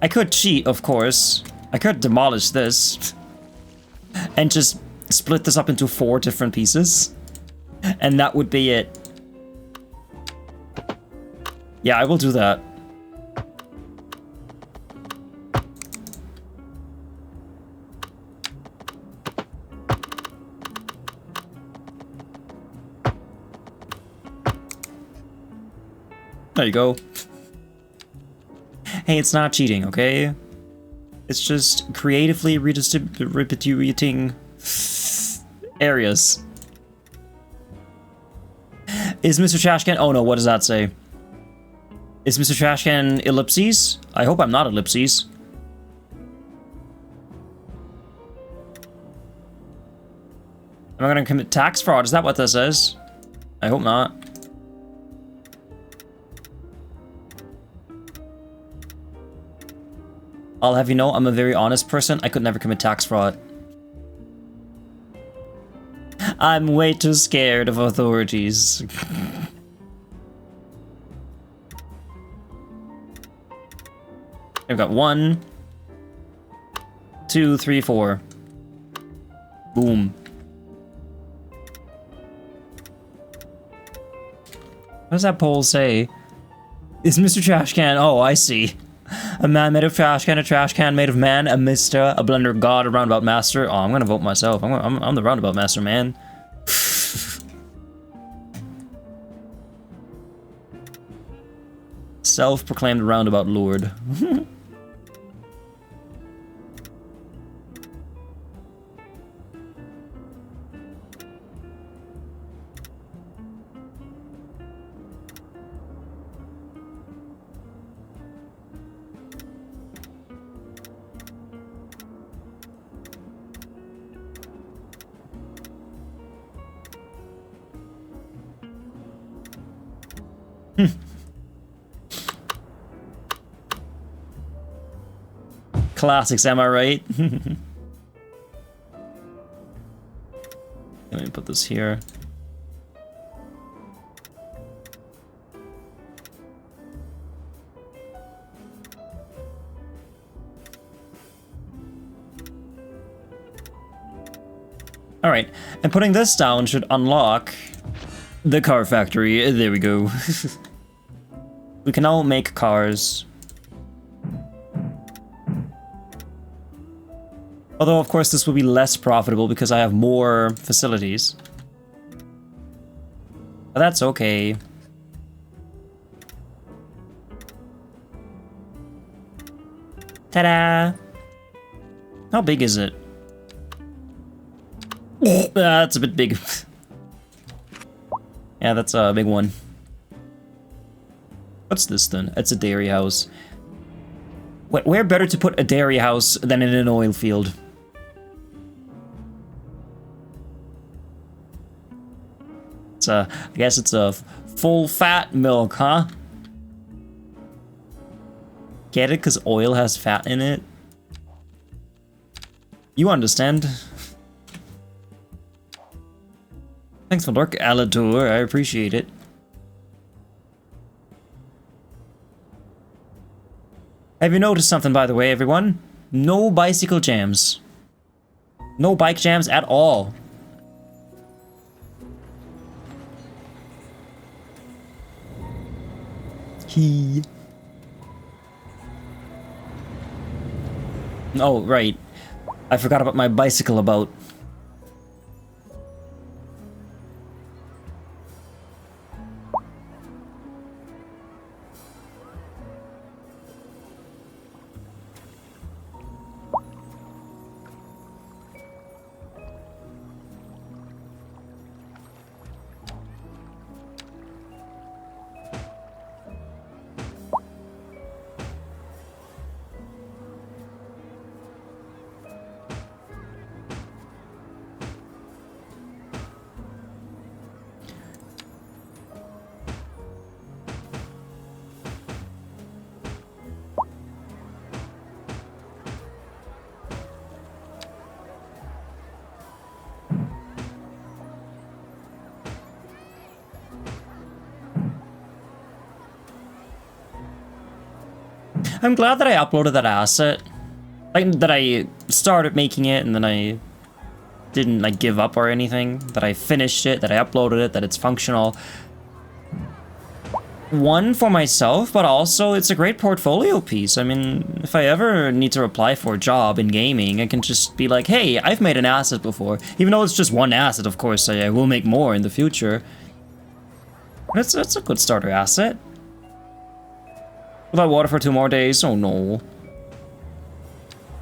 I could cheat, of course. I could demolish this. And just split this up into 4 different pieces. And that would be it. Yeah, I will do that. There you go. Hey, it's not cheating, okay? It's just creatively redistributing areas. Is MisterTrashcan? Oh no, what does that say? Is MisterTrashcan ellipses? I hope I'm not ellipses. Am I gonna commit tax fraud? Is that what this says? I hope not. I'll have you know, I'm a very honest person. I could never commit tax fraud. I'm way too scared of authorities. I've got 1, 2, 3, 4. Boom. What does that poll say? Is MisterTrashcan? Oh, I see. A man made of trash can, a trash can made of man, a mister, a blender god, a roundabout master. Oh, I'm gonna vote myself. I'm the roundabout master, man. Self-proclaimed roundabout lord. Classics, am I right? Let me put this here. Alright, and putting this down should unlock the car factory. There we go. We can now make cars. Although, of course, this will be less profitable because I have more facilities. But that's okay. Ta-da! How big is it? That's a bit big. Yeah, that's a big one. What's this then? It's a dairy house. Where better to put a dairy house than in an oil field? It's a, I guess it's a full fat milk, huh? Get it? Because oil has fat in it? You understand? Thanks for Dark Alator, I appreciate it. Have you noticed something, by the way, everyone? No bicycle jams. No bike jams at all. Oh, right. I forgot about my bicycle about. I'm glad that I uploaded that asset. Like, that I started making it and then I didn't, like, give up or anything. That I finished it, that I uploaded it, that it's functional. One, for myself, but also it's a great portfolio piece. I mean, if I ever need to apply for a job in gaming, I can just be like, hey, I've made an asset before. Even though it's just one asset, of course, I will make more in the future. It's a good starter asset. Without water for 2 more days? Oh no.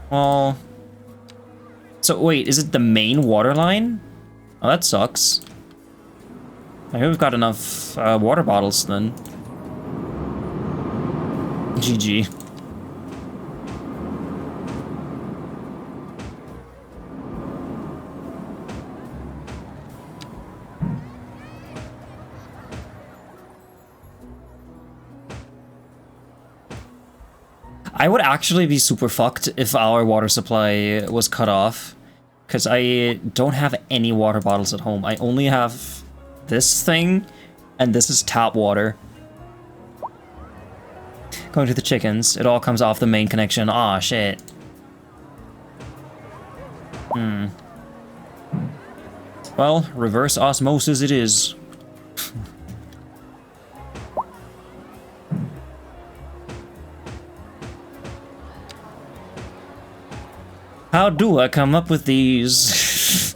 Oh. So wait, is it the main water line? Oh, that sucks. I hope we've got enough water bottles then. GG. I would actually be super fucked if our water supply was cut off, because I don't have any water bottles at home. I only have this thing, and this is tap water. Going to the chickens, it all comes off the main connection. Aw, shit. Well, reverse osmosis it is. How do I come up with these?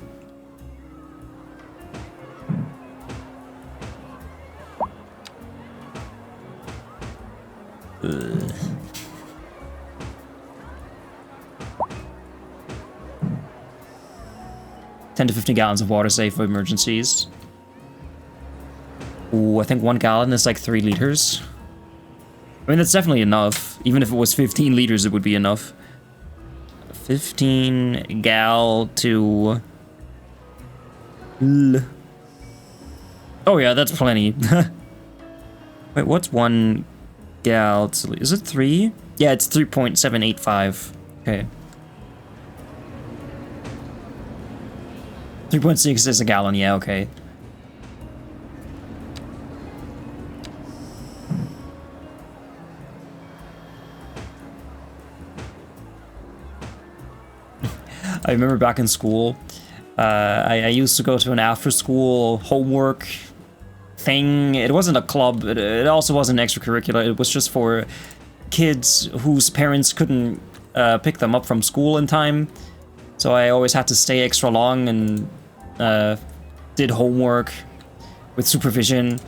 Ugh. 10 to 15 gallons of water safe for emergencies. Ooh, I think 1 gallon is like 3 liters. I mean, that's definitely enough. Even if it was 15 liters, it would be enough. 15 gal to... Oh yeah, that's plenty. Wait, what's 1 gal? Is it 3? Yeah, it's 3.785. Okay. 3.6 is a gallon, yeah, okay. I remember back in school, I used to go to an after-school homework thing. It wasn't a club, it also wasn't extracurricular, it was just for kids whose parents couldn't pick them up from school in time. So I always had to stay extra long and did homework with supervision.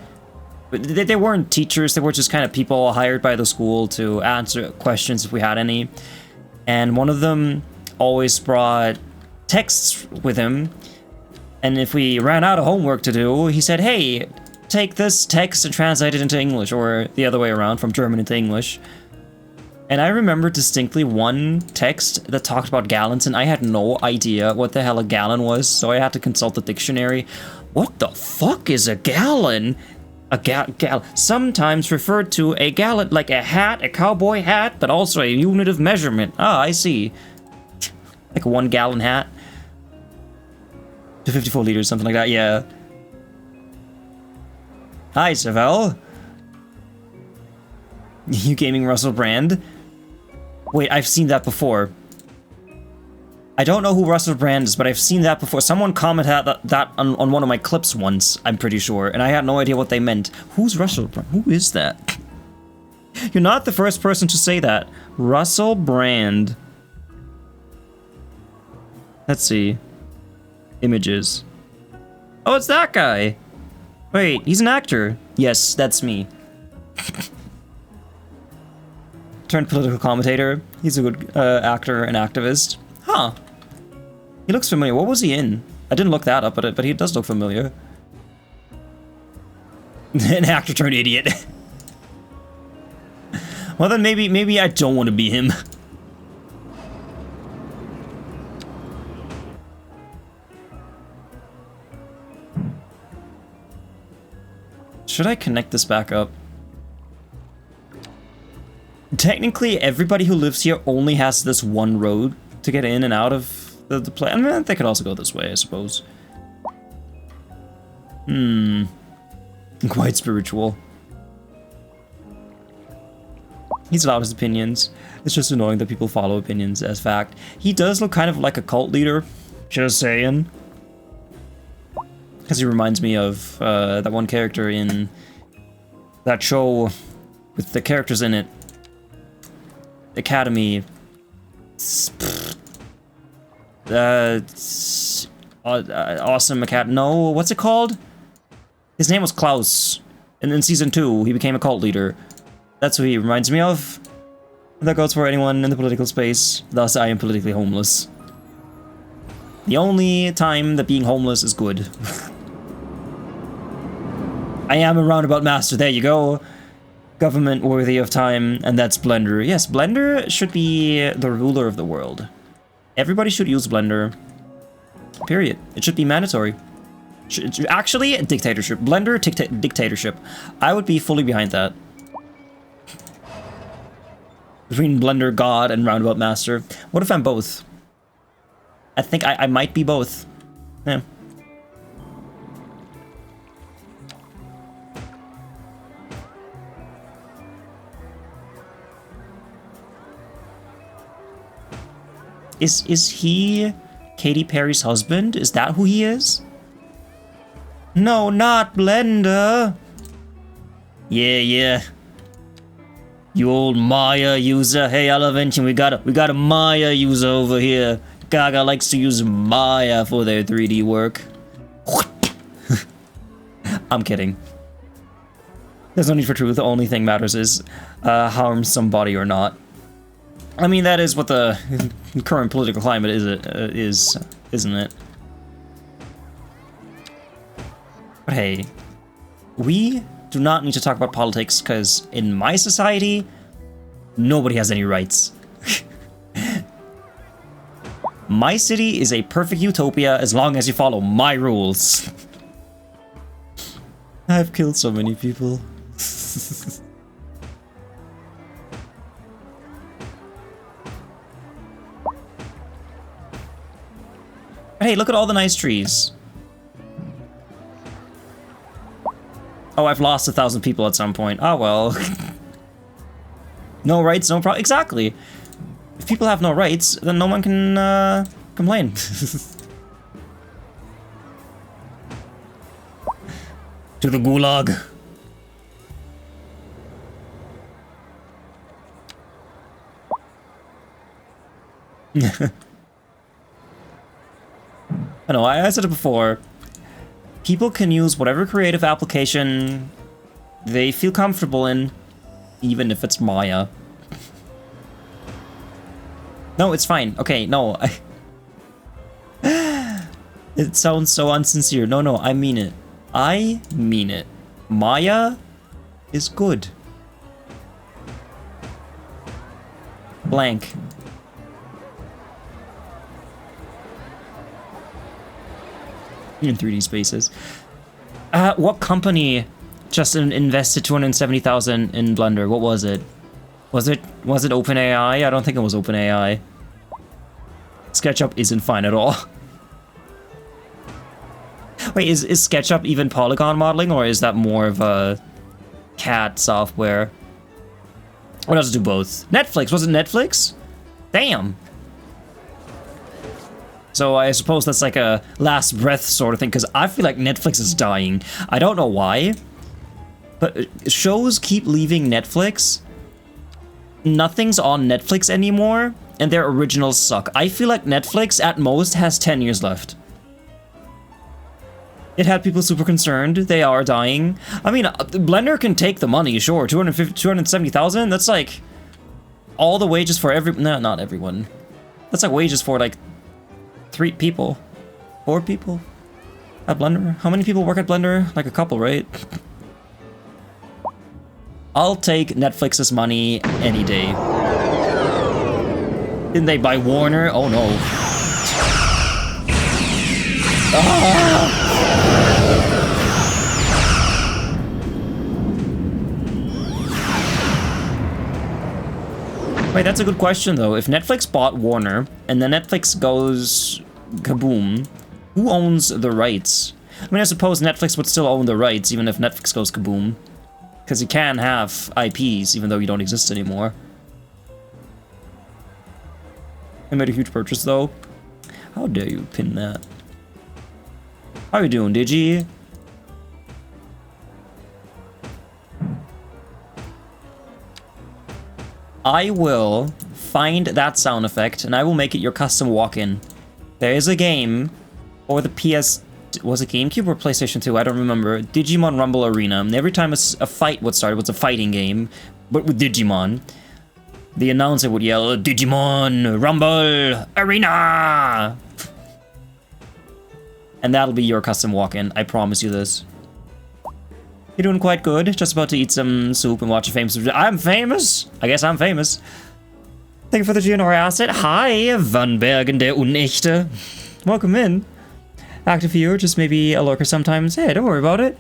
But they weren't teachers, they were just kind of people hired by the school to answer questions if we had any. And one of them always brought texts with him, and if we ran out of homework to do, he said, hey, take this text and translate it into English, or the other way around, from German into English. And I remember distinctly one text that talked about gallons, and I had no idea what the hell a gallon was, so I had to consult the dictionary. What the fuck is a gallon? A gallon, sometimes referred to a gallon like a hat, a cowboy hat, but also a unit of measurement. Ah, I see. Like a 1 gallon hat. To 54 liters, something like that, yeah. Hi, Savell. You gaming Russell Brand? Wait, I've seen that before. I don't know who Russell Brand is, but I've seen that before. Someone commented that on one of my clips once, I'm pretty sure, and I had no idea what they meant. Who's Russell Brand? Who is that? You're not the first person to say that. Russell Brand. Let's see. Images. Oh, it's that guy! Wait, he's an actor. Yes, that's me. Turned political commentator. He's a good actor and activist. Huh. He looks familiar. What was he in? I didn't look that up, but he does look familiar. An actor turned idiot. Well then maybe I don't want to be him. Should I connect this back up? Technically, everybody who lives here only has this one road to get in and out of the place. I mean, they could also go this way, I suppose. Quite spiritual. He's allowed his opinions. It's just annoying that people follow opinions as fact. He does look kind of like a cult leader. Just saying. Because he reminds me of that one character in that show with the characters in it. Academy. Awesome Academy. No, what's it called? His name was Klaus. And in season 2, he became a cult leader. That's what he reminds me of. And that goes for anyone in the political space. Thus, I am politically homeless. The only time that being homeless is good. I am a roundabout master, there you go. Government worthy of time, and that's Blender. Yes, Blender should be the ruler of the world. Everybody should use Blender. Period. It should be mandatory. Actually, dictatorship. Blender dictatorship. I would be fully behind that. Between Blender God and Roundabout Master. What if I'm both? I think I might be both. Yeah. Is he Katy Perry's husband? Is that who he is? No, not Blender. Yeah. You old Maya user. Hey, Elevention, we got a Maya user over here. Gaga likes to use Maya for their 3D work. I'm kidding. There's no need for truth. The only thing matters is harm somebody or not. I mean, that is what the current political climate is, isn't it? But hey, we do not need to talk about politics, because in my society, nobody has any rights. My city is a perfect utopia as long as you follow my rules. I've killed so many people. Hey, look at all the nice trees. Oh, I've lost 1,000 people at some point. Oh, well. No rights, no problem. Exactly. If people have no rights, then no one can complain. To the gulag. I know, I said it before. People can use whatever creative application they feel comfortable in, even if it's Maya. No, it's fine. Okay, no. It sounds so unsincere. No, I mean it. I mean it. Maya is good. Blank. In 3D spaces. What company just invested 270,000 in Blender? What was it? Was it OpenAI? I don't think it was OpenAI. SketchUp isn't fine at all. Wait, is SketchUp even polygon modeling, or is that more of a CAD software? What does it do both? Netflix, was it Netflix? Damn. So I suppose that's like a last breath sort of thing, because I feel like Netflix is dying. I don't know why, but shows keep leaving Netflix. Nothing's on Netflix anymore, and their originals suck. I feel like Netflix at most has 10 years left. It had people super concerned. They are dying. I mean, Blender can take the money, sure. 270,000? That's like all the wages for no, not everyone. That's like wages for like 3 people, 4 people at Blender. How many people work at Blender? Like a couple, right? I'll take Netflix's money any day. Didn't they buy Warner? Oh no. Ah! Wait, that's a good question though. If Netflix bought Warner and then Netflix goes kaboom, who owns the rights? I mean, I suppose Netflix would still own the rights even if Netflix goes kaboom. Because you can have IPs even though you don't exist anymore. I made a huge purchase though. How dare you pin that? How you doing, Digi? I will find that sound effect and I will make it your custom walk-in. There is a game, or the PS... Was it GameCube or PlayStation 2? I don't remember. Digimon Rumble Arena. And every time a fight would start, it was a fighting game, but with Digimon. The announcer would yell, Digimon Rumble Arena! And that'll be your custom walk-in. I promise you this. You're doing quite good. Just about to eat some soup and watch a famous... I'm famous! I guess I'm famous. Thank you for the GNR asset. Hi, Van Bergen der Unechte. Welcome in. Active viewer, just maybe a lurker sometimes. Hey, don't worry about it.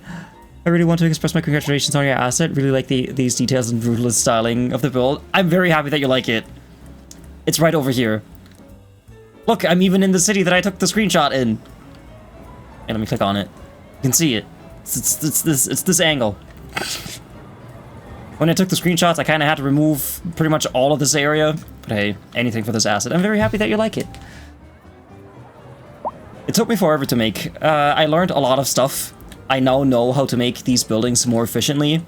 I really want to express my congratulations on your asset. Really like these details and brutalist styling of the build. I'm very happy that you like it. It's right over here. Look, I'm even in the city that I took the screenshot in. And let me click on it. You can see it. It's this angle. When I took the screenshots, I kind of had to remove pretty much all of this area. But hey, anything for this asset. I'm very happy that you like it. It took me forever to make. I learned a lot of stuff. I now know how to make these buildings more efficiently.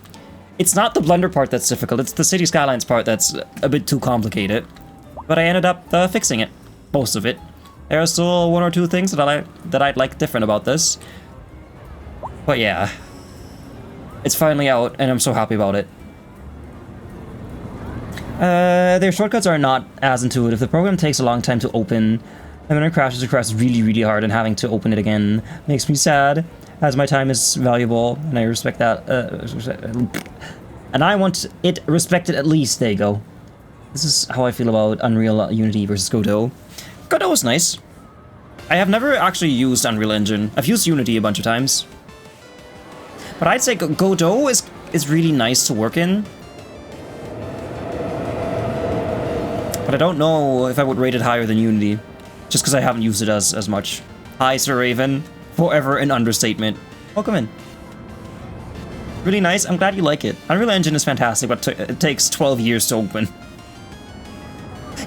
It's not the Blender part that's difficult. It's the City Skylines part that's a bit too complicated. But I ended up fixing it. Most of it. There are still 1 or 2 things that I'd like different about this. But yeah, it's finally out, and I'm so happy about it. Their shortcuts are not as intuitive. The program takes a long time to open, and when it crashes really, really hard, and having to open it again makes me sad, as my time is valuable, and I respect that. And I want it respected at least. There you go. This is how I feel about Unreal Unity versus Godot. Godot is nice. I have never actually used Unreal Engine. I've used Unity a bunch of times. But I'd say Godot is is really nice to work in. But I don't know if I would rate it higher than Unity, just because I haven't used it as much. Hi, Sir Raven. Forever an understatement. Welcome in. Really nice. I'm glad you like it. Unreal Engine is fantastic, but it takes 12 years to open.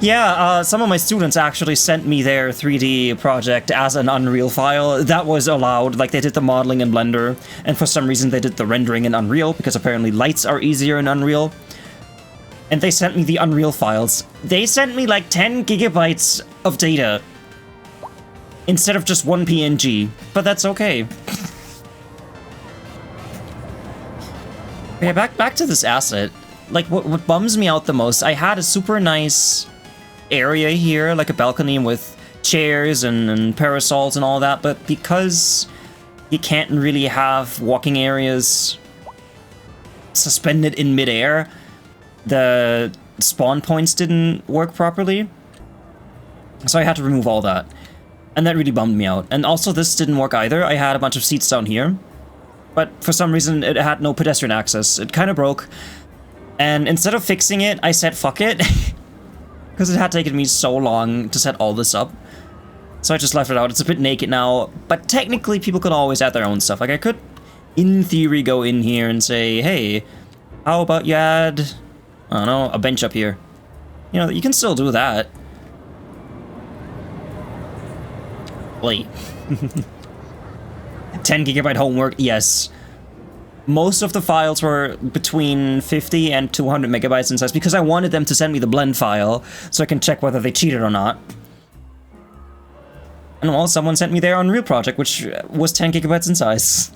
Yeah, some of my students actually sent me their 3D project as an Unreal file. That was allowed. Like, they did the modeling in Blender, and for some reason they did the rendering in Unreal, because apparently lights are easier in Unreal. And they sent me the Unreal files. They sent me like 10 gigabytes of data instead of just one PNG, but that's okay. Yeah, back to this asset. Like, what bums me out the most, I had a super nice area here, like a balcony with chairs and parasols and all that, but because you can't really have walking areas suspended in midair, the spawn points didn't work properly. So I had to remove all that. And that really bummed me out. And also this didn't work either. I had a bunch of seats down here, but for some reason it had no pedestrian access. It kind of broke. And instead of fixing it, I said fuck it. Because it had taken me so long to set all this up. So I just left it out. It's a bit naked now, but technically people could always add their own stuff. Like, I could, in theory, go in here and say, hey, how about you add, I don't know, a bench up here. You know, you can still do that. Wait. 10 gigabyte homework, yes. Most of the files were between 50 and 200 megabytes in size because I wanted them to send me the blend file so I can check whether they cheated or not. And well, someone sent me their Unreal project, which was 10 gigabytes in size.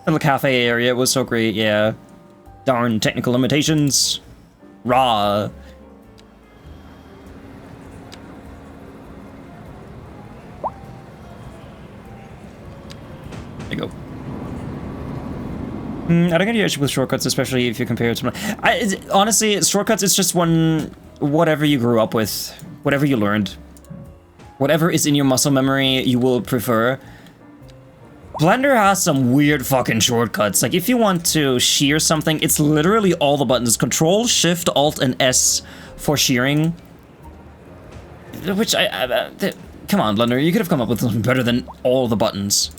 Little cafe area was so great, yeah. Darn technical limitations. Raw. There you go. I don't get the issue with shortcuts, especially if you compare it to... honestly, shortcuts is just whatever you grew up with, whatever you learned. Whatever is in your muscle memory, you will prefer. Blender has some weird fucking shortcuts. Like, if you want to shear something, it's literally all the buttons. Control, Shift, Alt, and S for shearing. Which, come on, Blender, you could have come up with something better than all the buttons.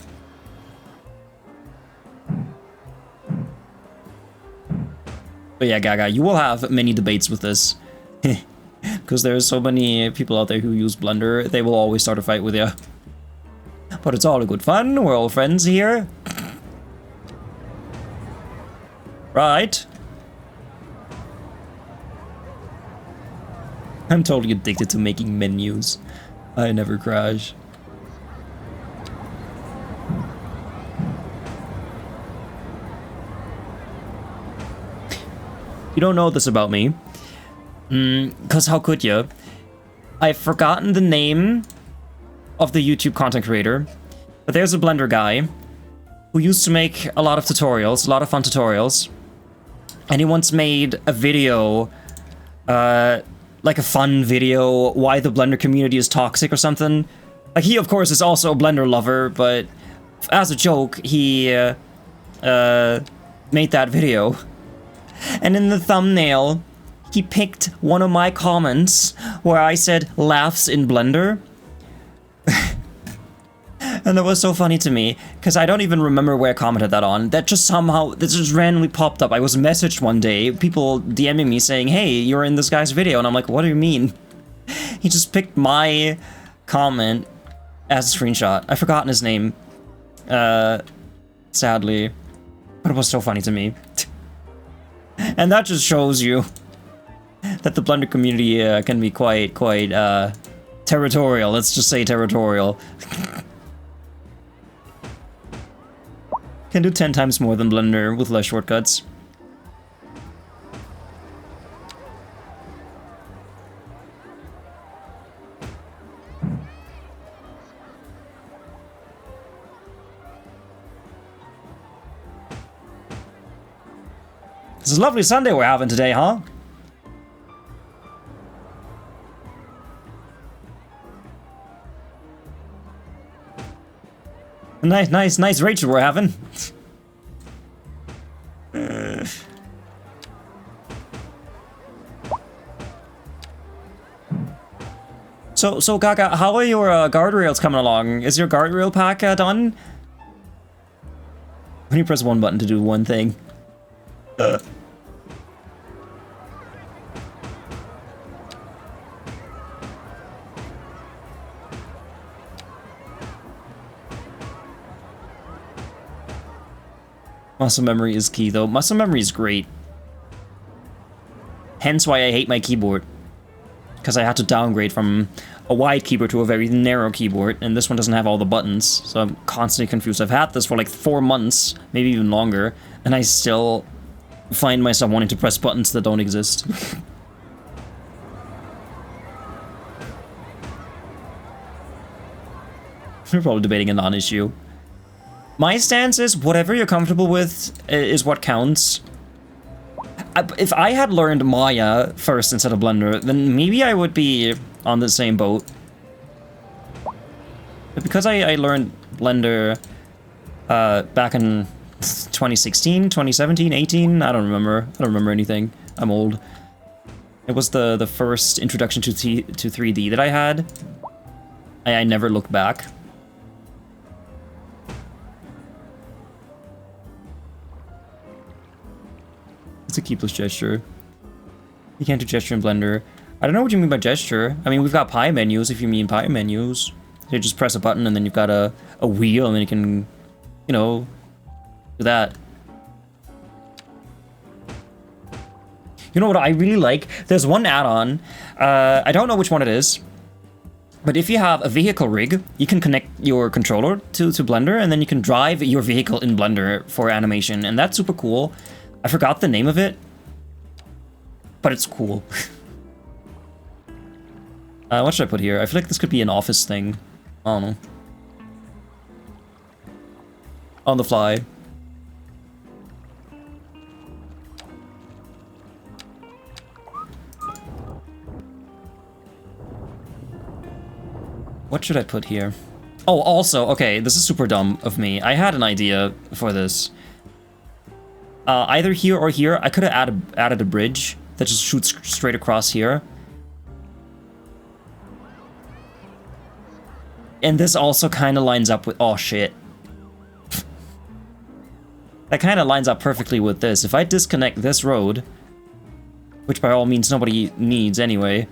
But yeah, Gaga, you will have many debates with this. Because there are so many people out there who use Blender, they will always start a fight with you. But it's all good fun, we're all friends here. Right? I'm totally addicted to making menus. I never crash. You don't know this about me. Because how could you? I've forgotten the name of the YouTube content creator, but there's a Blender guy who used to make a lot of tutorials, a lot of fun tutorials, and he once made a video, like a fun video, why the Blender community is toxic or something. Like, he of course is also a Blender lover, but as a joke, he made that video. And in the thumbnail, he picked one of my comments where I said laughs in Blender. And that was so funny to me, because I don't even remember where I commented that on. That just somehow, this just randomly popped up. I was messaged one day, people DMing me saying, hey, you're in this guy's video. And I'm like, what do you mean? He just picked my comment as a screenshot. I've forgotten his name. Sadly. But it was so funny to me. And that just shows you that the Blender community can be quite territorial. Let's just say territorial. Can do 10 times more than Blender with less shortcuts. This is a lovely Sunday we're having today, huh? Nice Rachel we're having. So Gaga, how are your guardrails coming along? Is your guardrail pack done? When you press one button to do one thing. Muscle memory is key, though. Muscle memory is great. Hence why I hate my keyboard. Because I had to downgrade from a wide keyboard to a very narrow keyboard, and this one doesn't have all the buttons, so I'm constantly confused. I've had this for like 4 months, maybe even longer, and I still find myself wanting to press buttons that don't exist. We're probably debating a non-issue. My stance is whatever you're comfortable with is what counts. If I had learned Maya first instead of Blender, then maybe I would be on the same boat. But because I learned Blender back in 2016, 2017, 18, I don't remember. I don't remember anything. I'm old. It was the first introduction to 3D that I had. I never looked back. It's a keyless gesture. You can't do gesture in Blender. I don't know what you mean by gesture. I mean, we've got pie menus if you mean pie menus. You just press a button and then you've got a wheel and then you can, you know, do that. You know what I really like? There's one add-on. I don't know which one it is. But if you have a vehicle rig, you can connect your controller to Blender and then you can drive your vehicle in Blender for animation. And that's super cool. I forgot the name of it, but it's cool. What should I put here? I feel like this could be an office thing. I don't know. On the fly. What should I put here? Oh, also, okay, this is super dumb of me. I had an idea for this. Either here or here, I could have added a bridge that just shoots straight across here. And this also kind of lines up with... Oh, shit. That kind of lines up perfectly with this. If I disconnect this road, which by all means nobody needs anyway,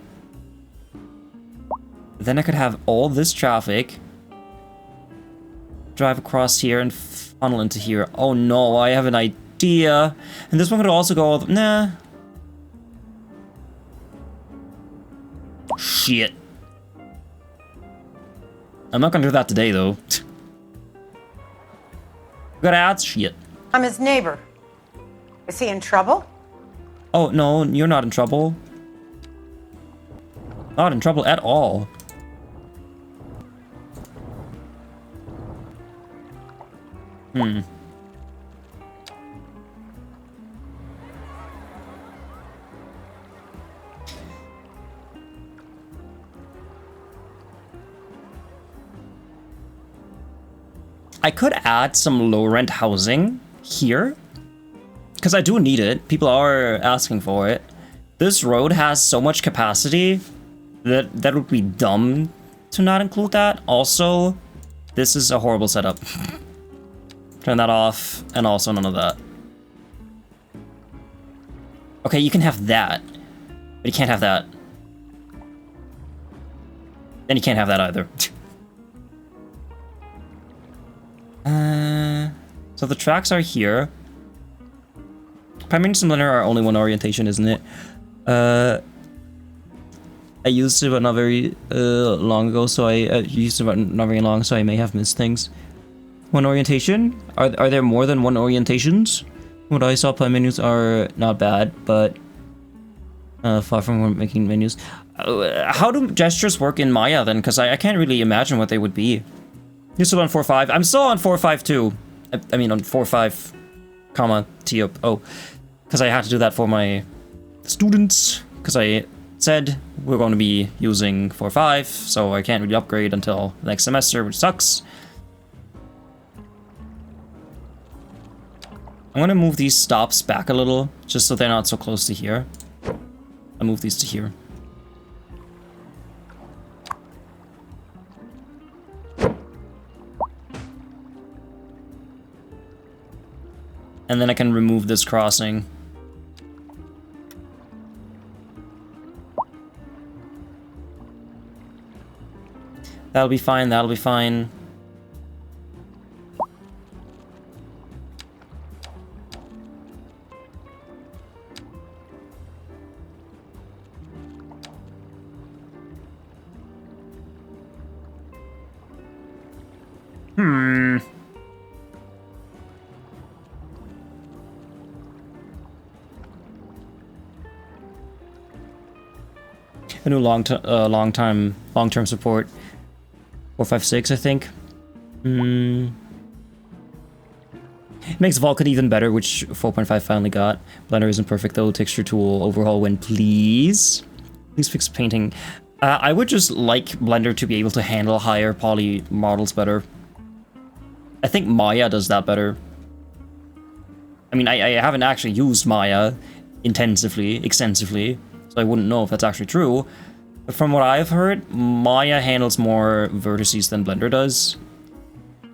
then I could have all this traffic drive across here and funnel into here. Oh no, I have an idea. And this one could also go... Nah. Shit. I'm not gonna do that today, though. Got ads? Shit. I'm his neighbor. Is he in trouble? Oh, no, you're not in trouble. Not in trouble at all. I could add some low-rent housing here, because I do need it. People are asking for it. This road has so much capacity that would be dumb to not include that. Also, this is a horrible setup. Turn that off, and also none of that. Okay, you can have that, but you can't have that. Then you can't have that either. So the tracks are here. Primary and Blender are only one orientation, isn't it? I used it but not very long ago, so I used it but not very long, so I may have missed things. One orientation? Are there more than one orientations? What I saw, play menus are not bad, but far from making menus. How do gestures work in Maya then? Because I can't really imagine what they would be. You're still on 4.5. I'm still on 4.5 too. I mean on 4.5, comma TO. Oh, because I had to do that for my students. Because I said we're going to be using 4.5, so I can't really upgrade until next semester, which sucks. I'm gonna move these stops back a little, just so they're not so close to here. I'll move these to here. and then I can remove this crossing. That'll be fine, that'll be fine. A new long-term support. 456, I think. It makes Vulkan even better, which 4.5 finally got. Blender isn't perfect though. Texture tool overhaul when please. Please fix painting. I would just like Blender to be able to handle higher poly models better. I think Maya does that better. I mean, I haven't actually used Maya extensively, so I wouldn't know if that's actually true. But from what I've heard, Maya handles more vertices than Blender does.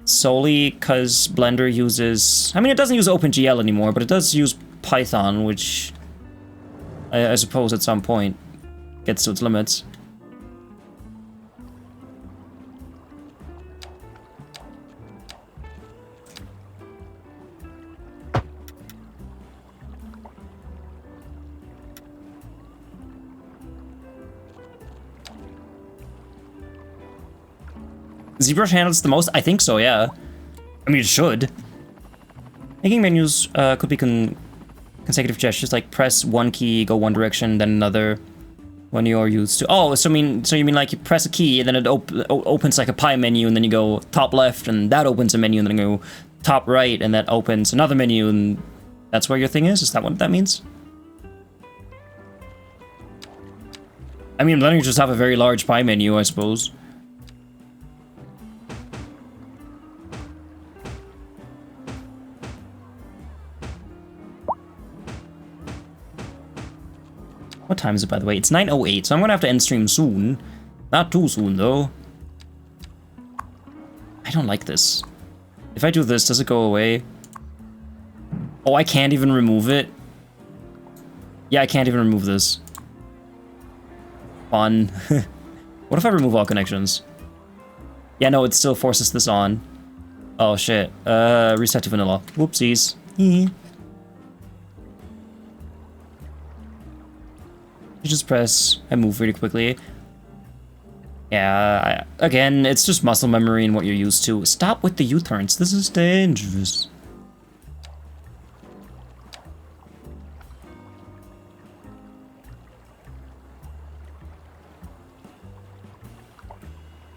Solely because Blender uses... I mean, it doesn't use OpenGL anymore, but it does use Python, which I suppose at some point gets to its limits. ZBrush handles the most? I think so, yeah. I mean, it should. Making menus could be consecutive gestures, like press one key, go one direction, then another, when you're used to... Oh, so you mean like you press a key, and then it opens like a pie menu, and then you go top left, and that opens a menu, and then you go top right, and that opens another menu, and that's where your thing is? Is that what that means? I mean, Blender just have a very large pie menu, I suppose. What time is it, by the way? It's 9:08, so I'm gonna have to end stream soon. Not too soon, though. I don't like this. If I do this, does it go away? Oh, I can't even remove it? Yeah, I can't even remove this. Fun. What if I remove all connections? Yeah, no, it still forces this on. Oh, shit. Reset to vanilla. Whoopsies. You just press and move really quickly. Yeah, again, it's just muscle memory and what you're used to. Stop with the U-turns. This is dangerous.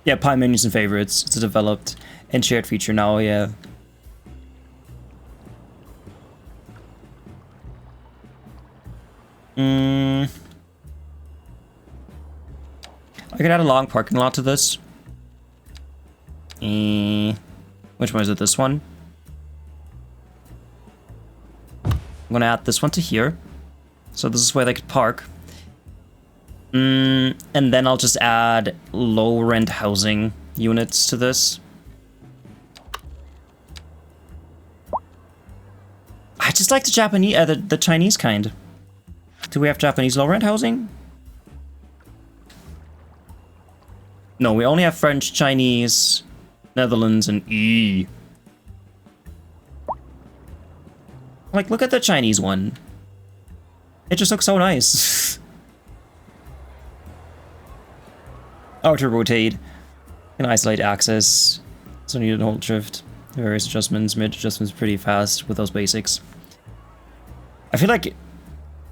Yeah, pie menus and favorites. It's a developed and shared feature now, yeah. I could add a long parking lot to this. Which one is it? This one? I'm gonna add this one to here. So this is where they could park. And then I'll just add low rent housing units to this. I just like the Japanese, the Chinese kind. Do we have Japanese low rent housing? No, we only have French, Chinese, Netherlands, and E. Like, look at the Chinese one. It just looks so nice. Auto rotate. Can isolate access. So need to hold shift. Various adjustments, mid adjustments pretty fast with those basics. I feel like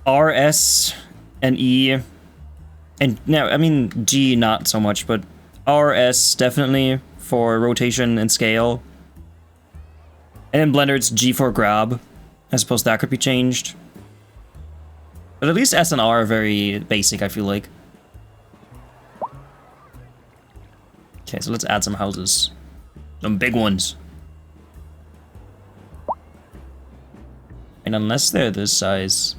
RS and E, and now, I mean, G not so much, but RS definitely for rotation and scale. And in Blender, it's G for grab. I suppose that could be changed. But at least S and R are very basic, I feel like. Okay, so let's add some houses. Some big ones. And unless they're this size...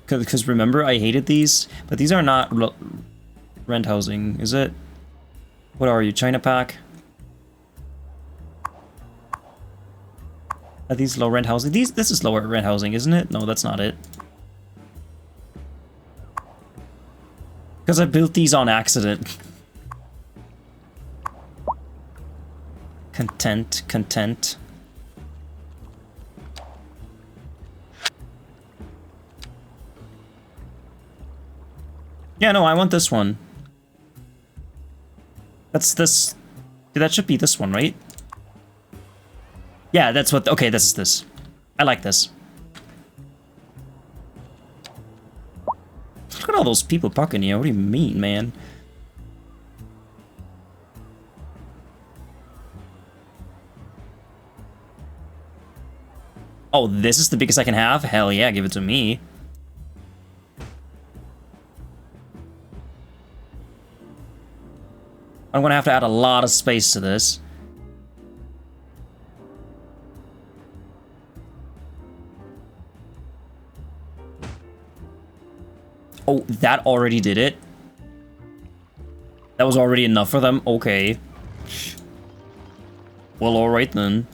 Because remember, I hated these, but these are not rent housing, is it? What are you, China Pack? Are these low rent housing? This is lower rent housing, isn't it? No, that's not it. Because I built these on accident. Content. Yeah, no, I want this one. That's this. That should be this one, right? Yeah, that's what. Okay, this is this. I like this. Look at all those people parking here. What do you mean, man? Oh, this is the biggest I can have? Hell yeah, give it to me. I'm gonna have to add a lot of space to this. Oh, that already did it? That was already enough for them? Okay. Well, alright then.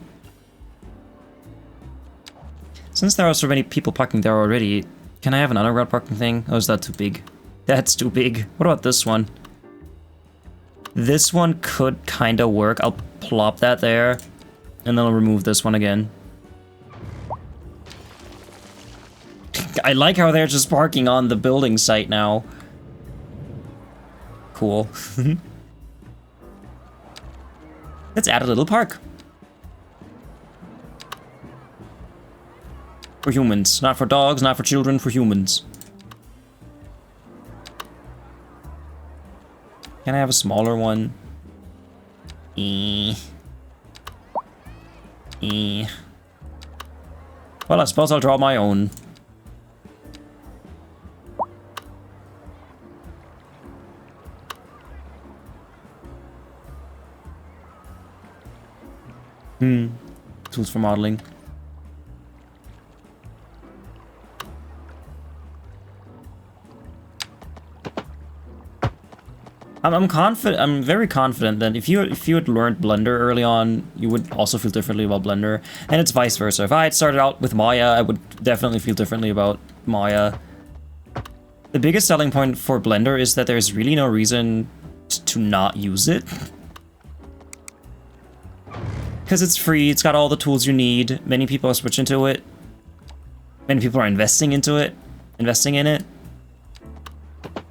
Since there are so many people parking there already, can I have an underground parking thing? Oh, is that too big? That's too big. What about this one? This one could kind of work. I'll plop that there, and then I'll remove this one again. I like how they're just parking on the building site now. Cool. Let's add a little park. For humans. Not for dogs, not for children, for humans. Can I have a smaller one? Well, I suppose I'll draw my own. Tools for modeling. I'm confident. I'm very confident that if you had learned Blender early on, you would also feel differently about Blender, and it's vice versa. If I had started out with Maya, I would definitely feel differently about Maya. The biggest selling point for Blender is that there's really no reason to not use it, because it's free. It's got all the tools you need. Many people are switching to it. Many people are investing in it.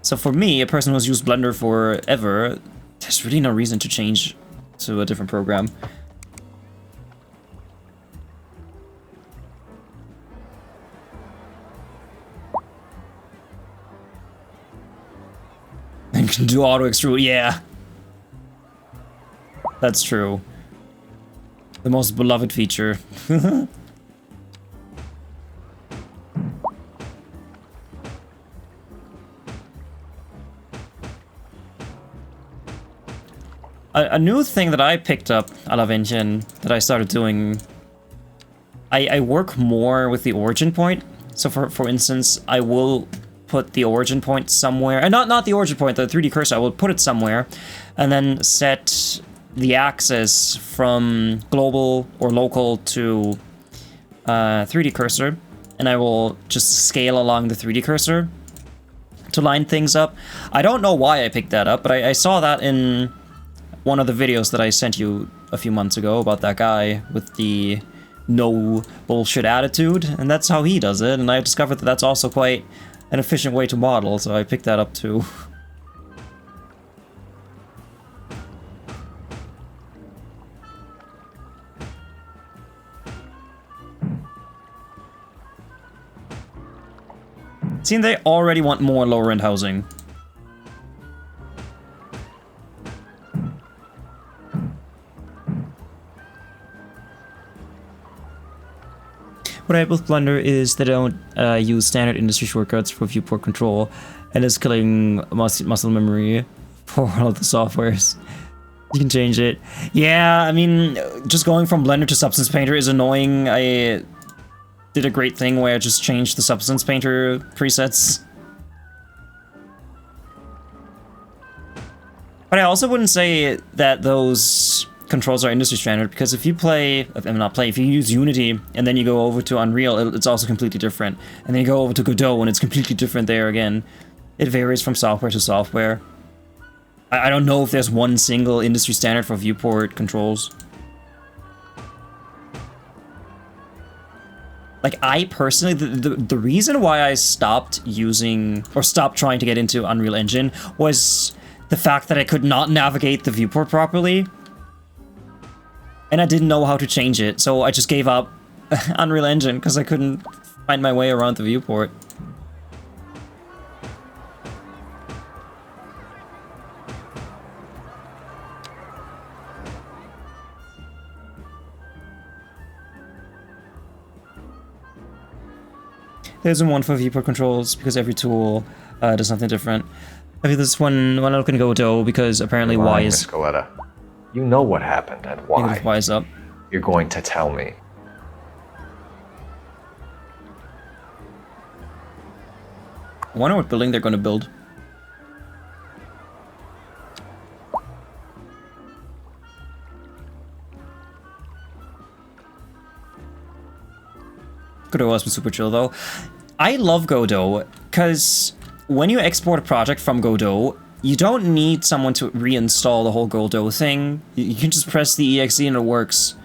So for me, a person who's used Blender forever, there's really no reason to change to a different program. And can do auto extrude, yeah. That's true. The most beloved feature. A new thing that I picked up out of Engine that I started doing, I work more with the origin point. So for instance, I will put the origin point somewhere, and not the origin point, the 3D cursor, I will put it somewhere, and then set the axis from global or local to 3D cursor, and I will just scale along the 3D cursor to line things up. I don't know why I picked that up, but I saw that in one of the videos that I sent you a few months ago about that guy with the no bullshit attitude, and that's how he does it, and I discovered that that's also quite an efficient way to model, so I picked that up too. See, they already want more lower-end housing. What I have with Blender is they don't use standard industry shortcuts for viewport control, and it's killing muscle memory for all the softwares. You can change it. Yeah, I mean, just going from Blender to Substance Painter is annoying. I did a great thing where I just changed the Substance Painter presets. But I also wouldn't say that those controls are industry standard, because if you if you use Unity and then you go over to Unreal, it's also completely different. And then you go over to Godot and it's completely different there again. It varies from software to software. I don't know if there's one single industry standard for viewport controls. Like, I personally, the reason why I stopped using, or stopped trying to get into Unreal Engine was the fact that I could not navigate the viewport properly. And I didn't know how to change it, so I just gave up Unreal Engine because I couldn't find my way around the viewport. There isn't one for viewport controls because every tool does something different. I think this one, when I look in Godot, because apparently Y is... Miss Coletta. You know what happened and why. Y is up. You're going to tell me. I wonder what building they're going to build. Godot has been super chill though. I love Godot because when you export a project from Godot, you don't need someone to reinstall the whole Godot thing. You can just press the exe and it works.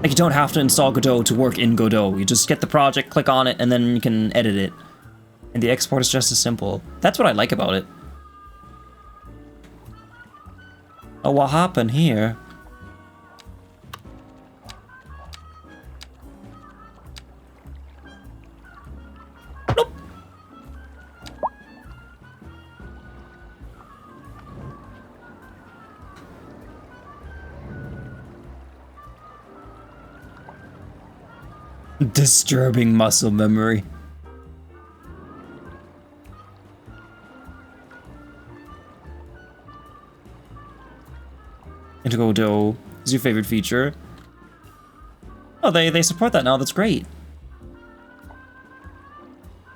Like, you don't have to install Godot to work in Godot. You just get the project, click on it, and then you can edit it. And the export is just as simple. That's what I like about it. Oh, what happened here? Disturbing muscle memory. Into Godot is your favorite feature. Oh, they support that now. That's great.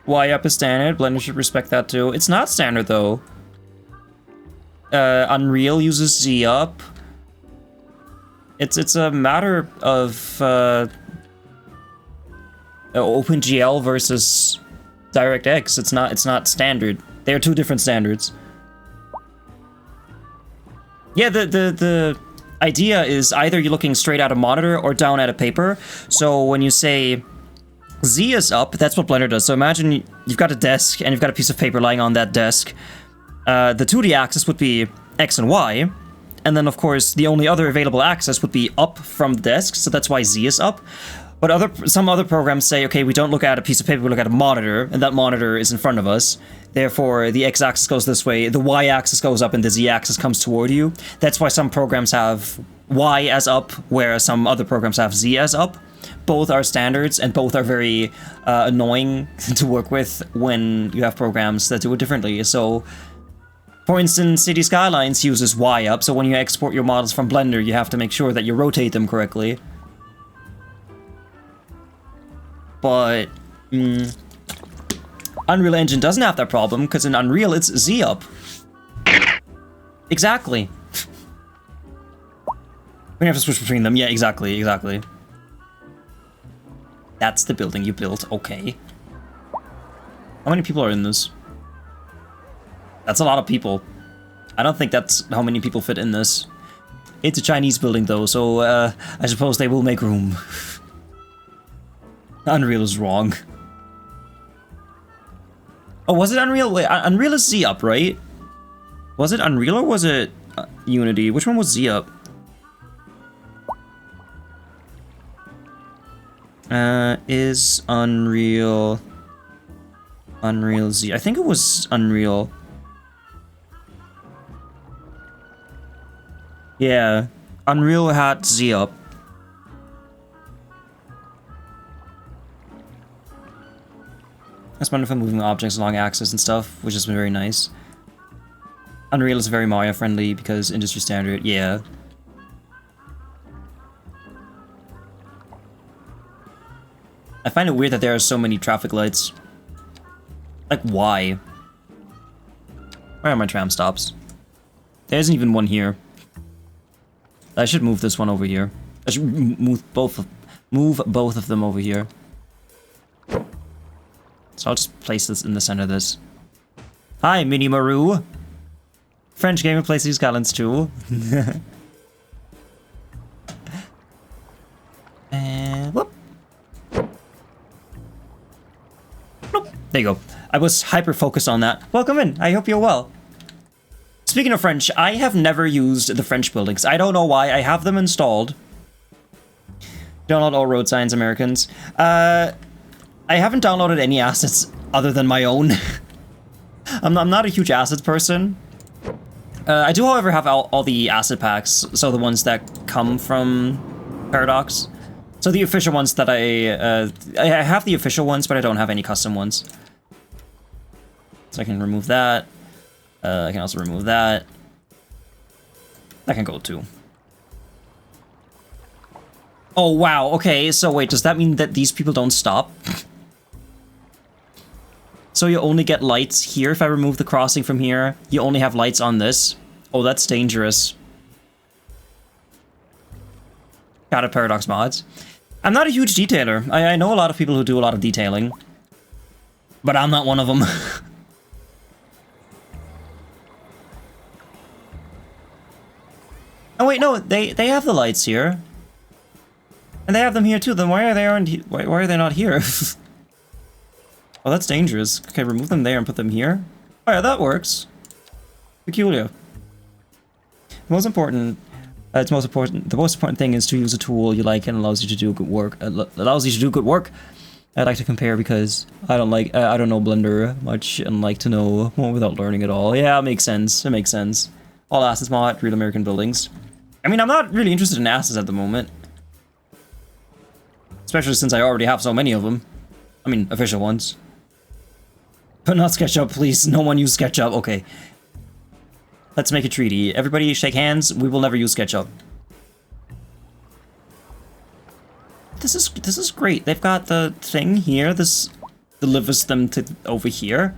Y up is standard. Blender should respect that too. It's not standard though. Unreal uses Z up. It's a matter of OpenGL versus DirectX. It's not standard. They are two different standards. Yeah, the idea is either you're looking straight at a monitor or down at a paper. So when you say Z is up, that's what Blender does. So imagine you've got a desk and you've got a piece of paper lying on that desk. The 2D axis would be X and Y. And then, of course, the only other available axis would be up from the desk. So that's why Z is up. But some other programs say, okay, we don't look at a piece of paper, we look at a monitor, and that monitor is in front of us. Therefore, the x-axis goes this way, the y-axis goes up, and the z-axis comes toward you. That's why some programs have y as up, whereas some other programs have z as up. Both are standards, and both are very annoying to work with when you have programs that do it differently. So, for instance, City Skylines uses y up, so when you export your models from Blender, you have to make sure that you rotate them correctly. But Unreal Engine doesn't have that problem, because in Unreal it's Z up. Exactly. We have to switch between them. Yeah, exactly. That's the building you built. Okay. How many people are in this? That's a lot of people. I don't think that's how many people fit in this. It's a Chinese building though, so I suppose they will make room. Unreal is wrong. Oh, was it Unreal? Wait, Unreal is Z up, right? Was it Unreal or was it Unity? Which one was Z up? Is Unreal Z? I think it was Unreal. Yeah, Unreal had Z up. That's wonderful moving objects along axis and stuff, which has been very nice. Unreal is very Mario friendly because industry standard, yeah. I find it weird that there are so many traffic lights. Like, why? Where are my tram stops? There isn't even one here. I should move this one over here. I should move both of them over here. So I'll just place this in the center of this. Hi, Mini Maru. French gamer plays Skylines II. And whoop. Bloop. There you go. I was hyper focused on that. Welcome in. I hope you're well. Speaking of French, I have never used the French buildings. I don't know why. I have them installed. Download all road signs, Americans. I haven't downloaded any assets other than my own. I'm not a huge assets person. I do, however, have all the asset packs, so the ones that come from Paradox. So the official ones that I have the official ones, but I don't have any custom ones. So I can remove that. I can also remove that. That can go too. Oh, wow. Okay, so wait, does that mean that these people don't stop? So you only get lights here if I remove the crossing from here. You only have lights on this. Oh, that's dangerous. Got it, Paradox mods. I'm not a huge detailer. I know a lot of people who do a lot of detailing. But I'm not one of them. Oh wait, no, they have the lights here. And they have them here too, then why are they not here? Oh, that's dangerous. Okay, remove them there and put them here. Oh yeah, that works. Peculiar. The most important thing is to use a tool you like and allows you to do good work. I'd like to compare because I don't know Blender much and like to know more without learning it all. Yeah, it makes sense. It makes sense. All assets mod, real American buildings. I mean, I'm not really interested in assets at the moment. Especially since I already have so many of them. I mean, official ones. But not SketchUp, please. No one use SketchUp. Okay. Let's make a treaty. Everybody shake hands. We will never use SketchUp. This is great. They've got the thing here. This delivers them to over here.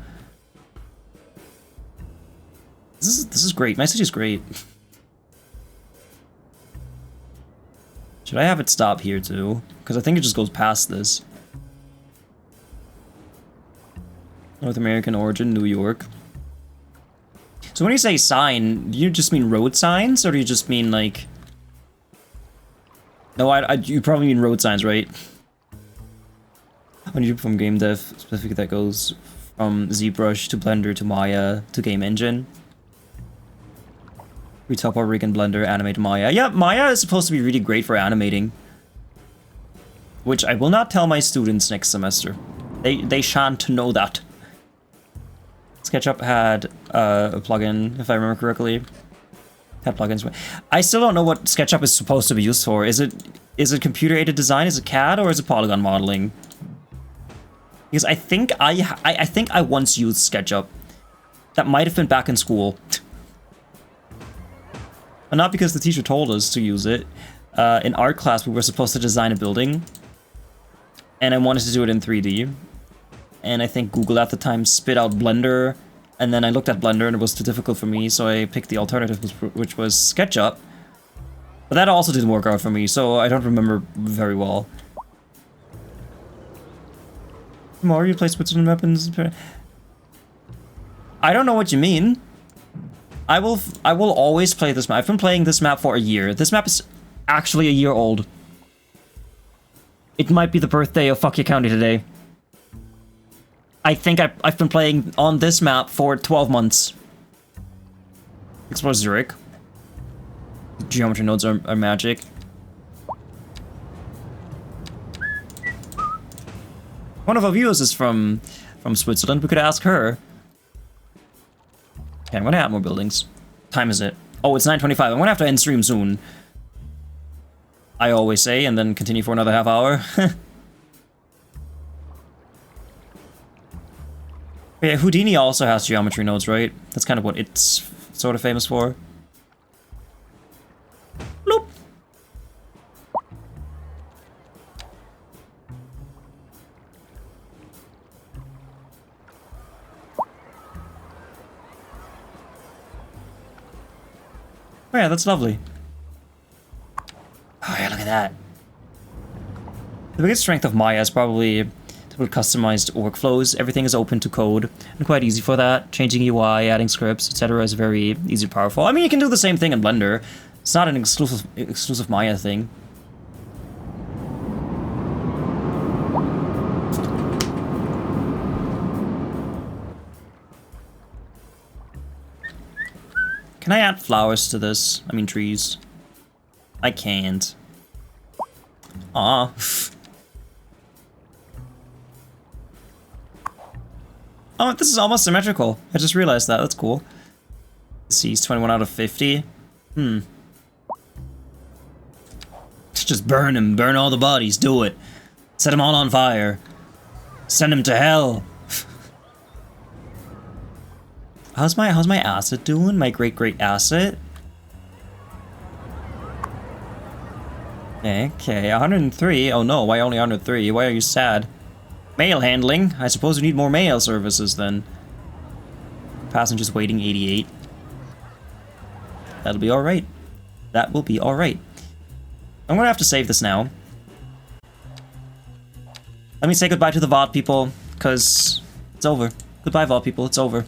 This is great. My city is great. Should I have it stop here too? Because I think it just goes past this. North American origin, New York. So when you say sign, do you just mean road signs, or do you just mean like... No, you probably mean road signs, right? When you do from game dev, specifically that goes from ZBrush to Blender to Maya to Game Engine. We top our rig in Blender, animate Maya. Yeah, Maya is supposed to be really great for animating. Which I will not tell my students next semester. They shan't know that. SketchUp had a plugin, if I remember correctly. Had plugins. I still don't know what SketchUp is supposed to be used for. Is it computer-aided design? Is it CAD, or is it polygon modeling? Because I think I once used SketchUp. That might have been back in school. But not because the teacher told us to use it. In art class, we were supposed to design a building. And I wanted to do it in 3D. And I think Google at the time spit out Blender. And then I looked at Blender and it was too difficult for me, so I picked the alternative, which was SketchUp. But that also didn't work out for me, so I don't remember very well. Mario plays Switzerland weapons. I don't know what you mean. I will always play this map. I've been playing this map for a year. This map is actually a year old. It might be the birthday of Fukya County today. I think I've been playing on this map for 12 months. Explore Zurich. Geometry nodes are magic. One of our viewers is from Switzerland. We could ask her. Okay, I'm gonna add more buildings. Time is it? Oh, it's 9:25. I'm gonna have to end stream soon. I always say, and then continue for another half hour. Yeah, Houdini also has geometry nodes, right? That's kind of what it's sort of famous for. Bloop. Oh yeah, that's lovely. Oh yeah, look at that. The biggest strength of Maya is probably with customized workflows. Everything is open to code and quite easy for that. Changing UI, adding scripts, etc. is very easy and powerful. I mean, you can do the same thing in Blender. It's not an exclusive Maya thing. Can I add flowers to this? I mean trees. I can't. Ah. Oh, this is almost symmetrical. I just realized that. That's cool. Let's see, it's 21 out of 50. Just burn him. Burn all the bodies. Do it. Set them all on fire. Send them to hell. How's my asset doing? My great asset? Okay, 103. Oh no, why only 103? Why are you sad? Mail handling. I suppose we need more mail services then. Passengers waiting 88. That'll be alright. That will be alright. I'm gonna have to save this now. Let me say goodbye to the VOD people, because it's over. Goodbye, VOD people, it's over.